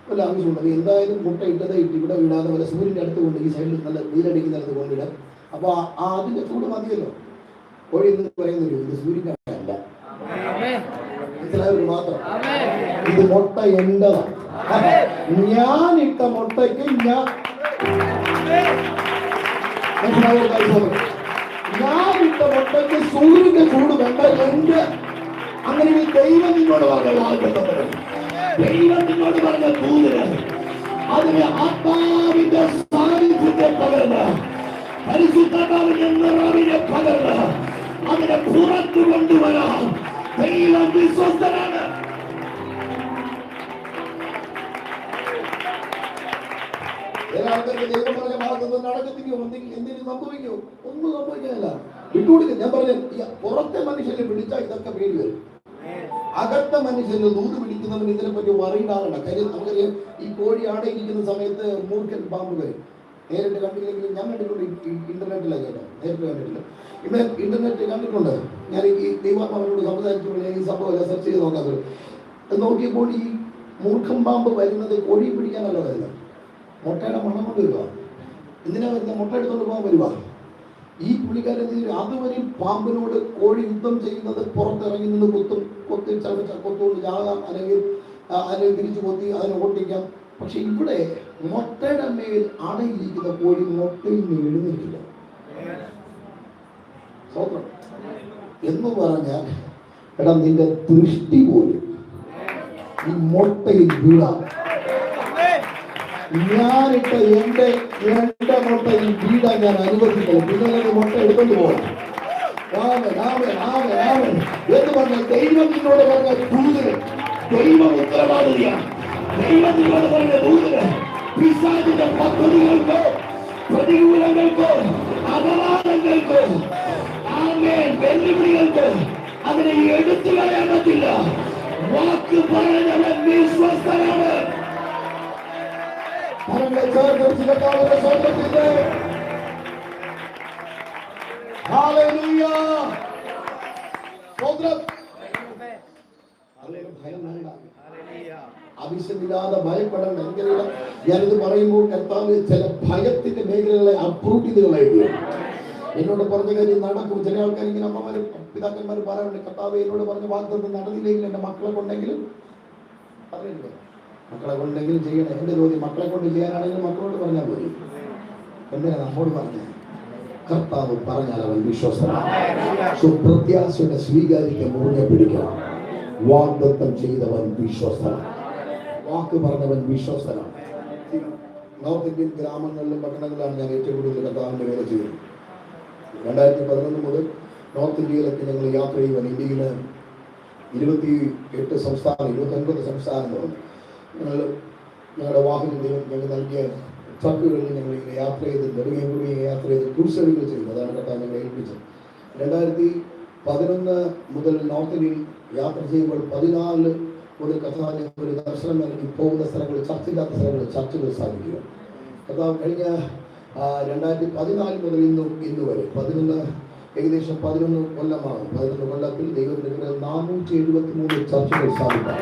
വല്ല ആവശ്യമുണ്ടെങ്കിൽ എന്തായാലും മുട്ട ഇട്ടതേ ഇട്ട് ഇവിടെ വിടാതെ വല്ല സൂര്യൻ്റെ അടുത്ത് കൊണ്ട് ഈ സൈഡിൽ നല്ല നീരടിക്കുന്നിടത്ത് കൊണ്ടിടാം. അപ്പോൾ അതിന്റെ ചൂട് മതിയല്ലോ. കോഴി എന്ന് പറയുന്നില്ല, ഇത് സൂര്യൻ്റെ അല്ല, മനസ്സിലായവർക്ക് മാത്രം. ഇത് മുട്ട എന്റേതാണ്. ഞാൻ ഇട്ട മുട്ടയ്ക്ക് ഞാൻ ഇട്ട മുട്ടയ്ക്ക് സൂര്യന്റെ ചൂട് വേണ്ട. എന്റെ അങ്ങനെ ദൈവം നിന്നോട് പറഞ്ഞ ദൈവം നിന്നോട് പറഞ്ഞ ദൂതന് അതിന് ആത്മാവിന്റെ സാന്നിധ്യത്തെ പകർന്ന് പരിശുദ്ധാത്മാവിന്റെ നിറവിനെ പകർന്ന് അതിനെ പുറത്തു കൊണ്ടുവരാൻ ദൈവം വിശ്വസ്തനാണ്. ദൈവം പറഞ്ഞ ഭാഗത്ത് നടക്കത്തിക്കോ, എന്തെങ്കിലും സംഭവിക്കോ? ഒന്നും സംഭവിക്കാനല്ല, വിട്ടുകൊടുക്കുക. ഞാൻ പറഞ്ഞ പുറത്തെ മനുഷ്യനെ പിടിച്ചാൽ ഇതൊക്കെ പേടി വരും. അകത്ത മനുഷ്യന് ദൂത് പിടിക്കുന്നവന് ഇതിനെ പറ്റി വറിയിടാറുണ്ട്. കാര്യം നമുക്കറിയാം, ഈ കോഴി ആടയിരിക്കുന്ന സമയത്ത് മൂർഖൻ പാമ്പ് വരും. നേരിട്ട് കണ്ടില്ലെങ്കിലും ഞാൻ കണ്ടിട്ടുണ്ട്, ഇന്റർനെറ്റിലാണ് കേട്ടോ, നേരിട്ട് കണ്ടിട്ടില്ല. ഇവിടെ ഇന്റർനെറ്റ് കണ്ടിട്ടുണ്ട്. ഞാൻ ഈ ദൈവാത്മാവിനോട് സംസാരിക്കുമ്പോൾ ഞാൻ ഈ സംഭവം സെർച്ച് ചെയ്ത് നോക്കാത്തത് നോക്കിയപ്പോൾ ഈ മൂർഖൻ പാമ്പ് വരുന്നത് കോഴിയെ പിടിക്കാനല്ല വരുന്നത്, മുട്ടയുടെ മണം കൊണ്ട് വരുക. എന്തിനാ വരുന്നത്? മുട്ട എടുത്തുകൊണ്ട് പോകാൻ വരുക. ഈ പുള്ളിക്കാരൻ അതുവരെ പാമ്പിനോട് കോഴി യുദ്ധം ചെയ്യുന്നത് പുറത്തിറങ്ങി നിന്ന് കൊത്തി ചതച്ച കൊത്തുകൊണ്ട് ചാകാം, അല്ലെങ്കിൽ തിരിച്ചു കൊത്തി അതിനെ ഓട്ടിക്കാം. പക്ഷെ ഇവിടെ മുട്ടയുടെ മേൽ അടയിരിക്കുന്ന കോഴി മുട്ടയിൽ നിന്ന് എഴുന്നേറ്റില്ല. സ്വന്തം എന്ന് പറഞ്ഞാൽ എടാ നിന്റെ ദൃഷ്ടി പോലും ഈ മുട്ടയിൽ വീഴാം. ഞാനിട്ട് എന്റെ മുട്ടയിൽ വീടാൻ ഞാൻ അനുവദിക്കണം. പിന്നെ മുട്ട എടുത്തോണ്ട് പോകണം. എന്ന് പറഞ്ഞാൽ ദൈവം നിന്നോട് പറഞ്ഞ ദൂതന് ദൈവം ഉത്തരവാദിയാണ്. ദൈവം നിന്നോട് പറഞ്ഞ ദൂതന് പിശാചിന്റെ പദ്ധതികൾക്കോ പ്രതികൂലങ്ങൾക്കോ അപവാദങ്ങൾക്കോ വെല്ലുവിളികൾക്ക് അതിനെ എടുത്തു കളയാൻ പറ്റില്ല. വാക്ക് പറഞ്ഞവൻ വിശ്വസ്തനാണ്. ആവശ്യമില്ലാതെ ഭയപ്പെടേണ്ട. എനിക്കറിയില്ല, ഞാനിത് പറയുമ്പോൾ കർത്താവ് ചില ഭയത്തിന്റെ മേഖലകളെ അപ്രൂവ് ചെയ്ത് കളയുകയാണ്. എന്നോട് പറഞ്ഞ കാര്യം നടക്കും. ചില ആൾക്കാർ ഇങ്ങനെ അമ്മമാരും പിതാക്കന്മാരും പറയാറുണ്ട്, കർത്താവ് എന്നോട് പറഞ്ഞ വാഗ്ദത്തം നടന്നില്ലെങ്കിൽ എന്റെ മക്കളെ കൊണ്ടെങ്കിലും പറയുന്നത്, മക്കളെ കൊണ്ടെങ്കിലും ചെയ്യണം. എന്റെ ചോദ്യം, മക്കളെ കൊണ്ട് ചെയ്യാനാണെങ്കിലും മക്കളോട് പറഞ്ഞാൽ പോയി. എന്തിനാ നമ്മോട് പറഞ്ഞത്? കർത്താവ് പറഞ്ഞാൽ അവൻ വിശ്വസ്തനാണ്. സുപ്രത്യാശയുടെ സ്വീകാര്യത്തെ മുറുകെ പിടിക്കണം. വാഗ്ദത്തം ചെയ്തവൻ വിശ്വസ്തനാണ്. വാക്ക് പറഞ്ഞവൻ വിശ്വസ്തനാണ്. നോർത്ത് ഇന്ത്യൻ ഗ്രാമങ്ങളിലും പട്ടണങ്ങളിലാണ് ഞാൻ ഏറ്റവും കൂടുതൽ കർത്താവിന്റെ വേല ചെയ്തത്. 2011 മുതൽ നോർത്ത് ഇന്ത്യയിലൊക്കെ ഞങ്ങൾ യാത്ര ചെയ്യുവാൻ ഇന്ത്യയിൽ 29 സംസ്ഥാനങ്ങളുണ്ട്. ഞങ്ങളുടെ വാഹനങ്ങളിലും ഞങ്ങൾ നൽകിയ ട്രക്കുകളിൽ ഞങ്ങൾ ഇങ്ങനെ യാത്ര ചെയ്ത് നെടുകയും യാത്ര ചെയ്ത് ക്രൂസറുകൾ ചെയ്തു. അതാണ് കർത്താവ് ഞങ്ങളെ ഏൽപ്പിച്ചത്. 2011 മുതൽ നോർത്ത് ഇന്ത്യയിൽ യാത്ര ചെയ്യുമ്പോൾ 14 മുതൽ കർത്താവ് ഒരു ദർശനം നൽകി പോകുന്ന സ്ഥലങ്ങൾ, ചർച്ചില്ലാത്ത സ്ഥലങ്ങൾ ചർച്ചുകൾ സ്ഥാപിക്കുക. കർത്താവ് കഴിഞ്ഞ 2014 മുതൽ ഇന്ന് വരെ ഏകദേശം 11 കൊല്ലമാണ്. 11 കൊല്ലത്തിൽ ദൈവത്തിന്റെ 473 ചർച്ചുകൾ സ്ഥാപിക്കാം.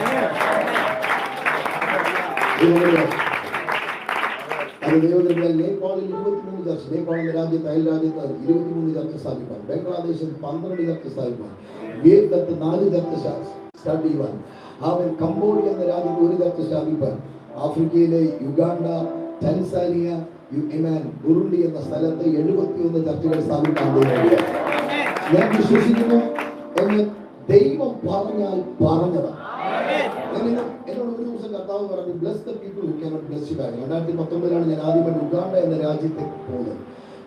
അത് ദൈവത്തിൽ നേപ്പാളിൽ 23 ചർച്ച, നേപ്പാൾ എന്ന രാജ്യത്ത് അയൽ രാജ്യത്ത് 23 ചർച്ച സ്ഥാപിക്കാൻ, ബംഗ്ലാദേശിൽ 12 ചർച്ച സ്ഥാപിക്കാൻ, വിയറ്റ്നാമിൽ 4 ചർച്ച സ്റ്റാർട്ട് ചെയ്യുവാൻ, അവൻ കംബോഡിയ എന്ന രാജ്യത്ത് 1 ചർച്ച സ്ഥാപിക്കാൻ, ആഫ്രിക്കയിലെ യുഗാണ്ട, ടാൻസാനിയ, ബുറുണ്ടി എന്ന സ്ഥലത്ത് 71 ചർച്ചകൾ സ്ഥാപിക്കാൻ ഞാൻ വിശ്വസിക്കുന്നു എന്ന് ദൈവം പറഞ്ഞാൽ പറഞ്ഞതാണ്. എന്നോട് ഒരു ദിവസം കർത്താവ് പറഞ്ഞു, bless the people who cannot bless you back. 2019 ഞാൻ ആദ്യമായിട്ട് ഉഗാണ്ട എന്ന രാജ്യത്തേക്ക് പോകുന്നത്.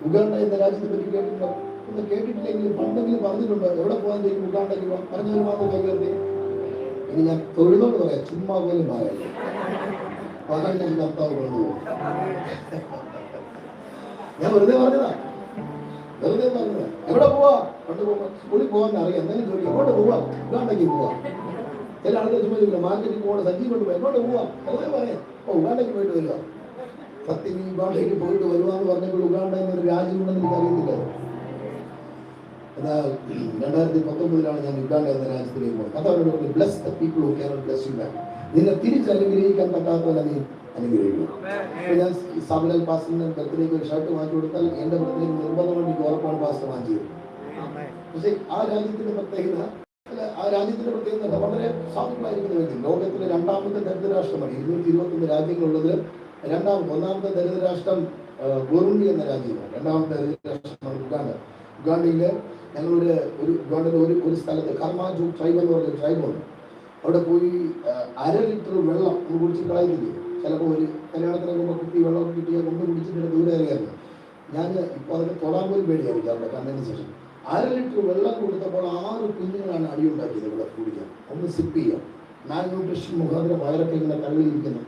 ഉഗാണ്ട എന്ന രാജ്യത്തെ പറ്റി കേട്ടിട്ടുണ്ടോ? ഒന്ന് കേട്ടിട്ടില്ലെങ്കിൽ പണ്ടെങ്കിലും പറഞ്ഞിട്ടുണ്ടോ? എവിടെ പോകാൻ ചെയ്യും? ഉഗാണ്ടയ്ക്ക് പോകാൻ പറഞ്ഞൊരു മാത്രം കൈകരുതി. ഇനി ഞാൻ തൊഴിലോട് പറയാം, ചുമ്മാ പോലും പറയല്ലേ, പകരം കർത്താവ് കൊണ്ടുപോകും. ഞാൻ വെറുതെ പറഞ്ഞതാ. എവിടെ പോവാ? പണ്ട് പോവാ, സ്കൂളിൽ പോകാൻ അറിയാം, എന്തെങ്കിലും ജോലി. എങ്ങോട്ട് പോവാ? ഉഗാണ്ടയ്ക്ക് പോവാ. ചില ആളുകൾ ചുമ്മാ ചോദിക്കില്ല, മാർക്കറ്റിൽ പോകണം, സഞ്ചി കൊണ്ട് പോയി എങ്ങോട്ട് പോവാ? വെറുതെ പറയാം, ഉഗാണ്ടയ്ക്ക് പോയിട്ട് വരിക. സത്യം ഈ ഉഗാണ്ടയ്ക്ക് പോയിട്ട് വരുവാന്ന് പറഞ്ഞപ്പോൾ ഉഗാണ്ട എന്നൊരു രാജ്യമുണ്ടെന്ന് എനിക്ക് അറിയത്തില്ല. എന്നാൽ 2019 ഞാൻ ഉഗാണ്ട എന്ന രാജ്യത്തിലേക്ക് പോയി. അതവരോട് bless the people who cannot bless you back. നിന്നെ തിരിച്ചനുഗ്രഹിക്കാൻ പറ്റാത്തവരെ നീ അനുഗ്രഹിക്കും. ഞാൻ സാബുലാൽ പാസ്റ്ററിന്റെ ബർത്ത്ഡേക്ക് ഒരു ഷർട്ട് വാങ്ങിച്ചു കൊടുത്താൽ എന്റെ ബർത്ത്ഡേക്ക് നിർബന്ധമായി എനിക്ക് ഉറപ്പാണ് പാസ്റ്റർ വാങ്ങിച്ചത്. പക്ഷെ ആ രാജ്യത്തിന്റെ പ്രത്യേകത വളരെ സാധുക്കളായിരിക്കുന്ന വ്യക്തി. ലോകത്തിലെ 2ാമത്തെ ദരിദ്ര രാഷ്ട്രമാണ്. 221 രാജ്യങ്ങളുള്ളത്. ഒന്നാമത്തെ ദരിദ്ര രാഷ്ട്രം ബുറുണ്ടി എന്ന രാജ്യമാണ്. 2ാമത്തെ ദരിദ്ര രാഷ്ട്രമാണ് ഉഗാണ്ട. ഉഗാണ്ടയില് ഞങ്ങളുടെ ഒരു സ്ഥലത്ത് കർമാജു ട്രൈബ് എന്ന് പറഞ്ഞ ട്രൈബുണ്ട്. അവിടെ പോയി 1/2 ലിറ്റർ വെള്ളം ഒന്ന് കുടിച്ച് കളയുന്നില്ലേ. ചിലപ്പോൾ ഒരു കല്യാണത്തിനൊക്കെ കുട്ടി വെള്ളം കിട്ടിയാൽ കൊണ്ട് കുടിച്ചിട്ട് ദൂരെ അറിയാറുണ്ട്. ഞാൻ ഇപ്പോൾ അതൊക്കെ തൊടാൻ പോലും പേടിയായിരിക്കും. അവിടെ കണ്ടതിന് ശേഷം 1/2 ലിറ്റർ വെള്ളം കൊടുത്തപ്പോൾ 6 കുഞ്ഞുങ്ങളാണ് അടിയുണ്ടാക്കിയത് ഇവിടെ കുടിക്കാൻ. ഒന്ന് സിപ്പ് ചെയ്യാം. മാൽ ന്യൂട്രീഷൻ മുഖാന്തരം വയറൊക്കെ ഇങ്ങനെ തള്ളിയിരിക്കുന്ന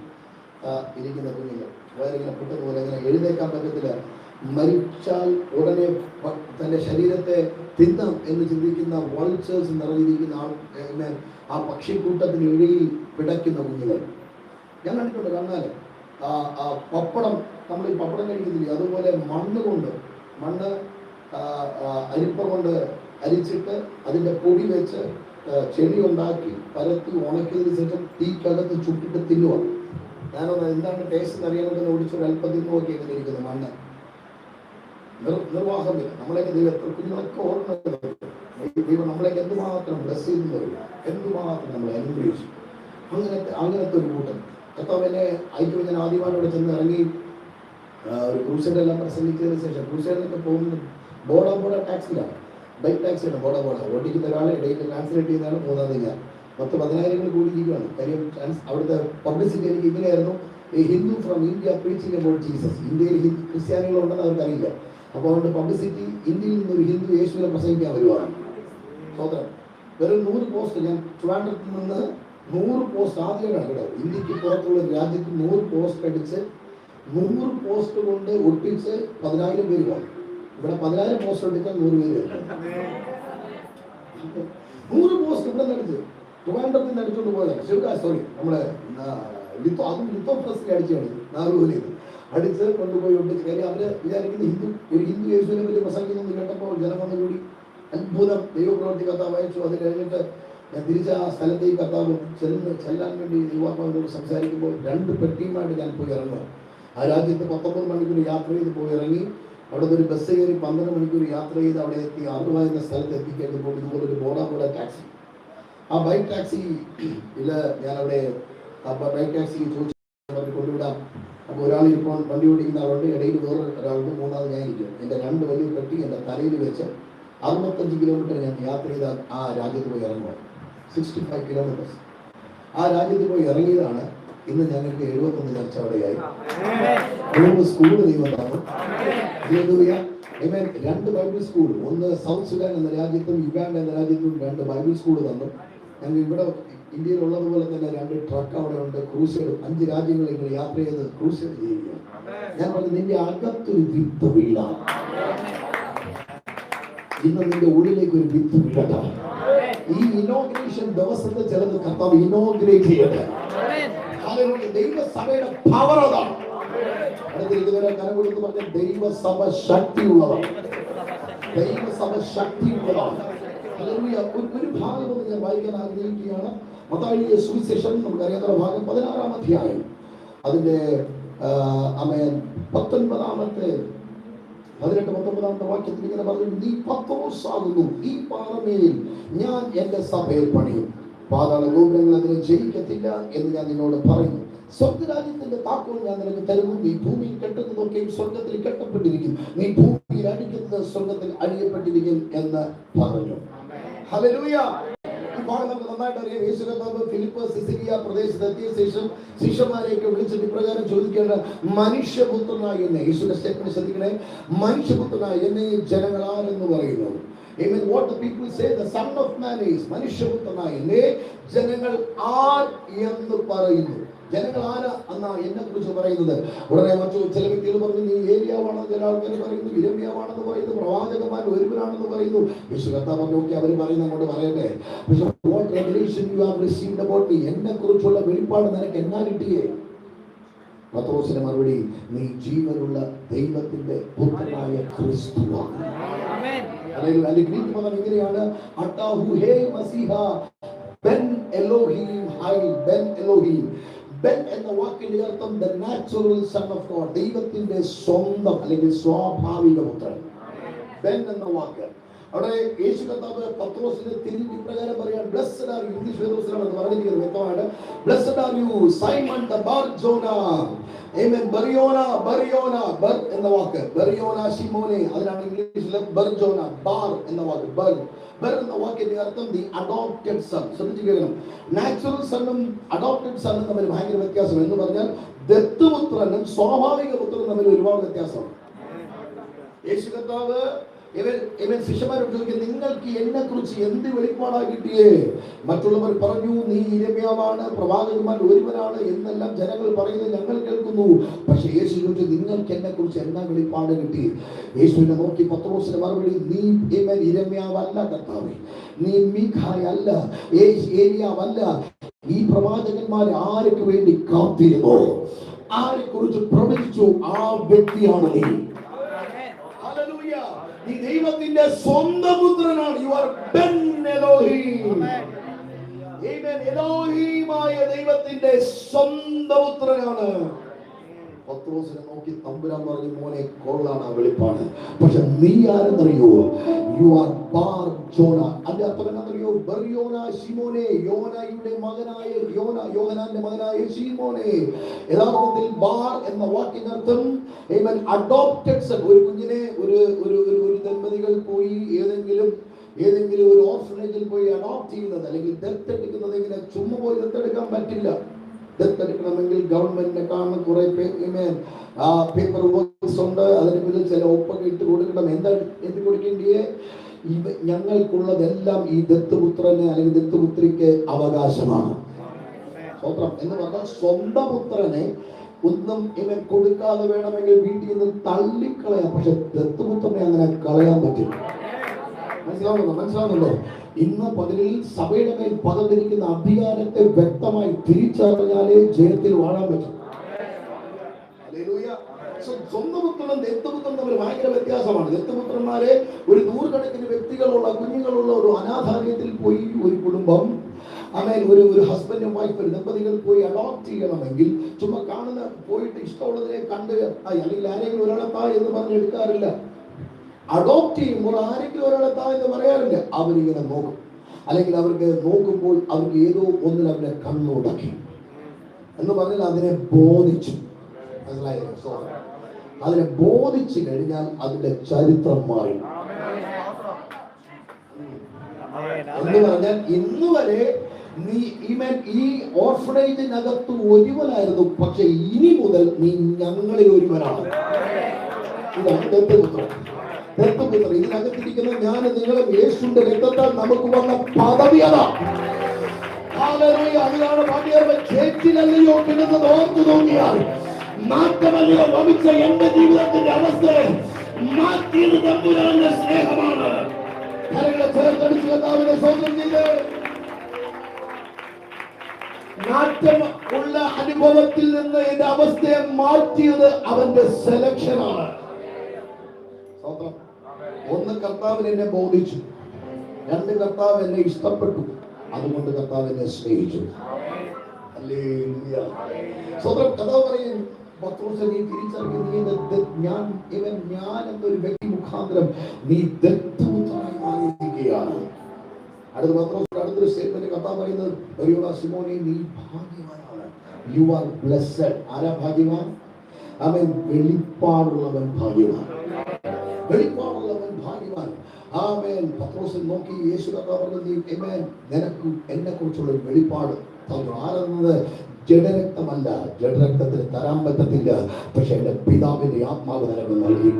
കുഞ്ഞുങ്ങൾ, വയറിങ്ങനെ പൊട്ടുന്നതുപോലെ ഇങ്ങനെ എഴുന്നേക്കാൻ പറ്റത്തില്ല. മരിച്ചാൽ ഉടനെ തൻ്റെ ശരീരത്തെ തിന്നാം എന്ന് ചിന്തിക്കുന്ന വൾച്ചേഴ്സ് നിറഞ്ഞിരിക്കുന്ന ആ പക്ഷിക്കൂട്ടത്തിന് ഇഴയിൽ പിടയ്ക്കുന്ന കുഞ്ഞുങ്ങൾ ഞാൻ കണ്ടിട്ടുണ്ട്. കണ്ണാല് പപ്പടം, നമ്മൾ ഈ പപ്പടം കഴിക്കുന്നില്ലേ, അതുപോലെ മണ്ണ് അരിപ്പ കൊണ്ട് അരിച്ചിട്ട് അതിൻ്റെ പൊടി വെച്ച് ചെടി ഉണ്ടാക്കി പരത്തി ഉണക്കിയതിന് ശേഷം തീക്കകത്ത് ചുട്ടിട്ട് തിന്നുക. ഞാനത് എന്താണ് ടേസ്റ്റ് എന്നറിയാൻ ഓടിച്ചൊരു അല്പം തിന്നുമൊക്കെ ഇങ്ങനെ ഇരിക്കുന്നു. മണ്ണ് നിർവാഹമില്ല. നമ്മളെയൊക്കെ ദൈവം കുഞ്ഞുങ്ങളൊക്കെ ഓർമ്മ ദൈവം നമ്മളെയൊക്കെ എന്തുമാത്രം ബ്ലസ് ചെയ്തു, എന്തുമാത്രം നമ്മളെ അനുഗ്രഹിച്ചു. അങ്ങനത്തെ ഒരു കൂട്ടം കർത്താവിനെ അയക്കുമ്പോൾ ഞാൻ ആദ്യമായിട്ട് ചെന്ന് ഇറങ്ങി ഒരു ക്രൂസൈഡെല്ലാം പ്രസംഗിച്ചതിന് ശേഷം ക്രൂസൈഡിലൊക്കെ പോകുന്നത് ബോഡ ടാക്സിലാണ്, ബൈക്ക് ടാക്സിയാണ്. ബോഡ ഓടിക്കുന്ന ഒരാളെ ഇടയിൽ ട്രാൻസ്ലേറ്റ് ചെയ്യുന്നതാണ്. 3ാമത് ഞാൻ 10,000 കൂടിയിരിക്കുകയാണ്. കാര്യം അവിടുത്തെ പബ്ലിസിറ്റി എനിക്ക് ഇങ്ങനെയായിരുന്നു, Hindu from India preaching about Jesus. ഇന്ത്യയിൽ ക്രിസ്ത്യാനികളുണ്ടെന്ന് അവർക്കറിയില്ല. അപ്പോൾ അവരുടെ പബ്ലിസിറ്റി ഇന്ത്യയിൽ നിന്നൊരു ഹിന്ദു യേശുവിനെ പ്രസംഗിക്കാൻ വരുവാണ്. സ്വതന്ത്രം വെറും 100 പോസ്റ്റ്. ഞാൻ ട്രിവാൻഡ്രത്തിൽ നിന്ന് 100 പോസ്റ്റ് ആദ്യമാണ് കേട്ടോ. ഇന്ത്യക്ക് പുറത്തുള്ള രാജ്യത്ത് 100 പോസ്റ്റ് അടിച്ച് 100 പോസ്റ്റ് കൊണ്ട് ഒട്ടിച്ച് 10,000 പേര് പോകും. ഇവിടെ 10,000 പോസ്റ്റ് എടുക്കാൻ 100 പേര് വരും. 100 പോസ്റ്റ് ഇവിടെ അടിച്ച് ട്രിവാൻഡ്രത്തിൽ നിന്ന് അടിച്ചുകൊണ്ട് പോയതാണ്. സോറി, നമ്മളെ അതും ലിത്തോ പ്രസിൽ അടിച്ചാണ്. നാഗൂരിൽ അടിച്ച് കൊണ്ടുപോയി ഒട്ടിച്ച്. കാര്യം അവര് വിചാരിക്കുന്ന ഒരു ഹിന്ദു യേശുവിനെ പറ്റി പ്രസംഗിക്കുന്നു കേട്ടപ്പോൾ ജനം വന്നുകൂടി അത്ഭുതം. ദൈവപ്രവർത്തി കർത്താവ് അയച്ചു. അത് കഴിഞ്ഞിട്ട് ഞാൻ തിരിച്ച് ആ സ്ഥലത്തേക്ക് കർത്താവ് ചെല്ലാൻ വേണ്ടി യുവാക്കളോട് സംസാരിക്കുമ്പോൾ 2 പെട്ടിയുമായിട്ട് ഞാൻ പോയി ഇറങ്ങുക. ആ രാജ്യത്ത് 19 മണിക്കൂർ യാത്ര ചെയ്ത് പോയി ഇറങ്ങി. അവിടുത്തെ ഒരു ബസ് കയറി 12 മണിക്കൂർ യാത്ര ചെയ്ത് അവിടെ എത്തി. അറുവ എന്ന സ്ഥലത്ത് എത്തിക്കേണ്ടപ്പോൾ ഇതുപോലൊരു ബോഡ ടാക്സി. ആ ബൈക്ക് ടാക്സിയിൽ ഞാനവിടെ ബൈക്ക് ടാക്സി ചോദിച്ചു കൊണ്ടുവിടാം. അപ്പോൾ ഒരാൾ ഇപ്പോൾ വണ്ടി ഓടിക്കുന്ന ആളുണ്ട്, ഇടയിൽ വേറെ ഒരാളുണ്ട്, 3ാമത് ഞാൻ ഇരിക്കും. എൻ്റെ 2 വലിയ പെട്ടി എൻ്റെ തലയിൽ വെച്ച് 65 കിലോമീറ്റർ ഞാൻ യാത്ര ചെയ്ത ആ രാജ്യത്ത് പോയി ഇറങ്ങുക. 65 കിലോമീറ്റേഴ്സ് ആ രാജ്യത്ത് പോയി ഇറങ്ങിയതാണ്. ഇന്ന് ഞങ്ങൾക്ക് 71 ചർച്ച അവിടെയായി. 3 സ്കൂൾ ദൈവം തന്നു. 2 ബൈബിൾ സ്കൂൾ, ഒന്ന് സൗത്ത് സുഡാൻ എന്ന രാജ്യത്തും യുഗാണ്ട എന്ന രാജ്യത്തും 2 ബൈബിൾ സ്കൂൾ തന്നു. ഞങ്ങൾ ഇവിടെ ഇന്ത്യയിലുള്ളതുപോലെ തന്നെ 2 ട്രക്ക് അവിടെ ഉണ്ട്. ക്രൂസൈഡ് 5 രാജ്യങ്ങളിൽ ഇങ്ങനെ യാത്ര ചെയ്ത് ക്രൂസൈഡ് ചെയ്യുകയാണ്. ഞാൻ പറഞ്ഞു, നിന്റെ അകത്തൊരു വിത്ത് വീഴാം. ഇന്ന് നിന്റെ ഉള്ളിലേക്ക് ഒരു വിത്ത് വീഴട്ടെ. ഈ ഇനോഗ്രേഷൻ ദിവസത്തെ ചിലത് കർത്താവ് ഇനോഗ്രേറ്റ് ചെയ്യട്ടെ. ദൈവസഭയുടെ പവർ അതാണ്. അടുത്തിരിക്കുന്നവരെ കരം കൊടുത്ത് പറഞ്ഞ ദൈവസഭ ശക്തിയുള്ളതാണ്. ദൈവസഭ ശക്തിയുള്ളതാണ്. ഒരു ഭാഗം ഞാൻ വായിക്കാൻ ആഗ്രഹിക്കുകയാണ്. മത്തായിയുടെ സുവിശേഷം നമുക്കറിയാവുന്ന ഭാഗം 16-ാം അധ്യായം അതിന്റെ ആമേൻ 19-ാമത്തെ 18-19 വാക്യത്തിൽ ഇങ്ങനെ പറഞ്ഞു, നീ പത്രോസ് ആകുന്നു, ഈ പാറമേൽ ഞാൻ എന്റെ സഭയെ പണിയും, പാതാള ഗോപുരങ്ങൾ അതിനെ ജയിക്കത്തില്ല എന്ന് ഞാൻ നിന്നോട് പറയുന്നു. സ്വർഗരാജ്യത്തിന്റെ താക്കോൽ ഞാൻ നിനക്ക് തരുന്നു, നീ ഭൂമിയിൽ കെട്ടുന്നതൊക്കെയും സ്വർഗത്തിൽ കെട്ടപ്പെട്ടിരിക്കും, നീ ഭൂമിയിൽ അടിക്കുന്നത് സ്വർഗത്തിൽ അടിയപ്പെട്ടിരിക്കും എന്ന് പറഞ്ഞു. ഹല്ലേലൂയ. നമുക്ക് നന്നായിട്ട് അറിയാം, യേശു കർത്താവ് ഫിലിപ്പ് സിസിലിയ പ്രദേശത്തെത്തിയ ശേഷം ശിഷ്യന്മാരെയൊക്കെ വിളിച്ചിട്ട് ഇപ്രകാരം ചോദിക്കേണ്ട, മനുഷ്യപുത്രനായ എന്നെ, യേശുവിന്റെ സ്റ്റേറ്റ്മെന്റ് ശ്രദ്ധിക്കണേ, മനുഷ്യപുത്രനായ എന്നെ ജനങ്ങൾ ആരെന്ന് പറയുന്നു? Amen. What the people say, the son of man is, മനുഷ്യപുത്രനായ എന്നെ ജനങ്ങൾ ആർ എന്ന് പറയുന്നു. ജനങ്ങൾ ആരാ എന്നാ എന്നെ കുറിച്ച് പറയുന്നത്? ഉടനെ മറ്റു ചില വ്യക്തികൾ പറഞ്ഞു, നീ ഏലിയാവാണെന്ന് ചില ആൾക്കാർ പറയുന്നു, ഇരമ്യാവാണെന്ന് പറയുന്നു, പ്രവാചകന്മാർ ഒരുവനാണെന്ന് പറയുന്നു. യേശു കർത്താവ് പറഞ്ഞു, ഓക്കെ, അവർ പറയുന്ന അങ്ങോട്ട് പറയട്ടെ, പക്ഷേ what revelation you have received about me, എന്നെ കുറിച്ചുള്ള വെളിപ്പാട് നിനക്ക് എന്നാ കിട്ടിയേ? പത്രോസിന്റെ മറുപടി, നീ ജീവനുള്ള ദൈവത്തിന്റെ പുത്രനായ ക്രിസ്തുവാണ്. അതിന്റെ ഗ്രീക്ക് പദം ഇങ്ങനെയാണ്, അട്ടാഹു ഹേ മസീഹ ബെൻ എലോഹീം ഹൈ ബെൻ എലോഹീം. ബെൻ എന്ന വാക്കിന്റെ അർത്ഥം the natural son of God, ദൈവത്തിന്റെ സ്വന്തം അല്ലെങ്കിൽ സ്വാഭാവിക പുത്രൻ. ബെൻ എന്ന വാക്ക് അവിടെ യേശു കർത്താവ് പത്രോസിനെ തിരിഞ്ഞ് ഇപ്രകാരം പറയാൻ, ബ്ലെസ്ഡ് ആർ യു, ഇംഗ്ലീഷ് വേദപുസ്തകമാണ് പറഞ്ഞിരിക്കുന്നത് വ്യക്തമായിട്ട്, blessed are you Simon the Barjona. ആമേൻ. ബറിയോന, ബറിയോന, ബർ എന്ന വാക്ക്, ബറിയോന ശിമോനെ, അതിനാണ് ഇംഗ്ലീഷിൽ ബർജോന. ബാർ എന്ന വാക്ക്, ബർ എന്ന വാക്കിന്റെ അർത്ഥം ദി അഡോപ്റ്റഡ് സൺ. ശ്രദ്ധിച്ചു കേൾക്കണം, നാച്ചുറൽ സണ്ണും അഡോപ്റ്റഡ് സണ്ണും തമ്മിൽ ഭയങ്കര വ്യത്യാസം. എന്ന് പറഞ്ഞാൽ ദത്തുപുത്രനും സ്വാഭാവിക പുത്രനും തമ്മിൽ ഒരുപാട് വ്യത്യാസമാണ്. യേശു കർത്താവ് ഇവൻ ശിഷ്യന്മാരോട് ചോദിക്കും, നിങ്ങൾക്ക് എന്നെ കുറിച്ച് എന്ത് വെളിപ്പാടായി കിട്ടിയേ? മറ്റുള്ളവർ പറഞ്ഞു, നീ ഇരമ്യാവാണ്, പ്രവാചകന്മാർ ഒരുവനാണ് എന്നെല്ലാം ജനങ്ങൾ പറയുന്നത് ഞങ്ങൾ കേൾക്കുന്നു. പക്ഷെ യേശു ചോദിച്ചു, നിങ്ങൾക്ക് എന്നെ കുറിച്ച് എന്നാ വെളിപ്പാട് കിട്ടി? യേശുവിനെ നോക്കി പത്രോസിന്റെ മറുപടി, നീ ഇരമ്യാവല്ല കർത്താവേ, നീ മീഖായല്ല, ഏലിയാവല്ല, ഈ പ്രവാചകന്മാർ ആർക്ക് വേണ്ടി കാത്തിരുന്നോ, ആരെ കുറിച്ച് പ്രവചിച്ചു, ആ വ്യക്തിയാണ് നീ. നീ ദൈവത്തിന്റെ സ്വന്തം പുത്രനാണ്. You are Ben Elohim. ആമേൻ. എലോഹീമായ ദൈവത്തിന്റെ സ്വന്തം പുത്രനാണ്. പത്രോസിനെ നോക്കി തമ്പുരാൻ പറഞ്ഞു, മോനെ കൊള്ളാണ് ആ വെളിപ്പാട്, പക്ഷെ നീ ആരെന്നറിയോ? You are Bar Jona. അതിന്റെ അർത്ഥം എന്നറിയോ? ബറിയോന ശിമോനെ, യോനയുടെ മകനായ യോഹന്നാന്റെ മകനായ ശിമോനെ. യഥാർത്ഥത്തിൽ ബാർ എന്ന വാക്കിന്റെ അർത്ഥം അഡോപ്റ്റഡ് സൺ. ഒരു കുഞ്ഞിനെ ഒരു ദമ്പതികൾ പോയി ഏതെങ്കിലും ഒരു ഓർഫനേജിൽ പോയി അഡോപ്റ്റ് ചെയ്യുന്നത് അല്ലെങ്കിൽ ദത്തെടുക്കുന്നത്, ഇങ്ങനെ ചുമ്മാ പോയി ദത്തെടുക്കാൻ പറ്റില്ല. ദത്തെടുക്കണമെങ്കിൽ ഗവൺമെന്റിനെ കാണുന്ന കുറെ പേപ്പർ വർക്ക്സ് ഉണ്ട്. അതിന് പിന്നിൽ ചില ഒപ്പൊക്കെ ഇട്ട് കൊടുക്കണം. എന്ത് കൊടുക്കേണ്ടിയേ? ഞങ്ങൾക്കുള്ളതെല്ലാം ഈ ദത്തുപുത്രന് അല്ലെങ്കിൽ ദത്തുപുത്രിക്ക് അവകാശമാണ്. സ്വന്തം എന്ന് പറഞ്ഞാൽ സ്വന്തം പുത്രനെ ഒന്നും ഇവൻ കൊടുക്കാതെ വേണമെങ്കിൽ വീട്ടിൽ നിന്ന് തള്ളിക്കളയാം, പക്ഷെ ദത്തുപുത്രനെ അങ്ങനെ കളയാൻ പറ്റില്ല. മനസ്സിലാവുന്നുണ്ടോ? ഇന്ന് പകലിൽ സഭയുടെ മേൽ പകർന്നിരിക്കുന്ന അധികാരത്തെ വ്യക്തമായി തിരിച്ചറിഞ്ഞാലേ ജയത്തിൽ വാഴാൻ പറ്റും. സ്വന്തം പുത്രനും ദത്തുപുത്രനും തമ്മിൽ ഭയങ്കര വ്യത്യാസമാണ്. ദത്തുപുത്രന്മാരെ ഒരു നൂറുകണക്കിന് വ്യക്തികളുള്ള കുഞ്ഞുങ്ങളുള്ള ഒരു അനാഥാലയത്തിൽ പോയി ഒരു കുടുംബം, അങ്ങനെ ഒരു ഹസ്ബൻഡും വൈഫ്, ഒരു ദമ്പതികൾ പോയി അഡോപ്റ്റ് ചെയ്യണമെങ്കിൽ ചുമ്മാ കാണുന്ന പോയിട്ട് ഇഷ്ടമുള്ളതിനെ കണ്ട് അല്ലെങ്കിൽ ആരെങ്കിലും ഒരാളെത്താ എന്ന് പറഞ്ഞ് എടുക്കാറില്ല. അഡോപ്റ്റ് ചെയ്യുമ്പോൾ ആരെങ്കിലും ഒരാളെത്താ എന്ന് പറയാറില്ല. അവരിങ്ങനെ നോക്കും, അല്ലെങ്കിൽ അവർക്ക് നോക്കുമ്പോൾ അവർക്ക് ഏതോ ഒന്നിൽ അവരെ കണ്ണുടക്കി എന്ന് പറഞ്ഞാൽ അതിനെ ബോധിച്ചു. മനസ്സിലായോ? അതിനെ ബോധിച്ചു കഴിഞ്ഞാൽ അതിന്റെ ചരിത്രം മാറി. എന്ന് പറഞ്ഞാൽ ഇന്ന് വരെ നീ ഈ ഓർഫനേജിനകത്ത് ഒരുവനായിരുന്നു, പക്ഷെ ഇനി മുതൽ നീ ഞങ്ങളിൽ ഒരുവനാണ്. ഇതാണ് ദത്തുപുത്രൻ. ഇതിനകത്തിരിക്കുന്ന ഞാൻ നിങ്ങളും യേശുവിന്റെ രക്തത്താൽ നമുക്ക് വന്ന പദവി അതാണ്. അതിനാണ് ചേച്ചിലല്ലയോ കിടന്നത് ഓർത്തു തോന്നിയാൽ മാറ്റമല്ലയോ ഭവിച്ച എന്റെ ജീവിതത്തിന്റെ അവസ്ഥയെ മാറ്റിയത് തമ്പുരാന്റെ സ്നേഹമാണ്. ചേർത്തടിച്ച് കർത്താവിനെ സ്തോത്രം ചെയ്ത് മാറ്റം ഉള്ള അനുഭവത്തിൽ നിന്ന് എന്റെ അവസ്ഥയെ മാറ്റിയത് അവന്റെ സെലക്ഷനാണ്. ഒന്ന്, കർത്താവിന് എന്നെ ബോധിച്ചു. രണ്ട്, കർത്താവ് എന്നെ ഇഷ്ടപ്പെട്ടു, അതുകൊണ്ട് കർത്താവ് എന്നെ സ്നേഹിച്ചു. കർത്താവ് പറയും, പത്രോസ് നീ തിരിച്ചറിയുന്ന ഞാൻ എന്നൊരു വ്യക്തി മുഖാന്തരം നീ ദത്തപുത്രനായി മാറിയിരിക്കുകയാണ്. അടുത്തൊരു സ്റ്റേറ്റ്മെന്റ് കർത്താവ് പറയുന്നത്, ശിമോനേ നീ ഭാഗ്യവാനാണ്. You are blessed. ആരാ ഭാഗ്യവാൻ? അവൻ വെളിപ്പാടുള്ളവൻ ഭാഗ്യവാൻ. വെളിപ്പാടുള്ളവൻ ഭാഗ്യവാൻ. ആമേൻ. പത്രോസിൽ നോക്കി യേശു കർത്താവ് പറഞ്ഞു, നിനക്ക് എന്നെ കുറിച്ചുള്ള ഒരു വെളിപ്പാട് തന്നു. ആരെന്നത്? ജഡരക്തമല്ല, ജഡരക്തത്തിന് തരാൻ പറ്റത്തില്ല, പക്ഷെ എന്റെ പിതാവിന്റെ ആത്മാവ് നിനക്ക് നൽകി.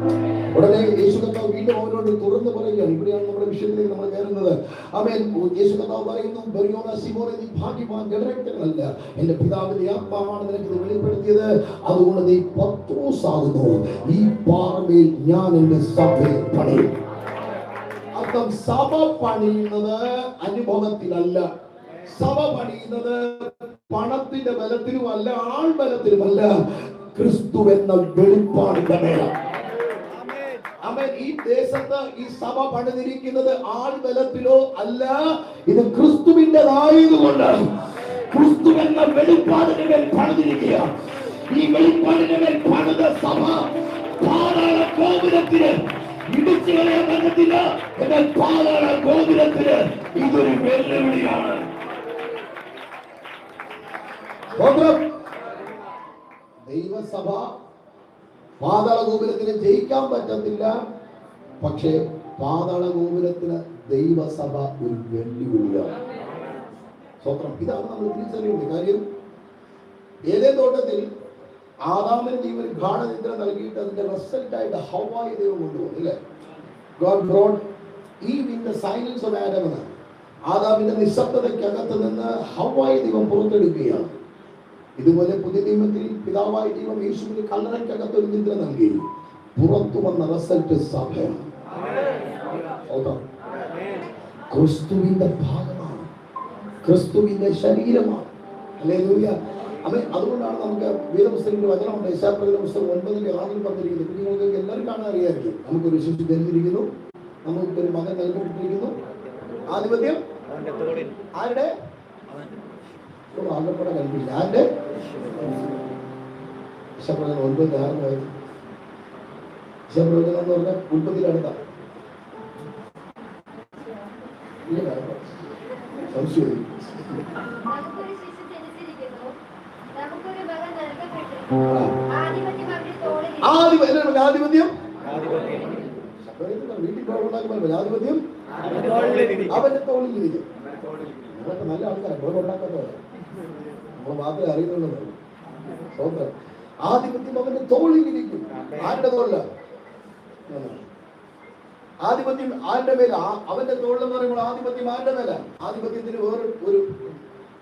ഉടനെ യേശു കർത്താവ് വീണ്ടും അവനോട് തുറന്ന് പറയുകയാണ്. ഇവിടെയാണ് നമ്മുടെ വിഷയത്തിലേക്ക് നമ്മൾ കയറുന്നത്. ആമേൻ. യേശു കർത്താവ് പറയുന്നു, ബർയോനാ ശിമോനേ നീ ഭാഗ്യവാൻ, ജഡരക്തമല്ല, എന്റെ പിതാവിന്റെ ആത്മാവാണ് നിനക്ക് ഇത് വെളിപ്പെടുത്തിയത്. അതുകൊണ്ട് നീ പത്രോസ് ആകുന്നു. ഈ പാറമേൽ ഞാൻ എന്റെ സഭയെ പണിയും. അർത്ഥം, സഭ പണിയുന്നത് അനുഭവത്തിലല്ല. സഭ പണിയുന്നത് പണത്തിന്റെ ബലത്തിലുമല്ല, ആൾബലത്തിലുമല്ല, ക്രിസ്തു എന്ന വെളിപ്പാടിന്റെ മേലാണ്. ആമേൻ. ഈ ദേശത്ത് ഈ സഭ പണിതിരിക്കുന്നത് ആൾബലത്തിലോ അല്ല, ഇത് ക്രിസ്തുവിൻ്റെതായതുകൊണ്ട് ക്രിസ്തു എന്ന വെളിപ്പാടിന്റെ മേൽ പണിതിരിക്കുക. ഈ വെളിപ്പാടിന്റെ മേൽ പണിത സഭ പാതാള ഗോപുരത്തിന് ഇടിച്ചു കളയാൻ പറ്റത്തില്ല. എന്നാൽ പാതാള ഗോപുരത്തിന് ഇതൊരു വെല്ലുവിളിയാണ്. ദൈവസഭ പാതാള ഗോപുരത്തിന് ജയിക്കാൻ പറ്റത്തില്ല, പക്ഷേ പാതാള ഗോപുരത്തിന് ദൈവസഭ ഒരു വെല്ലുവിളിയാണ്. സ്വത്രം. ഇതാണ് നമ്മൾ തിരിച്ചറിയേണ്ട കാര്യം. ഏതേൻ തോട്ടത്തിൽ ആദാമിന് ദൈവം ഗാഠനിദ്ര നൽകിയിട്ട് അതിന്റെ റിസൾട്ടായിട്ട് ഹവ്വായെ ദൈവം കൊണ്ടുപോകും, അല്ലേ? God brought Eve in the silence of Adam. ആദാമിന്റെ നിശബ്ദതയ്ക്കകത്ത് നിന്ന് ഹവ്വായെ ദൈവം പുറത്തെടുക്കുകയാണ്. ഇതുപോലെ പുതിയ നിയമത്തിൽ പിതാവായ ദൈവം യേശുവിന് കല്ലറയ്ക്കകത്ത് ഒരു നിദ്ര നൽകി. പുറത്തു വന്ന റിസൾട്ട് സഭയാണ്. ക്രിസ്തുവിന്റെ ഭാഗമാണ്, ക്രിസ്തുവിന്റെ ശരീരമാണ്. ഹല്ലേലൂയ. അതുകൊണ്ടാണ് നമുക്ക് വേദപുസ്തകത്തിന്റെ വചനമുണ്ട്. യെശയ്യാപ്രവചന പുസ്തകം 9:6 പറഞ്ഞിരിക്കുന്നത്. കുഞ്ഞുങ്ങൾക്ക് എല്ലാവരും കാണാൻ അറിയാമായിരിക്കും. നമുക്കൊരു ശിശു ജനിച്ചിരിക്കുന്നു, നമുക്കൊരു മകൻ നൽകപ്പെട്ടിരിക്കുന്നു. ആധിപത്യം ആരുടെ? ആകപ്പെടെ കൽപ്പില്ല. ആരുടെ? യെശയ്യാപ്രവചനം 9:6. യെശയ്യാപ്രവചനം എന്ന് പറഞ്ഞാൽ ഉൽപ്പത്തിയിലടുത്ത സംശയം. ആധിപത്യം വീട്ടിൽ ആധിപത്യം അവന്റെ തോളിലിരിക്കും. നിങ്ങളൊക്കെ നല്ല ആൾക്കാരെ ഗോൾ ഉണ്ടാക്കാത്തവരെ നമ്മൾ മാത്രമേ അറിയുന്നുള്ളൂ. സ്വന്തം ആധിപത്യം അവന്റെ തോളിലിരിക്കും. ആരുടെ തോളില? ആധിപത്യം ആരുടെ മേല? അവന്റെ തോളിലെന്ന് പറയുമ്പോൾ ആധിപത്യം ആരുടെ മേല? ആധിപത്യത്തിന് വേറെ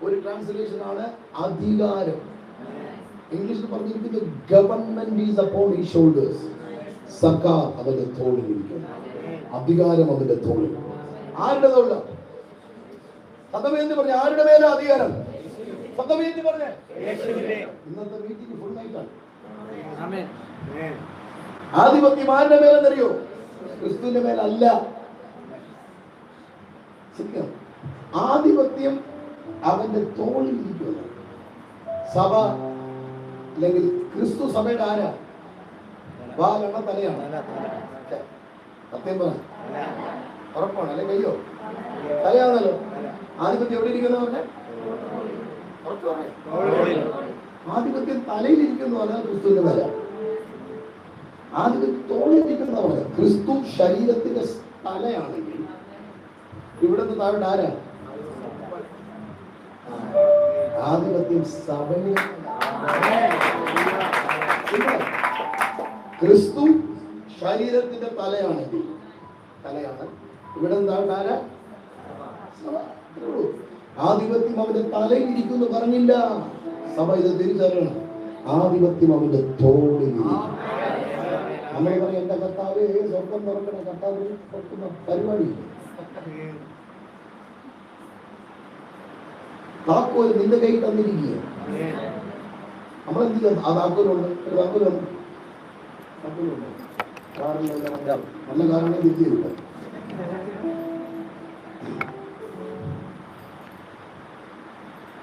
ഒരു ട്രാൻസ്ലേഷൻ ആണ് അധികാരം. ഇംഗ്ലീഷിൽ പറഞ്ഞിരിക്കുന്നത് government is upon his shoulders. സർക്കാർ അവന്റെ തോളിലിരിക്കുന്നു, അധികാരം അവന്റെ തോളിൽ. ആരുടെ തോളില? സതമേന്ന് പറഞ്ഞ ആരുടെ മേല അധികാരം? സതമേന്ന് പറഞ്ഞ ഇന്നത്തെ മീറ്റിംഗ് ഫുൾ നൈറ്റാണ്. ആധിപത്യം ആരുടെ മേലെന്നറിയോ? ക്രിസ്തുവിന്റെ മേലല്ല. ആധിപത്യം അവന്റെ തോളിൽ ഇരിക്കുന്നു. സഭ അല്ലെങ്കിൽ ക്രിസ്തു സഭയുടെ ആരാ? വാലണ തലയാണ്. സത്യം പറ, ഉറപ്പാണ് അല്ലെ? കയ്യോ? തലയാണല്ലോ. ആധിപത്യം എവിടെ ഇരിക്കുന്ന പറഞ്ഞ? ആധിപത്യം തലയിലിരിക്കുന്നു പറഞ്ഞാൽ ക്രിസ്തുവിന്റെ തല. ആധിപത്യം തോളിലിരിക്കുന്ന പറഞ്ഞാൽ ക്രിസ്തു ശരീരത്തിന്റെ തലയാണെങ്കിൽ ഇവിടുന്ന് താഴെ ആരാ? ആധിപത്യം സഭയിൽ. ക്രിസ്തു ശരീരത്തിന്റെ തലയാണെങ്കിൽ തലയാണ്. ഇവിടെ താഴെ ആധിപത്യം അവന്റെ തലയിൽ ഇരിക്കുന്നു പറഞ്ഞില്ല. സഭ ഇത് തിരിച്ചറിയണം. ആധിപത്യം അവന്റെ തോളിലിരിക്കും. നമ്മൾ പറയും എന്റെ കർത്താവ് സ്വർഗം തുറക്കണ, കർത്താവ് തുറക്കുന്ന പരിപാടി. താക്കോൽ നിന്റെ കൈ തന്നിരിക്കുക. നമ്മളെന്ത് ചെയ്യാം? ആ താക്കോലുണ്ട്, ഒരു താക്കോലുണ്ട്, താക്കോലുണ്ട്. നല്ല കാരണം വിദ്യയില്ല.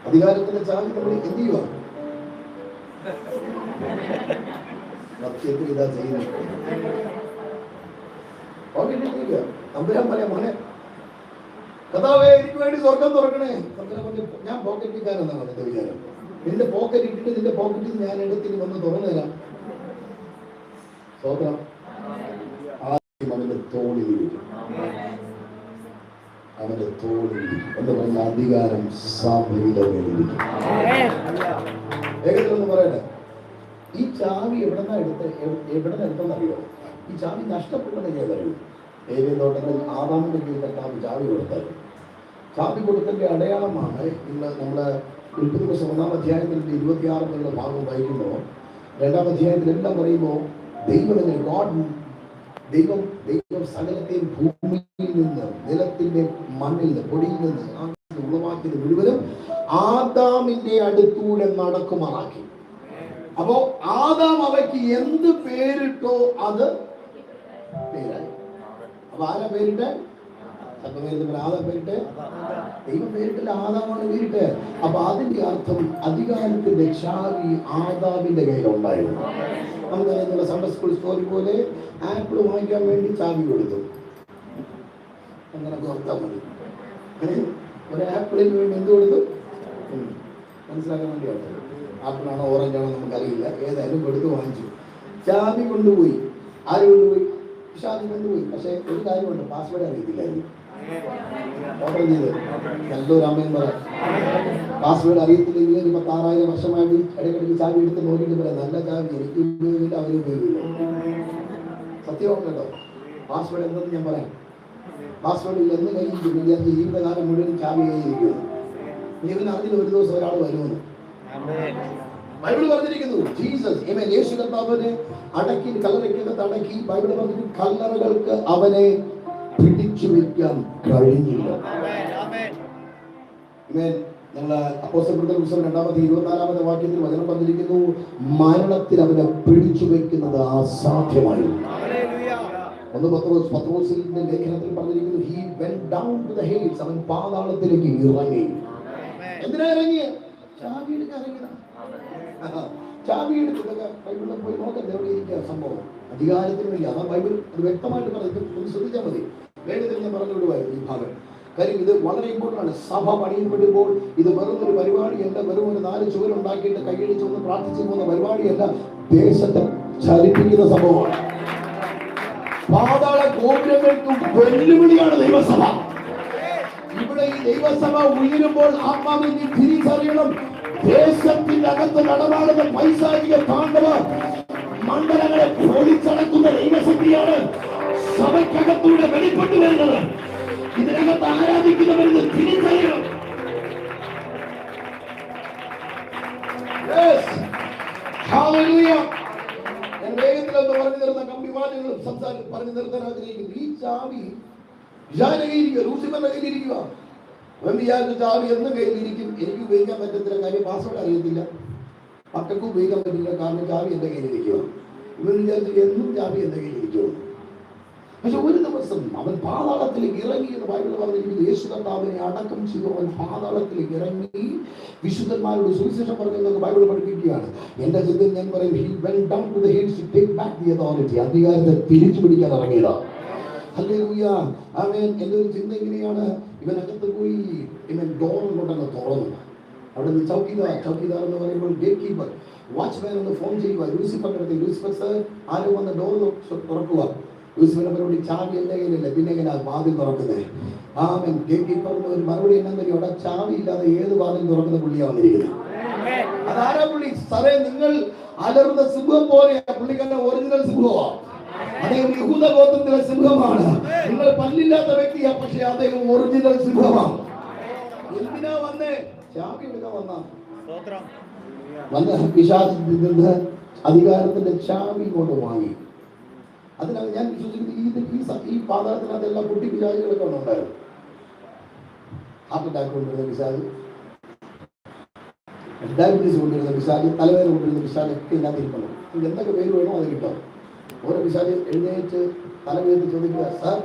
അധികാരത്തിന്റെ ചാലി നമ്മൾ എന്ത് ചെയ്യുക? സത്യത്തിൽ ഇതാ ചെയ്യുന്നത്. തമ്പുരാൻ പറയാം, മോനെ കഥാവേ എനിക്ക് വേണ്ടി സ്വർഗം തുറക്കണേ. തമ്പുരാൻ പറഞ്ഞു, ഞാൻ പോക്കറ്റ് ഇട്ടാനെന്നാണ് എന്റെ വിചാരം. നിന്റെ പോക്കറ്റ് ഇട്ടിട്ട് നിന്റെ പോക്കറ്റിൽ ഞാൻ എടുത്തിന് വന്ന് തുറന്നു തരാം. സ്തോത്രം. ആദ്യം അവന്റെ തോളിലിരിക്കും, അവന്റെ തോളിലിരിക്കും എന്ന് പറഞ്ഞ അധികാരം സഭയുടെ മേലിരിക്കും. വേഗത്തിലൊന്ന് പറയട്ടെ, ഈ ചാവി എവിടെന്നാ എടുത്തെന്നറിയോ? ഈ ചാവി നഷ്ടപ്പെട്ടതെങ്കിൽ അറിയൂ. ഏരിയ തോട്ടത്തിൽ ആദാമിന്റെ കീഴിൽ ചാവി കൊടുത്താൽ, ചാവി കൊടുത്തതിന്റെ അടയാളമാണ് ഇന്ന് നമ്മള് ഉൽപ്പത്തി പുസ്തകം 1-ാം അധ്യായത്തിന്റെ 26 മുതലുള്ള ഭാഗം വായിക്കുമ്പോൾ 2-ാം അധ്യായത്തിലെല്ലാം പറയുമ്പോൾ ദൈവം സകലത്തെയും ഭൂമിയിൽ നിന്ന്, നിലത്തിന്റെ മണ്ണിൽ നിന്ന്, പൊടിയിൽ നിന്ന് ഉളവാക്കിയത് മുഴുവനും ആദാമിന്റെ അടുത്തൂടെ നടക്കുമാറാക്കി. അപ്പോ ആദാം അവയ്ക്ക് എന്ത് പേരിട്ടോ അത് പേരായി. അപ്പൊ ആരാ പേരിട്ട്? ആദാം പേരിട്ട്? ദൈവം പേരിട്ടില്ല, ആദാമാണ് പേരിട്ട്. അപ്പൊ അതിന്റെ അർത്ഥം അധികാരത്തിന്റെ ചാവി ആദാമിന്റെ കയ്യിലുണ്ടായിരുന്നു. നമുക്കറിയാം, സൺഡേ സ്കൂൾ സ്റ്റോറി പോലെ ആപ്പിൾ വാങ്ങിക്കാൻ വേണ്ടി ചാവി കൊടുത്തു. അങ്ങനെ ഓർത്താൽ മതി. ഒരു ആപ്പിളിന് വേണ്ടി എന്ത് കൊടുത്തു? മനസ്സിലാക്കാൻ വേണ്ടിയാണ്. ആപ്പിളാണോ ഓറഞ്ചാണോ നമുക്കറിയില്ല, ഏതായാലും കൊടുത്ത് വാങ്ങിച്ചു. ചാവി കൊണ്ടുപോയി. ആര് കൊണ്ടുപോയി? ചാവി കൊണ്ടുപോയി. പക്ഷെ ഒരു കാര്യമുണ്ട്, പാസ്വേഡ് അറിയത്തില്ലായിരുന്നു. ഓർഡർ ചെയ്ത് നല്ലൊരു അമ്മയും പറയാം, പാസ്വേഡ് അറിയത്തില്ലെങ്കിൽ 26,000 വർഷമായിട്ട് ഇടയ്ക്കിടയ്ക്ക് ചാവി എടുത്ത് നോക്കിയിട്ട് പറയാം, നല്ല ചാവി എനിക്ക് ഉപയോഗിക്കില്ല, അവര് ഉപയോഗിക്കില്ല. സത്യമാണ് കേട്ടോ. പാസ്വേഡ് എന്തെന്ന് ഞാൻ പറയാം. പാസ്വേഡ് എന്ന് കയ്യിരിക്കും, വിദ്യാർത്ഥി ജീവിതകാലം മുഴുവൻ ചാവി കയ്യിരിക്കുന്നു. ജീവൻ അറിഞ്ഞില്ല ഒരു ദിവസം ഒരാൾ വരുമെന്ന് ബൈബിൾ പറഞ്ഞിരിക്കുന്നു. ജീസസ് യേശു കർത്താവിനെ അടക്കി, കല്ലറയ്ക്കകത്ത് അടക്കി. ബൈബിൾ പറഞ്ഞിട്ട് കല്ലറകൾക്ക് അവനെ പിടിച്ചു വെക്കാൻ കഴിഞ്ഞില്ല. ഞങ്ങൾ അപ്പോസ്തലരുടെ പുസ്തകം 2-ാമത്തെ വാക്യത്തിൽ വചനം പറഞ്ഞിരിക്കുന്നു, മരണത്തിൽ അവനെ പിടിച്ചു വെക്കുന്നത് അസാധ്യമായിരുന്നു. 1 പത്രോസിന്റെ ലേഖനത്തിൽ പറഞ്ഞിരിക്കുന്നു, he went down to the Hades, അവൻ പാതാളത്തിലേക്ക് ഇറങ്ങി. എന്തിനാ ഇറങ്ങിയ? ചാവി എടുക്കാൻ ഇറങ്ങിയതാണ്. ചാവി എടുക്കുന്നതൊക്കെ ബൈബിളിൽ പോയി നോക്കാം, എവിടെ ഇരിക്കുക സംഭവം. അധികാരത്തിന് വേണ്ടി അതാ ബൈബിൾ അത് വ്യക്തമായിട്ട് പറഞ്ഞു. ഒന്ന് ശ്രദ്ധിച്ചാൽ മതി. വേഗത്തിൽ ഞാൻ പറഞ്ഞു വിടുവായിരുന്നു ഈ ഭാഗം. കാര്യം ഇത് വളരെ ഇമ്പോർട്ടൻ്റ് ആണ്. സഭ പണിയപ്പെടുമ്പോൾ ഇത് വെറും ഒരു പരിപാടിയല്ല, വെറും ഒരു 4 ചുവരുണ്ടാക്കിയിട്ട് കൈയടിച്ച് ഒന്ന് പ്രാർത്ഥിച്ചു പോകുന്ന പരിപാടിയല്ല. ദേശത്തെ ചലിപ്പിക്കുന്ന സംഭവമാണ്. പാതാള ഗോപുരങ്ങൾക്കും വെല്ലുവിളിയാണ് ദൈവസഭ. ഇവിടെ ഈ ദൈവസഭ ഉയരുമ്പോൾ ആത്മാവിൽ തിരിച്ചറിയണം, ദേശത്തിന്റെ അകത്ത് നടമാടുന്ന പൈശാചിക താണ്ഡവ മണ്ഡലങ്ങളെ പൊളിച്ചടക്കുന്ന ദൈവശക്തിയാണ് സഭയ്ക്കകത്തൂടെ വെളിപ്പെട്ടു വരുന്നത്. ഇതിനകത്ത് ആരാധിക്കുന്നവരെന്ന് തിരിച്ചറിയണം. ഞാൻ വേഗത്തിലൊന്ന് പറഞ്ഞു നിർത്താൻ, കമ്പിവാദങ്ങളും പറഞ്ഞു നിർത്താൻ ആഗ്രഹിക്കുന്നു. ഈ ചാവി കയ്യിലിരിക്കുക, ലൂസിഫറിന്റെ കയ്യിലിരിക്കുക. വിചാരിച്ച ചാവി എന്നും കയ്യിലിരിക്കും, എനിക്ക് ഉപയോഗിക്കാൻ പറ്റത്തില്ല, കാര്യം പാസ്വേഡ് അറിയത്തില്ല, മക്കൾക്ക് ഉപയോഗിക്കാൻ പറ്റില്ല, കാരണം ചാവി എന്റെ കയ്യിലിരിക്കുക. ഇവൻ വിചാരിച്ചു എന്നും ചാവി എന്റെ കയ്യിലിരിക്കുമോ? പക്ഷെ ഒരു ദിവസം അവൻ പാതാളത്തിലേക്ക് ഇറങ്ങി എന്ന് ബൈബിൾ പറഞ്ഞിരിക്കുന്നു. യേശു കർത്താവിനെ അടക്കം ചെയ്തു അവൻ പാതാളത്തിലേക്ക് ഇറങ്ങി വിശുദ്ധന്മാരോട് സുവിശേഷം പറഞ്ഞെന്ന് ബൈബിൾ പഠിപ്പിക്കുകയാണ്. എന്റെ ചിന്തയിൽ ഞാൻ പറയും, he went down to the Hades to take back the authority. അധികാരത്തെ തിരിച്ചു പിടിക്കാൻ ഇറങ്ങിയതാണ്. ഹല്ലേലൂയ, ആമേൻ. എൻ്റെ ഒരു ചിന്ത ഇങ്ങനെയാണ്, ഇവനകത്ത് പോയി ഇവൻ ഡോർ കൊണ്ടങ്ങ് തുറന്നു. അവിടെ നിന്ന് ചൗക്കിദാർ എന്ന് പറയുമ്പോൾ ഗേറ്റ് കീപ്പർ, വാച്ച്മാൻ ഒന്ന് ഫോൺ ചെയ്യുക. ലൂസിഫറിന്റെ അടുത്ത്, ലൂസിഫർ സർ ആരും വന്ന് ഡോർ തുറക്കുക. ലൂസിഫറിന്റെ മറുപടി, ചാവി എൻ്റെ കയ്യിലില്ല, പിന്നെ എങ്ങനെ വാതിൽ തുറക്കുന്നത്? ആമേൻ. ഗേറ്റ് കീപ്പറിന് ഒരു മറുപടി എന്നാന്ന് അറിയോ? അവിടെ ചാവി ഇല്ലാതെ ഏത് വാതിൽ തുറക്കുന്ന പുള്ളിയാണ് വന്നിരിക്കുന്നത്. അതാരാ പുള്ളി? സാറേ, നിങ്ങൾ അലറുന്ന സിംഹം പോലെയാണ്. പുള്ളിക്കാരുടെ ഒറിജിനൽ സിംഹമാണ്. അദ്ദേഹം യഹൂദ ഗോത്രത്തിലെ സിംഹമാണ്. നിങ്ങൾ പല്ലില്ലാത്ത വ്യക്തിയാ, പക്ഷെ അദ്ദേഹം ഒറിജിനൽ സിംഹമാണ്. എന്തിനാ വന്നേ? ചാവി എടുക്കാൻ വന്ന പിശാചിൽ നിന്ന് അധികാരത്തിന്റെ ചാവി കൊണ്ട് വാങ്ങി. അതിനാൽ ഞാൻ വിശ്വസിക്കുന്നത് ഈ പാതാളത്തിനകത്ത് എല്ലാ കുട്ടി പിശാചികളൊക്കെ ഉണ്ടായിരുന്നു. ഹാർട്ട് അറ്റാക്ക് കൊണ്ടിരുന്ന പിശാച്, ഡയബറ്റീസ് കൊണ്ടിരുന്ന പിശാച്, തലവേദന കൊണ്ടിരുന്ന പിശാച് ഒക്കെ ഇല്ലാതിരിക്കണം. എന്തൊക്കെ പേര് വേണോ അത് കിട്ടും. ഓരോ പിശാച് എഴുന്നേറ്റ് തലവേദന ചോദിക്കുക, സാർ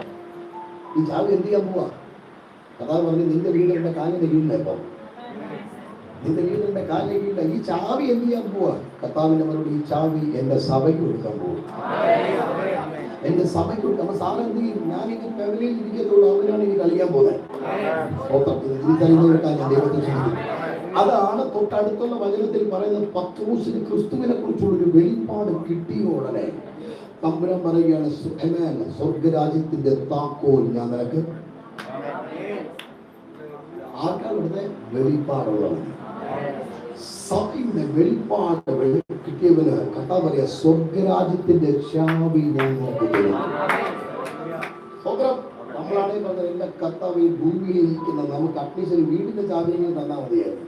ഈ ചാവി എന്ത് ചെയ്യാൻ പോവാ? കഥാ പറഞ്ഞ്, നിന്റെ വീട് എന്റെ കാലിന്റെ കീഴിലാണ്. ഇപ്പം നിന്റെ വീടിന്റെ കാലിലില്ല. ഈ ചാവി എന്ത് ചെയ്യാൻ പോവാ? കർത്താവിന്റെ മറുപടി, ഈ ചാവി എന്റെ സഭയ്ക്ക് കൊടുക്കാൻ പോകും. എന്റെ സഭയ്ക്ക് കൊടുക്കാം. അപ്പൊ സാറ് എന്ത് ചെയ്യും? ഞാനിനി ഫാമിലിയിൽ ഇരിക്കത്തുള്ളൂ, അവരാണ് ഇനി കളിക്കാൻ പോകുന്നത്. തിരിച്ചറിയുന്നവർക്കാണ് ഞാൻ ദൈവത്തെ ക്ഷണിക്കുന്നത്. അതാണ് തൊട്ടടുത്തുള്ള വചനത്തിൽ പറയുന്നത്. പത്രോസിന് ക്രിസ്തുവിനെ കുറിച്ചുള്ളൊരു വെളിപ്പാട് കിട്ടിയ ഉടനെ തമ്പുരാൻ പറയുകയാണ്, സ്വർഗരാജ്യത്തിന്റെ താക്കോൽ ഞാൻ നിനക്ക്. ആർക്കാണ് ഇവിടുത്തെ വെളിപ്പാടുള്ളത്? സഭയുടെ വെളിപ്പാട് കിട്ടിയവന് കർത്താവ് പറയാ, സ്വർഗരാജ്യത്തിന്റെ ചാവി ഞാൻ നിനക്ക് തരും. നമ്മളാണെങ്കിൽ പറഞ്ഞത്, എന്റെ കർത്താവ് ഈ ഭൂമിയിൽ ഇരിക്കുന്ന നമുക്ക് അറ്റ്ലീസ്റ്റ് ഒരു വീടിന്റെ ചാവിയെങ്കിലും തന്നാൽ മതിയായിരുന്നു.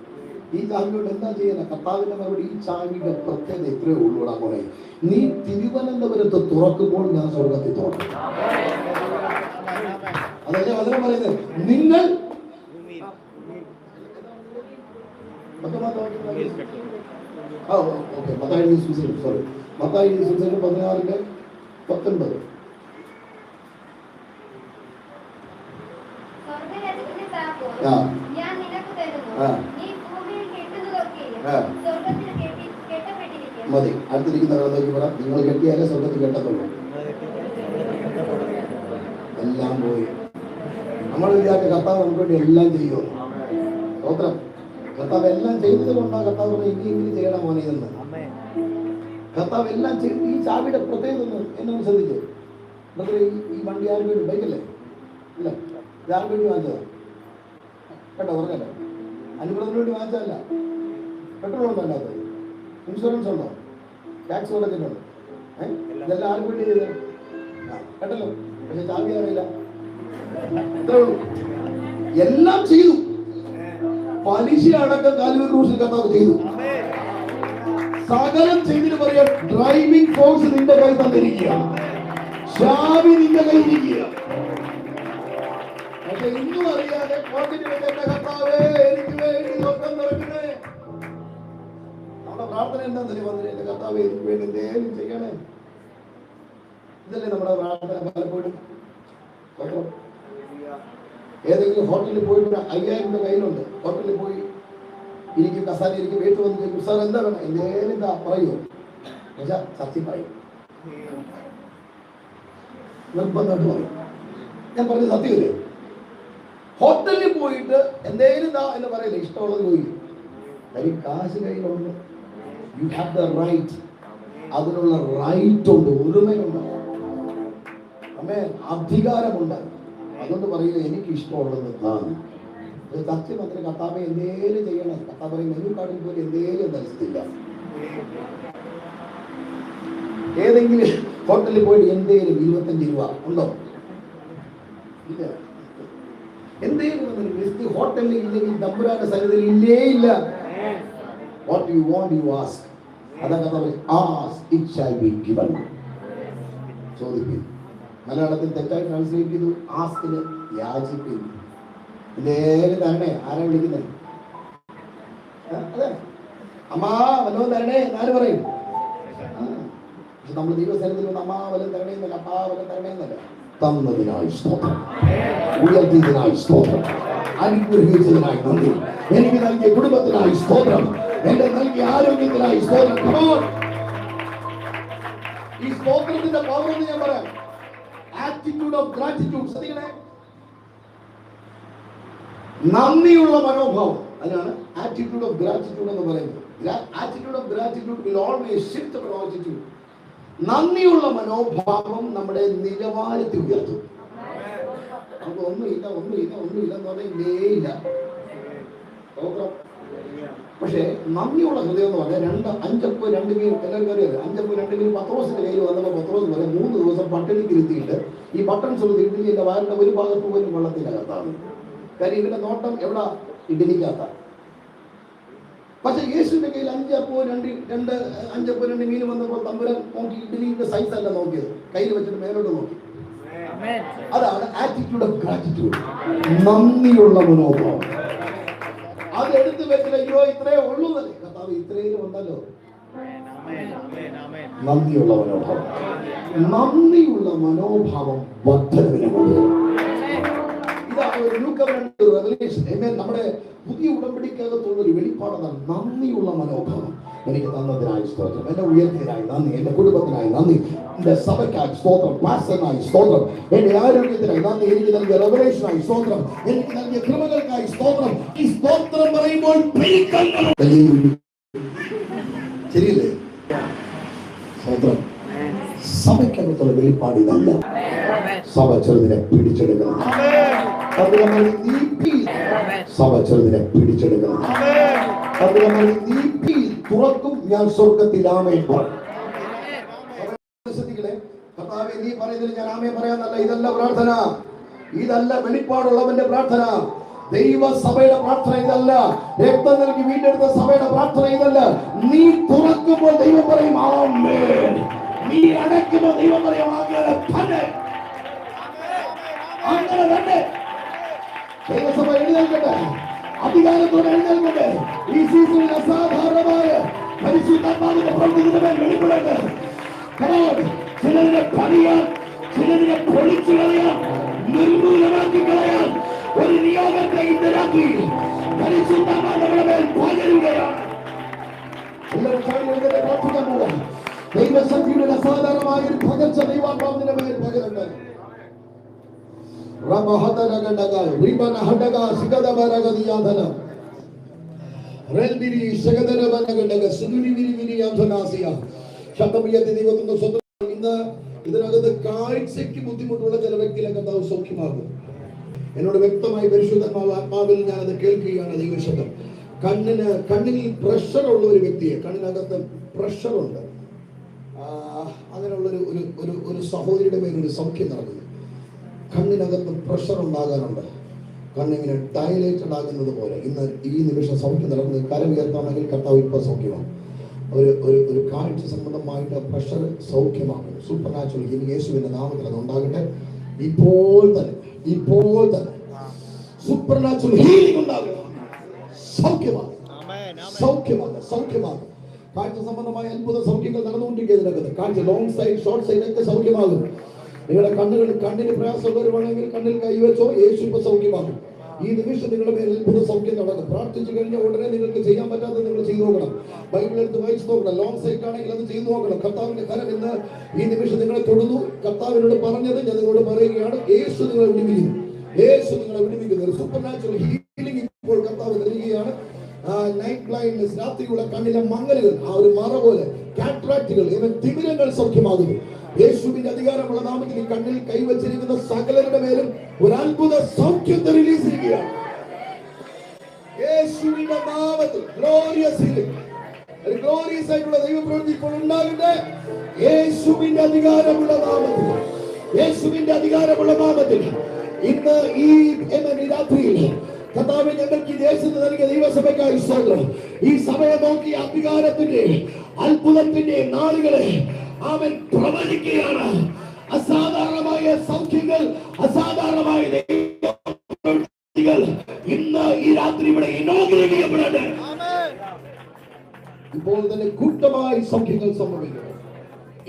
ഈ ചാവിയോട് എന്താ ചെയ്യുന്ന? കർത്താവിന്റെ മറുപടി, ഈ ചാവിയുടെ പ്രത്യേകത ഇത്രയേ ഉള്ളൂടാ മോനെ, നീ തിരുവനന്തപുരത്ത് തുറക്കുമ്പോൾ ഞാൻ സ്വർഗത്തിൽ തുറക്കും. അതല്ലേ വചനം പറയുന്നത്. നിങ്ങൾ മത്തായി 16:19. മതി. അടുത്തിരിക്കുന്നവരോടേക്ക് പറ, നിങ്ങൾ കെട്ടിയാലേ സ്വർഗത്തിൽ കെട്ടത്തുള്ളൂ. എല്ലാം പോയി. നമ്മൾ വിചാരിച്ച കർത്താവ് നമുക്ക് വേണ്ടി എല്ലാം ചെയ്യുമോ? സ്തോത്രം. കർത്താവ് എല്ലാം ചെയ്തത് കൊണ്ടാണ് കർത്താവ് ഇനി ചെയ്യണം മോനെ എന്ന്. കർത്താവ് എല്ലാം ചെയ്ത്. ഈ ചാവിയുടെ പ്രത്യേകത എന്നൊന്ന് ശ്രദ്ധിച്ചു. ഈ വണ്ടി ആർക്ക് വേണ്ടി? ബൈക്കല്ലേ? ഇല്ല, ആർക്ക് വേണ്ടി വാങ്ങിച്ചതാ? കേട്ടോ, ഉറങ്ങല്ലേ? അനുഗ്രഹത്തിന് വേണ്ടി വാങ്ങിച്ചതല്ല. പെട്രോൾ ഒന്നും അല്ലാത്തത്. ഇൻഷുറൻസ് ഉണ്ടോ? ടാക്സ് കൊടുക്കുന്നുണ്ടോ? ഇതെല്ലാം ആർക്ക് വേണ്ടി ചെയ്തത്? കേട്ടല്ലോ. പക്ഷെ ചാവി അറിയില്ല. ഇത്രേ ഉള്ളൂ. എല്ലാം ചെയ്തു. പലിശ അടക്കം കാൽവരി ക്രൂശിൽ കർത്താവ് ചെയ്തു. സകലം ചെയ്തിട്ട് പറയാ, ഡ്രൈവിംഗ് ഫോഴ്സ് നിന്റെ കൈ തന്നിരിക്കുക, ചാവി നിന്റെ കൈ ഇരിക്കുക. പക്ഷെ ഇന്നും അറിയാതെ കോട്ടിന് വേണ്ടി എന്റെ കർത്താവേ എനിക്ക് വേണ്ടി സ്വർഗം തുറക്കണേ. നമ്മുടെ പ്രാർത്ഥന എന്താണെന്ന് വന്നിട്ട്, എന്റെ കർത്താവേ എനിക്ക് വേണ്ടി എന്തേലും ചെയ്യണേ. ഇതല്ലേ നമ്മുടെ പ്രാർത്ഥന പലപ്പോഴും. ഏതെങ്കിലും ഹോട്ടലിൽ പോയിട്ട് 5000 രൂപ കയ്യിലുണ്ട്, ഹോട്ടലിൽ പോയി ഇരിക്കും, കസാല ഇരിക്കും, വീട്ടിൽ വന്ന് ചോദിക്കും, സാർ എന്താ വേണം? എന്തേലും എന്താ പറയുമോ? പക്ഷെ സത്യം പറയും, നിർബന്ധമായിട്ട് പറയും. ഞാൻ പറഞ്ഞത് സത്യമല്ലേ? ഹോട്ടലിൽ പോയിട്ട് എന്തേലും എന്താ എന്ന് പറയില്ല, ഇഷ്ടമുള്ളത് പോയി. കാര്യം കാശ് കയ്യിലുണ്ട്. You have the right. അതിനുള്ള റൈറ്റ് ഉണ്ട്, ഉரிമയുണ്ട്, അധികാരമുണ്ട്. അതുകൊണ്ട് പറയുക, എനിക്ക് ഇഷ്ടമുള്ളത് എന്താണ്? സത്യം അതിന് കർത്താവെ എന്തേലും ചെയ്യണം. കർത്താവ് പറയും, മെനു കാർഡിൽ പോലും എന്തേലും ധരിച്ചിട്ടില്ല. ഏതെങ്കിലും ഹോട്ടലിൽ പോയിട്ട് എന്തേലും 25 രൂപ ഉണ്ടോ? ഇല്ല. എന്തേലും ഹോട്ടലിൽ ഇല്ലെങ്കിൽ തമ്പുരാന്റെ സന്നിധിയിൽ ഇല്ലേ ഇല്ല. What you want you ask. അതാ കർത്താവ്, ask it shall be given. ചോദിക്കും. മലയാളത്തിൽ തെറ്റായി ട്രാൻസ്ലേറ്റ് ചെയ്തു, ആസ്കിന് യാചിക്കുന്നു. എന്തേലും തരണേ. ആരാ വിളിക്കുന്നത്? അതെ, അമ്മാ വല്ലതും തരണേ എന്നാലും പറയും. പക്ഷെ നമ്മൾ ദൈവസ്ഥലത്തിൽ വന്ന് അമ്മാ വല്ലതും തരണേ എന്നല്ല, അപ്പാ വല്ലതും തരണേ എന്നല്ല. തന്നതിനായി സ്തോത്രം, ഉയർത്തിയതിനായി സ്തോത്രം, അനുഗ്രഹിച്ചതിനായി നന്ദി, എനിക്ക് നൽകിയ കുടുംബത്തിനായി സ്തോത്രം, എന്റെ നൽകിയ ആരോഗ്യത്തിനായി സ്തോത്രം. ഈ സ്തോത്രത്തിന്റെ പവർ എന്ന് ഞാൻ പറയാം. Attitude of gratitude. ശ്രദ്ധിക്കണേ, നന്ദിയുള്ള മനോഭാവം. അതിനാണ് ആറ്റിറ്റ്യൂഡ് ഓഫ് ഗ്രാറ്റിറ്റ്യൂഡ് എന്ന് പറയുന്നത്. Attitude of gratitude will always shift our attitude. നന്ദിയുള്ള മനോഭാവം നമ്മുടെ നിലവാരത്തെ ഉയർത്തും. നമുക്ക് ഒന്നുമില്ല എന്ന് പറഞ്ഞാൽ ഇല്ല. പക്ഷേ നന്ദിയുള്ള ഹൃദയം എന്ന് പറഞ്ഞാൽ 5 2 മീൻ എല്ലാവർക്കും അറിയാം. 5 2 മീൻ പത്രോസിന്റെ കയ്യിൽ വന്നപ്പോൾ പത്രോസ് പറയാം, 3 ദിവസം പട്ടിണിക്ക് ഇരുത്തിയിട്ട് ഈ ബട്ടൺസ് ഉള്ളത് ഇഡ്ഡലി എന്റെ വാലിന്റെ ഒരു ഭാഗത്ത് പോലും വെള്ളത്തിനകത്താണ്. കാര്യം ഇവന്റെ നോട്ടം എവിടെ? ഇഡ്ഡലിക്കകത്ത. പക്ഷെ യേശുവിന്റെ കയ്യിൽ 5 2 മീൻ വന്നപ്പോൾ തമ്പുരാൻ നോക്കി, ഇഡ്ഡലിയുടെ സൈസ് അല്ല നോക്കിയത്, കയ്യിൽ വെച്ചിട്ട് മേലോട്ട് നോക്കി. അതാണ് ആറ്റിറ്റ്യൂഡ് ഓഫ് ഗ്രാറ്റിറ്റ്യൂഡ്, നന്ദിയുള്ള മനോഭാവം. അതെടുത്ത് വെച്ചിട്ട് അയ്യോ ഇത്രയേ ഉള്ളൂ തന്നെ, കർത്താവ് ഇത്രയും ഉണ്ടല്ലോ. നന്ദിയുള്ള മനോഭാവം, നന്ദിയുള്ള മനോഭാവം വർദ്ധനവിന് കൊണ്ടുവരും. ഇതാണ് ഒരു നമ്മുടെ പുതിയ ഉടമ്പടിക്കകത്തുള്ള ഒരു വെളിപ്പാടാണ് നന്ദിയുള്ള മനോഭാവം. എനിക്ക് തന്നതിനായി സ്തോത്രം, എന്റെ ഉയർത്തിനായി നന്ദി, എന്റെ കുടുംബത്തിനായി നന്ദി, എന്റെ സഭയ്ക്കായി സ്തോത്രം, പാസ്റ്ററിനായി സ്തോത്രം, എന്റെ ആരോഗ്യത്തിനായി നന്ദി, എനിക്ക് നൽകിയ റെവലേഷനായി സ്തോത്രം, എനിക്ക് നൽകിയ കൃപകൾക്കായി സ്തോത്രം. ഈ സ്തോത്രം പറയുമ്പോൾ ശരിയല്ലേ? സ്തോത്രം. സഭയ്ക്കകത്തുള്ള വെളിപ്പാട് ഇതല്ല. സഭ ചെറുതിനെ പിടിച്ചെടുക്കണം. സഭ ചെറുതിനെ പിടിച്ചെടുക്കണം. തുറക്കും ഞാൻ സ്വർഗത്തിൽ ആമേൻ പറയും. കർത്താവേ, നീ പറയുന്നതിൽ ഞാൻ ആമേൻ പറയാന്നല്ല. ഇതല്ല പ്രാർത്ഥന, ഇതല്ല വെളിപ്പാടുള്ളവന്റെ പ്രാർത്ഥന. ദൈവസഭയുടെ പ്രാർത്ഥന ഇതല്ല. രക്തം നൽകി വീണ്ടെടുത്ത സഭയുടെ പ്രാർത്ഥന ഇതല്ല. നീ തുറക്കുമ്പോൾ ദൈവം പറയും ആമേൻ, നീ അടയ്ക്കുമ്പോൾ ദൈവം പറയും അങ്ങനെ തന്നെ, അങ്ങനെ തന്നെ. ദൈവസഭ എഴുന്നേൽക്കട്ടെ, അധികാരത്തോടെ എഴുന്നേൽക്കട്ടെ. ഈ സീസണിൽ അസാധാരണമായ പരിശുദ്ധാത്മാവിന്റെ പ്രവൃത്തിയുടെ മേൽ വെളിപ്പെടട്ടെ. ചിലതിനെ പണിയാൻ, ചിലതിനെ പൊളിച്ചു കളയാൻ, നിർമൂലമാക്കി കളയാൻ ഒരു നിയോഗത്തെ ഇന്ന് രാത്രി പരിശുദ്ധാത്മാവിന്റെ മേൽ പകരുകയാണ്. എല്ലാവരും പ്രാർത്ഥിക്കാൻ പോവാം. ദൈവശക്തിയുടെ അസാധാരണമായ ഒരു പകർച്ച ദൈവാത്മാവിന്റെ മേൽ പകരട്ടെ. ഇന്ന് ഇതിനകത്ത് കാഴ്ചയ്ക്ക് ബുദ്ധിമുട്ടുള്ള ചില വ്യക്തികളെ കർത്താവ് സൗഖ്യമാകും. എന്നോട് വ്യക്തമായി പരിശുദ്ധാത്മാവിൽ ഞാനത് കേൾക്കുകയാണ്. ദൈവശബ്ദം കണ്ണിൽ പ്രഷർ ഉള്ള ഒരു വ്യക്തിയെ, കണ്ണിനകത്ത് പ്രഷറുണ്ട്, അങ്ങനെയുള്ള ഒരു സഹോദരിയുടെ പേരിൽ സൗഖ്യം നടക്കുന്നു. കണ്ണിനകത്ത് പ്രഷർ ഉണ്ടാകാനുണ്ട്, കണ്ണിങ്ങനെ ഡയലേറ്റഡ് ആകുന്നത് പോലെ. ഇന്ന് ഈ നിമിഷം സൗഖ്യം നടക്കുന്നത്. കരം ഉയർത്താണെങ്കിൽ കർത്താവ് ഇപ്പോൾ സൗഖ്യമാണ്. ഒരു കാഴ്ച സംബന്ധമായിട്ട് പ്രഷർ സൗഖ്യമാകും. സൂപ്പർ നാച്ചുറൽ ഹീലിംഗ് യേശുവിന്റെ നാമത്തിൽ അത് ഉണ്ടാകട്ടെ. ഇപ്പോൾ തന്നെ സൂപ്പർ നാച്ചുറൽ ഹീലിംഗ് ഉണ്ടാകുക. സൗഖ്യമാകും. കാഴ്ച സംബന്ധമായ അത്ഭുത സൗഖ്യങ്ങൾ നടന്നുകൊണ്ടിരിക്കുന്നതിനകത്ത് കാഴ്ച ലോങ് സൈഡ്, ഷോർട്ട് സൈഡ് ഒക്കെ സൗഖ്യമാകും. നിങ്ങളുടെ കണ്ണിന് പ്രയാസമുള്ളവരുവാണെങ്കിൽ കണ്ണിൽ കൈവച്ചോ, യേശു ഇപ്പൊ സൗഖ്യമാകും. ഈ നിമിഷം നിങ്ങളുടെ മേൽ അത്ഭുത സൗഖ്യം നടക്കും. പ്രാർത്ഥിച്ചു കഴിഞ്ഞ ഉടനെ നിങ്ങൾക്ക് ചെയ്യാൻ പറ്റാത്തത് നിങ്ങൾ ചെയ്തു നോക്കണം. ബൈബിൾ എടുത്ത് വായിച്ചു നോക്കണം. ലോങ് സൈഡ് ആണെങ്കിൽ അത് ചെയ്തു നോക്കണം. കർത്താവിന്റെ കരം ഇന്ന് ഈ നിമിഷം നിങ്ങളെ തൊടുന്നു. കർത്താവിനോട് പറഞ്ഞത് ഞാൻ നിങ്ങളോട് പറയുകയാണ്, യേശു നിങ്ങളെ വിടുവിക്കുന്നു. ഒരു സൂപ്പർ നാച്ചുറൽ ഹീലിംഗ് ഇപ്പോൾ കർത്താവ് നൽകുകയാണ്. നൈറ്റ് ബ്ലൈൻഡ്നെസ്, രാത്രിയുള്ള കണ്ണിലെ മങ്ങലുകൾ, ആ ഒരു മറ പോലെ, കാറ്ററാക്റ്റുകൾ, ഇവൻ തിമിരങ്ങൾ സൗഖ്യമാകുന്നു. യേശുവിന്റെ അധികാരമുള്ള നാമത്തിൽ ഈ കണ്ണിൽ കൈവച്ചിരിക്കുന്ന സകലരുടെ മേലും ഒരു അത്ഭുത സൗഖ്യത്തെ റിലീസ് ചെയ്യുകയാണ്. യേശുവിന്റെ നാമത്തിൽ ഗ്ലോറിയസ് ഹീലിംഗ്, ഗ്ലോറിയസ് ആയിട്ടുള്ള ദൈവപ്രവൃത്തി ഇപ്പോൾ ഉണ്ടാകട്ടെ. യേശുവിന്റെ അധികാരമുള്ള നാമത്തിൽ ഇന്ന് ഈ രാത്രിയിൽ കർത്താവേ, ഞങ്ങൾക്ക് ഈ ദേശത്ത് നൽകിയ ദൈവസഭയ്ക്കായി സ്തോത്രം. ഈ സഭയെ നോക്കി അധികാരത്തിന്റെ അത്ഭുതത്തിന്റെ നാളുകളെ അവൻ പ്രവചിക്കുകയാണ്. അസാധാരണമായ സൗഖ്യങ്ങൾ, അസാധാരണമായ ഇന്ന് ഈ രാത്രി ഇവിടെ ഇനോഗ്രേറ്റ് ചെയ്യപ്പെടട്ടെ. ഇപ്പോൾ തന്നെ കൂട്ടമായി സൗഖ്യങ്ങൾ സംഭവിക്കണം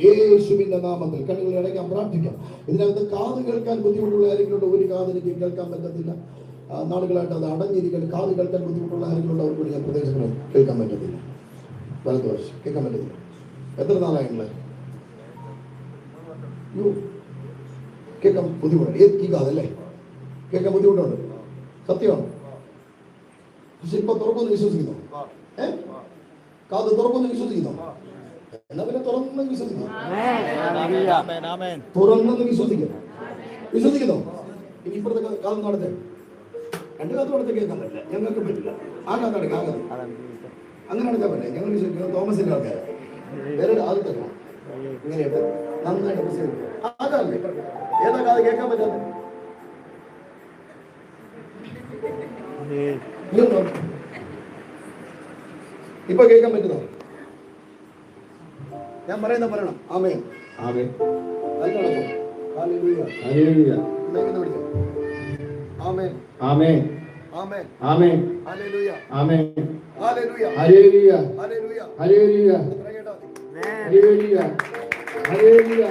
യേശുവിന്റെ നാമത്തിൽ. കണ്ണുകൾ അടയ്ക്കാൻ പ്രാർത്ഥിക്കാം. ഇതിനകത്ത് കാത് കേൾക്കാൻ ബുദ്ധിമുട്ടുള്ള ആരെങ്കിലും ഒരു കാത് എനിക്ക് കേൾക്കാൻ പറ്റത്തില്ല, നാളുകളായിട്ട് അത് അടഞ്ഞിരിക്കണം. കാത് കേൾക്കാൻ ബുദ്ധിമുട്ടുള്ള ആരെങ്കിലും അവർക്ക് ഞാൻ പ്രദേശങ്ങൾ കേൾക്കാൻ പറ്റത്തില്ല, വലതുവശം കേൾക്കാൻ പറ്റത്തില്ല. എത്ര നാളായിട്ടുള്ളത് കേൾക്കാൻ ബുദ്ധിമുട്ടുണ്ട്? ഈ കാതല്ലേ കേൾക്കാൻ ബുദ്ധിമുട്ടുണ്ട്, സത്യമാണ്. പക്ഷെ ഇപ്പൊ തുറക്കൊന്ന് വിശ്വസിക്കുന്നു. കാത് തുറക്കൊന്ന് വിശ്വസിക്കുന്നു. എന്നാ പിന്നെ തുറന്നു വിശ്വസിക്കുന്നു. തുറന്നെന്ന് വിശ്വസിക്കുന്നു. ഇനി ഇപ്പുറത്തെ കാത് നടത്തേ, രണ്ട് കാത്ത് നടത്തി കേൾക്കാൻ പറ്റില്ല, ഞങ്ങൾക്ക് പറ്റില്ല. ആ കാത്ത് നടക്കാം, അങ്ങനെ നടക്കാൻ പറ്റില്ല. ഞങ്ങൾ വിശ്വസിക്കുന്നത് തോമസിന്റെ ആൾക്കാർ വേറെ ആദ്യത്തെ ഇങ്ങനെയുണ്ട്, നന്നായിട്ട് പ്രസംഗിക്കും. ആകാല്ലേ ഏതാ കാത് കേൾക്കാൻ പറ്റാത്ത? ഇപ്പൊ കേൾക്കാൻ പറ്റുന്നോ? ഞാൻ പറയണം. ആമേൻ. ആമേൻ. ഹല്ലേലൂയ. ഹല്ലേലൂയ. വിളിക്കാം. ആമേൻ. ആമേൻ. ആമേൻ. ആമേൻ. ഹല്ലേലൂയ. ആമേൻ. ഹല്ലേലൂയ. ഹല്ലേലൂയ. ഹല്ലേലൂയ. ഹല്ലേലൂയ. ഹല്ലേലൂയ. ഹല്ലേലൂയ.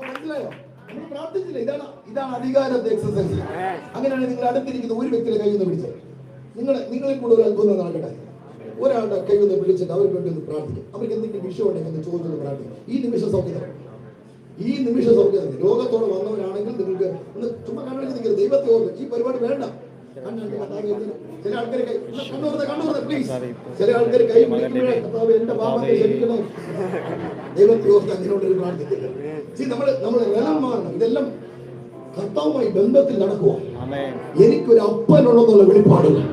മനസ്സിലായോ? നമ്മൾ പ്രാർത്ഥിച്ചില്ല. ഇതാണ് അധികാരത്തെ എക്സസൈസ്. അങ്ങനെയാണ് നിങ്ങൾ അടുത്തിരിക്കുന്ന ഒരു വ്യക്തിയുടെ കൈ ഒന്ന് പിടിച്ചത്. നിങ്ങളിൽ കൂടെ ഒരു അത്ഭുതം നടക്കട്ടെ. ഒരാളുടെ കൈ ഒന്ന് പിടിച്ചിട്ട് അവർക്ക് വേണ്ടി ഒന്ന് പ്രാർത്ഥിക്കും. അവർക്ക് എന്തെങ്കിലും വിഷയം ഉണ്ടെങ്കിൽ ഒന്ന് ചോദിച്ചൊന്ന് പ്രാർത്ഥിക്കും. ഈ നിമിഷം സൗഖ്യം രോഗത്തോടെ വന്നവരാണെങ്കിൽ നിങ്ങൾക്ക് ഒന്ന് ചുമ്മാ കണ്ണടച്ച് നിൽക്കരുത്. ദൈവത്തെ ഓർമ്മ. ഈ പരിപാടി വേണ്ട. ചില ആൾക്കാർ കണ്ണുറന്ന് പ്ലീസ്. ചില ആൾക്കാർ കൈ പിടിക്കുമ്പോഴേ കർത്താവ് എന്റെ പാപത്തെ ക്ഷമിക്കണം. ദൈവത്തെ ഓർത്ത് അങ്ങനെയുള്ളൊരു പ്രാർത്ഥിക്കില്ല. നമ്മൾ വെള്ളം മാറണം. ഇതെല്ലാം കർത്താവുമായി ബന്ധത്തിൽ നടക്കുക. എനിക്കൊരു അപ്പനുള്ളതെന്നുള്ള വെളിപ്പാടുകൾ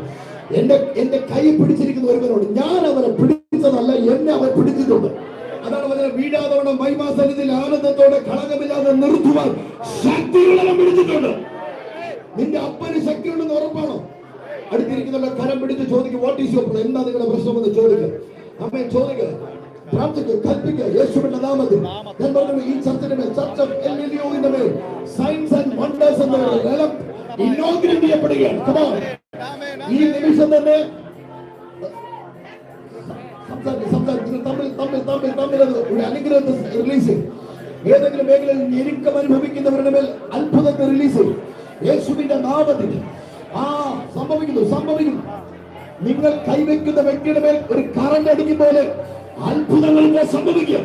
എന്റെ കൈ പിടിച്ചിരിക്കുന്ന ഒരുവനോട് ഞാൻ അവനെ പിടിച്ചതല്ല, എന്നെ അവൻ പിടിച്ചിട്ടുണ്ട്. അതാണ് അവനെ വീഴാതോടെ മഹിമാസനത്തിൽ ആനന്ദത്തോടെ കളങ്കമില്ലാതെ നിർത്തുവാൻ ശക്തിയുള്ളവൻ പിടിച്ചിട്ടുണ്ട്. നിന്റെ അപ്പന് ശക്തിയുണ്ടെന്ന് ഉറപ്പാണോ? അടുത്തിരിക്കുന്ന കരം പിടിച്ച് ചോദിക്കും, വാട്ട് ഈസ് യുവർ പ്ലാൻ? എന്താ നിങ്ങളുടെ പ്രശ്നമെന്ന് ചോദിക്കുക. അമ്മയെ ചോദിക്കുക, പ്രാർത്ഥിക്കുക, കൽപ്പിക്കുക. യേശുവിന്റെ നാമത്തിൽ ഞാൻ പറഞ്ഞു, ഈ ചർച്ചിന്റെ മേൽ, ചർച്ച് ഓഫ് എൽഎൽയുവിന്റെ മേൽ സയൻസ് ആൻഡ് വണ്ടേഴ്സ് എന്ന നിലം ഇനോഗ്രേറ്റ് ചെയ്യപ്പെടുകയാണ്. ഈ നിമിഷം തന്നെ തമ്മിൽ ഒരു അനുഗ്രഹത്തെ റിലീസ് ചെയ്യും. ഏതെങ്കിലും മേഖലയിൽ ഞെരുക്കം അനുഭവിക്കുന്നവരുടെ മേൽ അത്ഭുതത്തെ റിലീസ് ചെയ്യും. യേശുവിന്റെ നാമത്തിൽ സംഭവിക്കും. നിങ്ങൾ കൈവയ്ക്കുന്ന വ്യക്തിയുടെ മേൽ ഒരു കറണ്ട് അടിക്കും പോലെ അത്ഭുതങ്ങൾ സംഭവിക്കും.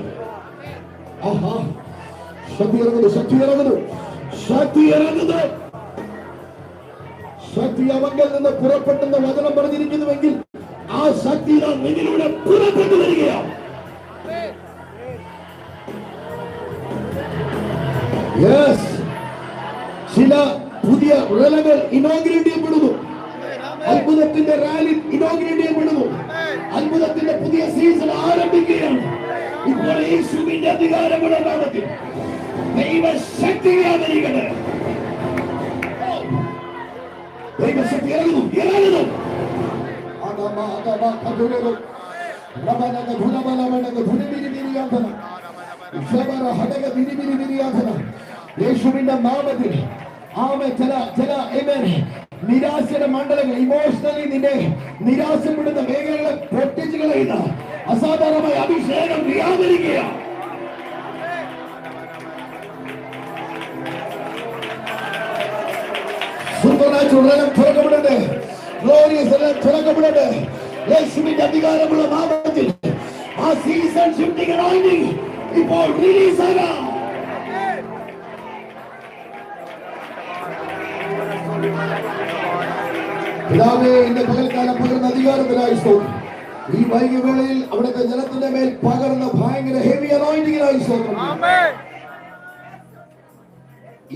ശക്തി അവങ്കിൽ നിന്ന് പുറപ്പെട്ടെന്ന വചനം പറഞ്ഞിരിക്കുന്നുവെങ്കിൽ ആ ശക്തി നിന്നിലൂടെ പുറപ്പെട്ടു വരികയാണ്. ചില പുതിയ റേലകൾ ഇനോഗ്രേറ്റ് ചെയ്യപ്പെടുന്നു. അത്ഭുതത്തിന്റെ റാലി ഇനോഗ്രേറ്റ് ചെയ്യപ്പെടുന്നു. അത്ഭുതത്തിന്റെ പുതിയ സീസൺ ആരംഭിക്കുകയാണ്. ഇപ്പോൾ യേശുവിന്റെ അധികാരമുള്ള നാമത്തിൽ ദൈവശക്തി വ്യാപരിക്കട്ടെ. ദൈവശക്തി ഇറങ്ങുന്നു. യേശുവിന്റെ നാമത്തിൽ നിരാശയുടെ മണ്ഡലങ്ങൾ, ഇമോഷണലി നിന്നെ നിരാശപ്പെടുന്ന മേഖലകളെ പൊട്ടിച്ചു കളയുന്ന അസാധാരണമായ അഭിഷേകം വ്യാപരിക്കുകയാണ്. തുറക്കപ്പെടട്ടെ. യേശുവിന്റെ അധികാരമുള്ള നാമത്തിൽ ആ സീസൺ ഷിഫ്റ്റിംഗ് അനോയിന്റിംഗ് ഇപ്പോൾ റിലീസ് ആകാം. പിതാവേ, എന്റെ പകൽക്കാലം പകർന്ന അധികാരത്തിനായി സ്തോത്രം. ഈ വൈകിവേളയിൽ അവിടുത്തെ ജനത്തിന്റെ മേൽ പകർന്ന ഭയങ്കര ഹെവി അനോയിന്റിംഗിനായി സ്തോത്രം.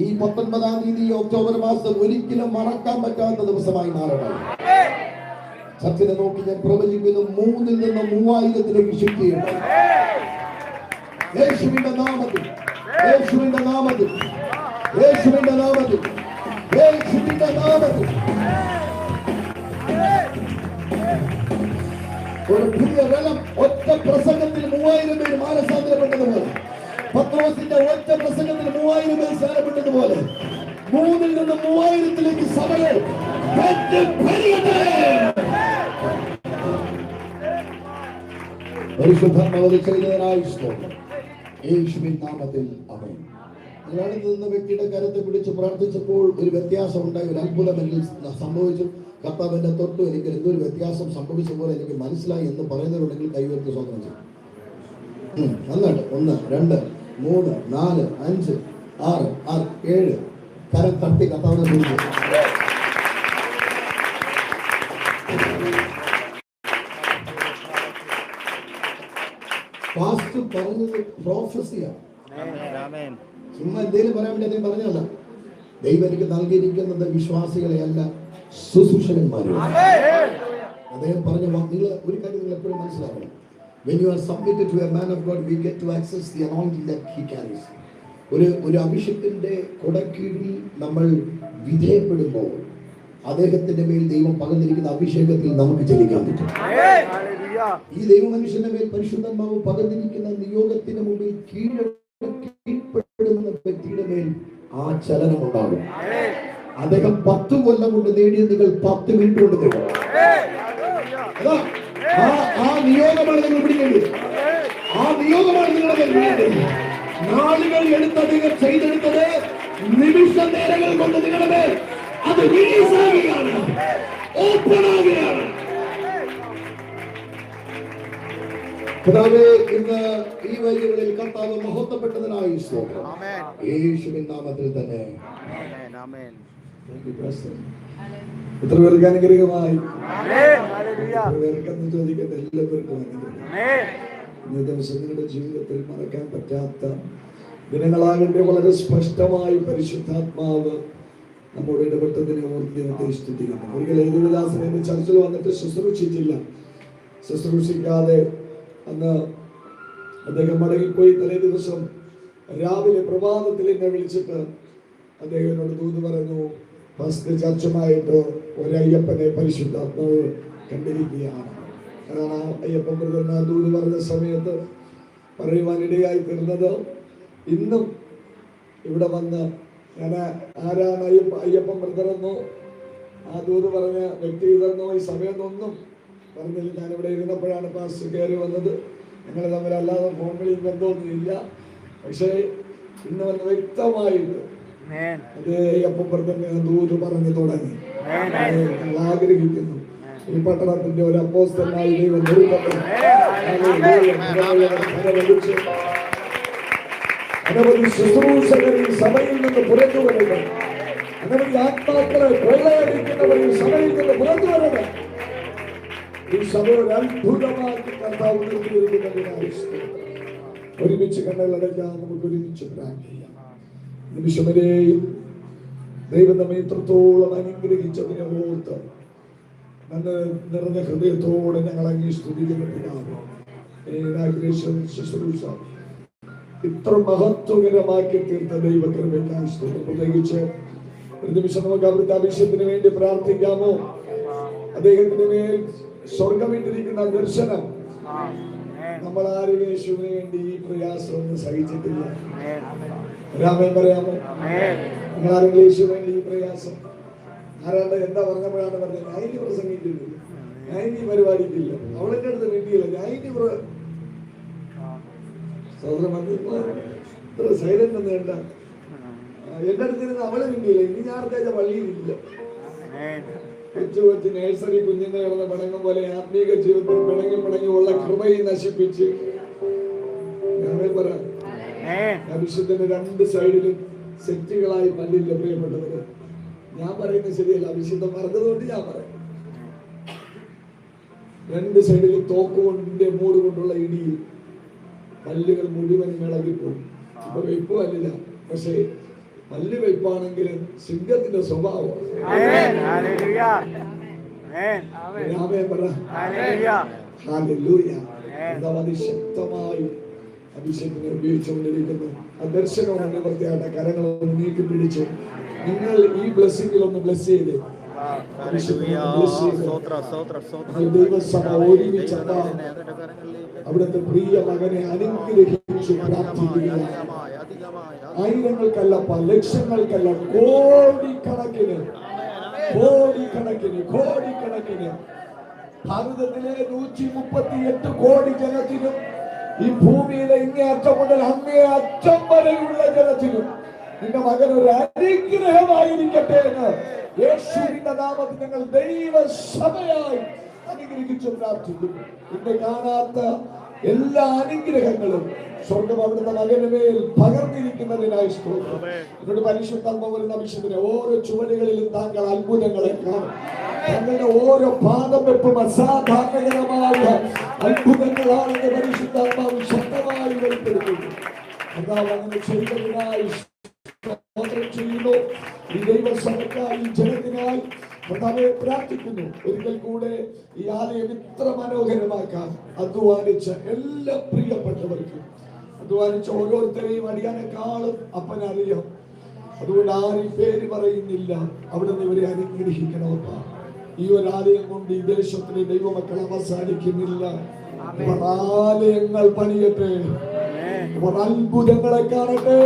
ഈ 19-ാം തീയതി ഒക്ടോബർ മാസം ഒരിക്കലും മറക്കാൻ പറ്റാത്ത ദിവസമായി മാറട്ടെ. സത്യത്തെ നോക്കി ഞാൻ പ്രവചിക്കുന്നു, 3-ൽ നിന്ന് 3000-ലേക്ക് ഷിഫ്റ്റ് ചെയ്യട്ടെ. യേശുവിന്റെ നാമത്തിൽ, യേശുവിന്റെ നാമത്തിൽ, യേശുവിന്റെ നാമത്തിൽ, യേശുവിന്റെ നാമത്തിൽ ഒരു പുതിയ വെള്ളം ഒറ്റ പ്രസംഗത്തിൽ 3000 പേര് മാനസാന്തരപ്പെട്ടതുപോലെ, പത്രോസിന്റെ ഒറ്റ പ്രസംഗത്തിൽ 3000 പേര് സ്നാനപ്പെട്ടതുപോലെ 3-ൽ നിന്ന് 3000-ലേക്ക് സഭകൾ പരിശുദ്ധാത്മാവ് ചെയ്തതിനായി സ്തോത്രം. യേശുവിൻ നാമത്തിൽ ആമേൻ. അടുത്ത് നിന്ന വ്യക്തിയുടെ കരത്തെ പിടിച്ച് പ്രാർത്ഥിച്ചപ്പോൾ ഒരു വ്യത്യാസം ഉണ്ടായി. ഒരു അത്ഭുതം എന്നിൽ സംഭവിച്ചു. കർത്താവ് എന്നെ തൊട്ടു. എനിക്ക് എന്തൊരു വ്യത്യാസം സംഭവിച്ച പോലെ എനിക്ക് മനസ്സിലായി എന്ന് പറയുന്നവരുണ്ടെങ്കിൽ കൈവരുത്തി സ്വന്തം ചെയ്യും. നന്നായിട്ട് 1, 2, 3, 4, 5, 6, 7 കരം തട്ടി കർത്താവിനെ വിളിച്ചു. പാസ്റ്റ് പറഞ്ഞത് പ്രോഫസിയാണ്. ചുമ്മാ എന്തെങ്കിലും പറയാൻ വേണ്ടി അദ്ദേഹം പറഞ്ഞതല്ല. ദൈവം എനിക്ക് നൽകിയിരിക്കുന്നത് വിശ്വാസികളെയല്ല, ശുശ്രൂഷകന്മാരെ. അദ്ദേഹം പറഞ്ഞ നിങ്ങൾ ഒരു കാര്യം നിങ്ങൾ എപ്പോഴും മനസ്സിലാക്കണം. When you are submitted to a man of God, we get to access the anointing that he carries. ഒരു അഭിഷേകത്തിന്റെ കൊടക്കീഴിൽ നമ്മൾ വിധേയപ്പെടുമ്പോൾ അദ്ദേഹത്തിന്റെ മേൽ ദൈവം പകർന്നിരിക്കുന്ന അഭിഷേകത്തിൽ നമുക്ക് ചലിക്കാൻ പറ്റും. ഈ ദൈവമനുഷ്യന്റെ മേൽ പരിശുദ്ധാത്മാവ് പകർന്നിരിക്കുന്ന നിയോഗത്തിന് മുമ്പിൽ കീഴ്പ്പെടുന്ന വ്യക്തിയുടെ മേൽ ആ ചലനം ഉണ്ടാകും. അദ്ദേഹം 10 കൊല്ലം കൊണ്ട് നേടിയതുകൾ 10 മിനിറ്റ് കൊണ്ട് നേടും. ആ നിയോഗമാണ് നിങ്ങൾ പിടിക്കേണ്ടത്. ആ നിയോഗമാണ് നിങ്ങളുടെ മേൽ. നാളുകൾ എടുത്ത് നിങ്ങൾ ചെയ്തെടുത്തത് നിമിഷ നേരങ്ങൾ കൊണ്ട് നിങ്ങളുടെ മേൽ അത് റിലീസ് ആവുകയാണ്, ഓപ്പൺ ആവുകയാണ്. കർത്താവേ, ഇന്ന് ഈ വഴികളിൽ കർത്താവ് മഹത്വപ്പെട്ടതിനായി സ്തോത്രം. യേശുവിൻ നാമത്തിൽ തന്നെ. എത്ര പേർക്ക് അനുഗ്രഹമായി? പേർക്കെന്ന് ചോദിക്കട്ടെ, എല്ലാവർക്കും ഇന്നേ ദിവസം നിങ്ങളുടെ ജീവിതത്തിൽ മറക്കാൻ പറ്റാത്ത ദിനങ്ങളാകട്ടെ. വളരെ സ്പഷ്ടമായി പരിശുദ്ധാത്മാവ് നമ്മോട് ഇടപെട്ടതിനെ ഓർത്ത് ദൈവത്തെ സ്തുതിക്കുന്നു. ഒരിക്കൽ യേശുദാസൻ എന്റെ ചർച്ചിൽ വന്നിട്ട് ശുശ്രൂഷിച്ചില്ല. ശുശ്രൂഷിക്കാതെ അന്ന് അദ്ദേഹം മടങ്ങിപ്പോയി. തലേ ദിവസം രാവിലെ പ്രഭാതത്തിൽ എന്നെ വിളിച്ചിട്ട് അദ്ദേഹം എന്നോട് ദൂത് പറഞ്ഞു, ഫസ്റ്റ് ചർച്ചുമായിട്ട് ഒരയ്യപ്പനെ പരിശുദ്ധാത്മാവ് കണ്ടിരിക്കുകയാണ്. അതാണ് ആ അയ്യപ്പൻ ബ്രദറിന് ആ ദൂത് പറഞ്ഞ സമയത്ത് പറയുവാനിടയായി തീർന്നത്. ഇന്നും ഇവിടെ വന്ന് ഞാൻ ആരാണ് അയ്യപ്പൻ ബ്രദറെന്നോ ആ ദൂത് പറഞ്ഞ വ്യക്തി ഇതെന്നോ ഈ സമയത്തൊന്നും പറഞ്ഞില്ല. ഞാനിവിടെ ഇരുന്നപ്പോഴാണ് പാസ്റ്റർ കയറി വന്നത്. ഞങ്ങൾ തമ്മിൽ അല്ലാതെ ഫോൺ വിളി ബന്ധമൊന്നുമില്ല. പക്ഷേ ഇന്ന് വന്ന് വ്യക്തമായിട്ട് അതേ അയ്യപ്പൻ ബ്രദറിനെ ദൂത് പറഞ്ഞു തുടങ്ങി. ഞങ്ങൾ ആഗ്രഹിക്കുന്നു ഈ പട്ടണത്തിന്റെ ഒരു അപ്പോസ്തലനായി ദൈവം നിർത്തട്ടെ. അനവധി ശുശ്രൂഷകർ ഈ സഭയിൽ നിന്ന് പുറത്തു വരിക. അനവധി ആത്മാക്കളെ കൊള്ളയടിക്കുന്നവർ ഈ സഭയിൽ നിന്ന് പുറത്തു വരിക. ഈ സഭ ഒരു അത്ഭുതമാക്കി കർത്താവ് നിർത്തിയിരിക്കുന്നതിനായി ഒരുമിച്ച് കണ്ണുകളടയ്ക്കാം. നമുക്ക് ഒരുമിച്ച് പ്രാർത്ഥിക്കാം. നിമിഷം വരെയും ദൈവം നമ്മെ ഇത്രത്തോളം അനുഗ്രഹിച്ചതിനെ ഓർത്ത് നിറഞ്ഞ ഹൃദയത്തോടെ ഞങ്ങൾ അങ്ങേ സ്തുതിക്കുന്ന പിതാവേ, ശുശ്രൂഷ ഇത്ര മഹത്വകരമാക്കി തീർത്ത ദൈവകൃപയ്ക്കായി സ്തോത്രം. പ്രത്യേകിച്ച് ഒരു നിമിഷം നമുക്ക് അവിടുത്തെ അഭിഷേകത്തിന് വേണ്ടി പ്രാർത്ഥിക്കാമോ? അദ്ദേഹത്തിന് മേൽ സ്വർഗമിട്ടിരിക്കുന്ന ദർശനം. നമ്മൾ ആരും യേശുവിന് വേണ്ടി ഈ പ്രയാസമൊന്നും സഹിച്ചിട്ടില്ല. രാമൻ പറയാമോ? നിങ്ങൾ ആരെങ്കിലും യേശുവിന് വേണ്ടി ഈ പ്രയാസം ആരാണ്ട് എന്താ പറഞ്ഞപ്പോഴാണ് പറഞ്ഞത്, ഞാൻ ഇനി പ്രസംഗിക്കുന്നില്ല, ഞാൻ ഇനി പരിപാടിക്കില്ല, അവളെന്റെ അടുത്ത് വേണ്ടിയില്ല, ഞാൻ ഇനി സൈലന്റ് ഒന്നും വേണ്ട, എന്റെ അടുത്തിരുന്ന് അവളെ വേണ്ടിയില്ല, ഇനി ഞാൻ അടുത്ത പള്ളിയിലില്ല. കൊച്ചു കൊച്ചു നേഴ്സറി കുഞ്ഞുങ്ങളെ കിടന്ന് പിണങ്ങും പോലെ ആത്മീക ജീവിതത്തിൽ പിണങ്ങി ഉള്ള കൃപയെ നശിപ്പിച്ച് പറയാം. വിശുദ്ധന്റെ 2 സൈഡിലും സെറ്റുകളായി പല്ലില്ല. പ്രിയപ്പെട്ടവര്, ഞാൻ പറയുന്നത് ശരിയല്ല, വിശുദ്ധം പറഞ്ഞതുകൊണ്ട് ഞാൻ പറയാം. 2 സൈഡിലും തോക്കുകൊണ്ടിന്റെ മൂട് കൊണ്ടുള്ള ഇടിയിൽ പല്ലുകൾ മുഴുവൻ ഇളകിപ്പോകും. ഇപ്പൊ വെയ്പ്പ് പല്ലില്ല, പക്ഷേ പല്ല് വെയ്പ്പാണെങ്കിലും സിംഹത്തിന്റെ സ്വഭാവം. അതിശക്തമായി അഭിഷേകത്തിനെ ഉപയോഗിച്ചുകൊണ്ടിരിക്കുന്നു. ആ ദർശനവും നിവൃത്തിയായിട്ട് കരങ്ങളൊന്ന് നീക്കി പിടിച്ച് നിങ്ങൾ ഈ ബ്ലെസ്സിംഗിൽ ഒന്ന് ബ്ലെസ് ചെയ്ത് ദൈവസഭ ഒരുമിച്ച് അവിടുത്തെ പ്രിയ മകനെ അനുഗ്രഹിച്ചു പ്രാർത്ഥിക്കുക. ആയിരങ്ങൾക്കല്ല, ലക്ഷങ്ങൾക്കല്ല, കോടിക്കണക്കിന് ഭാരതത്തിലെ 138 കോടി ജനത്തിനും ഈ ഭൂമിയിലെ ഇങ്ങേ അറ്റം മുതൽ അങ്ങേ അറ്റം വരെയുള്ള ജനത്തിനും നിന്റെ മകൻ ഒരു അനുഗ്രഹമായിരിക്കട്ടെ എന്ന് യേശുവിന്റെ നാമത്തിൽ ഞങ്ങൾ ദൈവസഭയായി അനുഗ്രഹിച്ചു പ്രാർത്ഥിക്കുന്നു. ഇന്ന് കാണാത്ത എല്ലാ അനുഗ്രഹങ്ങളും സ്വർഗം അവിടുത്തെ മകന് മേൽ പകർന്നിരിക്കുന്നതിനായി സ്തോത്രം. എന്നോട് പരിശുദ്ധാത്മാവ് വരുന്ന അഭിഷേകത്തിന് ഓരോ ചുവടുകളിലും താങ്കൾ അത്ഭുതങ്ങളെ കാണും. തങ്ങളുടെ ഓരോ പാദം വെപ്പും അസാധാരണകരമായ അത്ഭുതങ്ങളാണെന്ന് പരിശുദ്ധാത്മാവ് ശക്തമായി വെളിപ്പെടുത്തുന്നു. അങ്ങനെ ചെയ്തതിനായി ചെയ്യുന്നു. ഈ ദൈവസഭയ്ക്കായി ജനത്തിനായി പ്രാർത്ഥിക്കുന്നു. ഒരിക്കൽ കൂടെ ഈ ആലയം ഇത്ര മനോഹരമാക്കാൻ അധ്വാനിച്ച എല്ലാ പ്രിയപ്പെട്ടവർക്കും, അധ്വാനിച്ച ഓരോരുത്തരെയും അറിയാനേക്കാളും അപ്പനറിയാം. അതുകൊണ്ട് ആരും പേര് പറയുന്നില്ല. അവിടെ നിന്ന് ഇവരെ അനുഗ്രഹിക്കണമപ്പ. ഈ ഒരു ആലയം കൊണ്ട് ഈ ദേശത്തിലെ ദൈവമക്കൾ അവസാനിക്കുന്നില്ല. ഇവർ ആലയങ്ങൾ പണിയട്ടെ, ഇവർ അത്ഭുതങ്ങളെ കാണട്ടെ.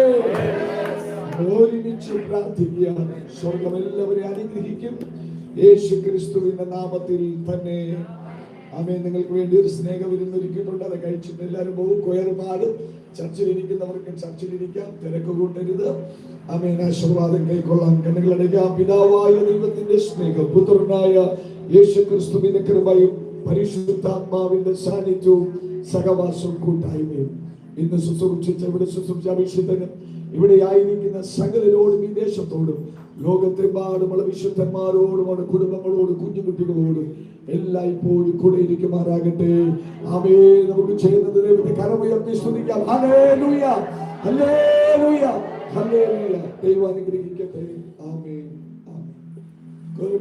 ഒരുമിച്ച് പ്രാർത്ഥിക്കുകയാണ്. സ്വർഗം എല്ലാവരെയും അനുഗ്രഹിക്കും യേശു ക്രിസ്തുവിന്റെ നാമത്തിൽ തന്നെ. ആമേൻ. നിങ്ങൾക്ക് വേണ്ടി ഒരു സ്നേഹവിരുന്ന് ഒരുക്കിയിട്ടുണ്ട്. അത് കഴിച്ചിട്ട് എല്ലാവരും പോകും. കൊയർമാരും ചർച്ചിലിരിക്കുന്നവർക്ക് ചർച്ചിലിരിക്കാം, തിരക്ക് കൂട്ടരുത്. ആമേൻ. ആശീർവാദം കൈക്കൊള്ളാം. കണ്ണുകളടയ്ക്കാം. പിതാവായ ദൈവത്തിന്റെ സ്നേഹം, പുത്രനായ യേശു ക്രിസ്തുവിന്റെ കൃപയും പരിശുദ്ധാത്മാവിന്റെ സാന്നിധ്യവും സഹവാസവും കൂട്ടായ്മയും ഇന്ന് ശുശ്രൂഷിച്ച ഇവിടെ ശുശ്രൂഷ അഭിഷിക്തനും ഇവിടെ ആയിരിക്കുന്ന സകലരോടും ഈ ദേശത്തോടും ലോകത്തെമ്പാടുമുള്ള വിശുദ്ധന്മാരോടുമാണ്, കുടുംബങ്ങളോടും കുഞ്ഞുകുട്ടികളോടും എല്ലാം ഇപ്പോഴും കൂടെ ഇരിക്കുമാറാകട്ടെ. ആമേ. നമുക്ക് ചെയ്യുന്നത് ദൈവത്തെ കരമുയർത്തി സ്തുതിക്കാം. ഹല്ലേലൂയ, ഹല്ലേലൂയ, ഹല്ലേലൂയ. ദൈവം അനുഗ്രഹിക്കട്ടെ. ആമേൻ, ആമേൻ.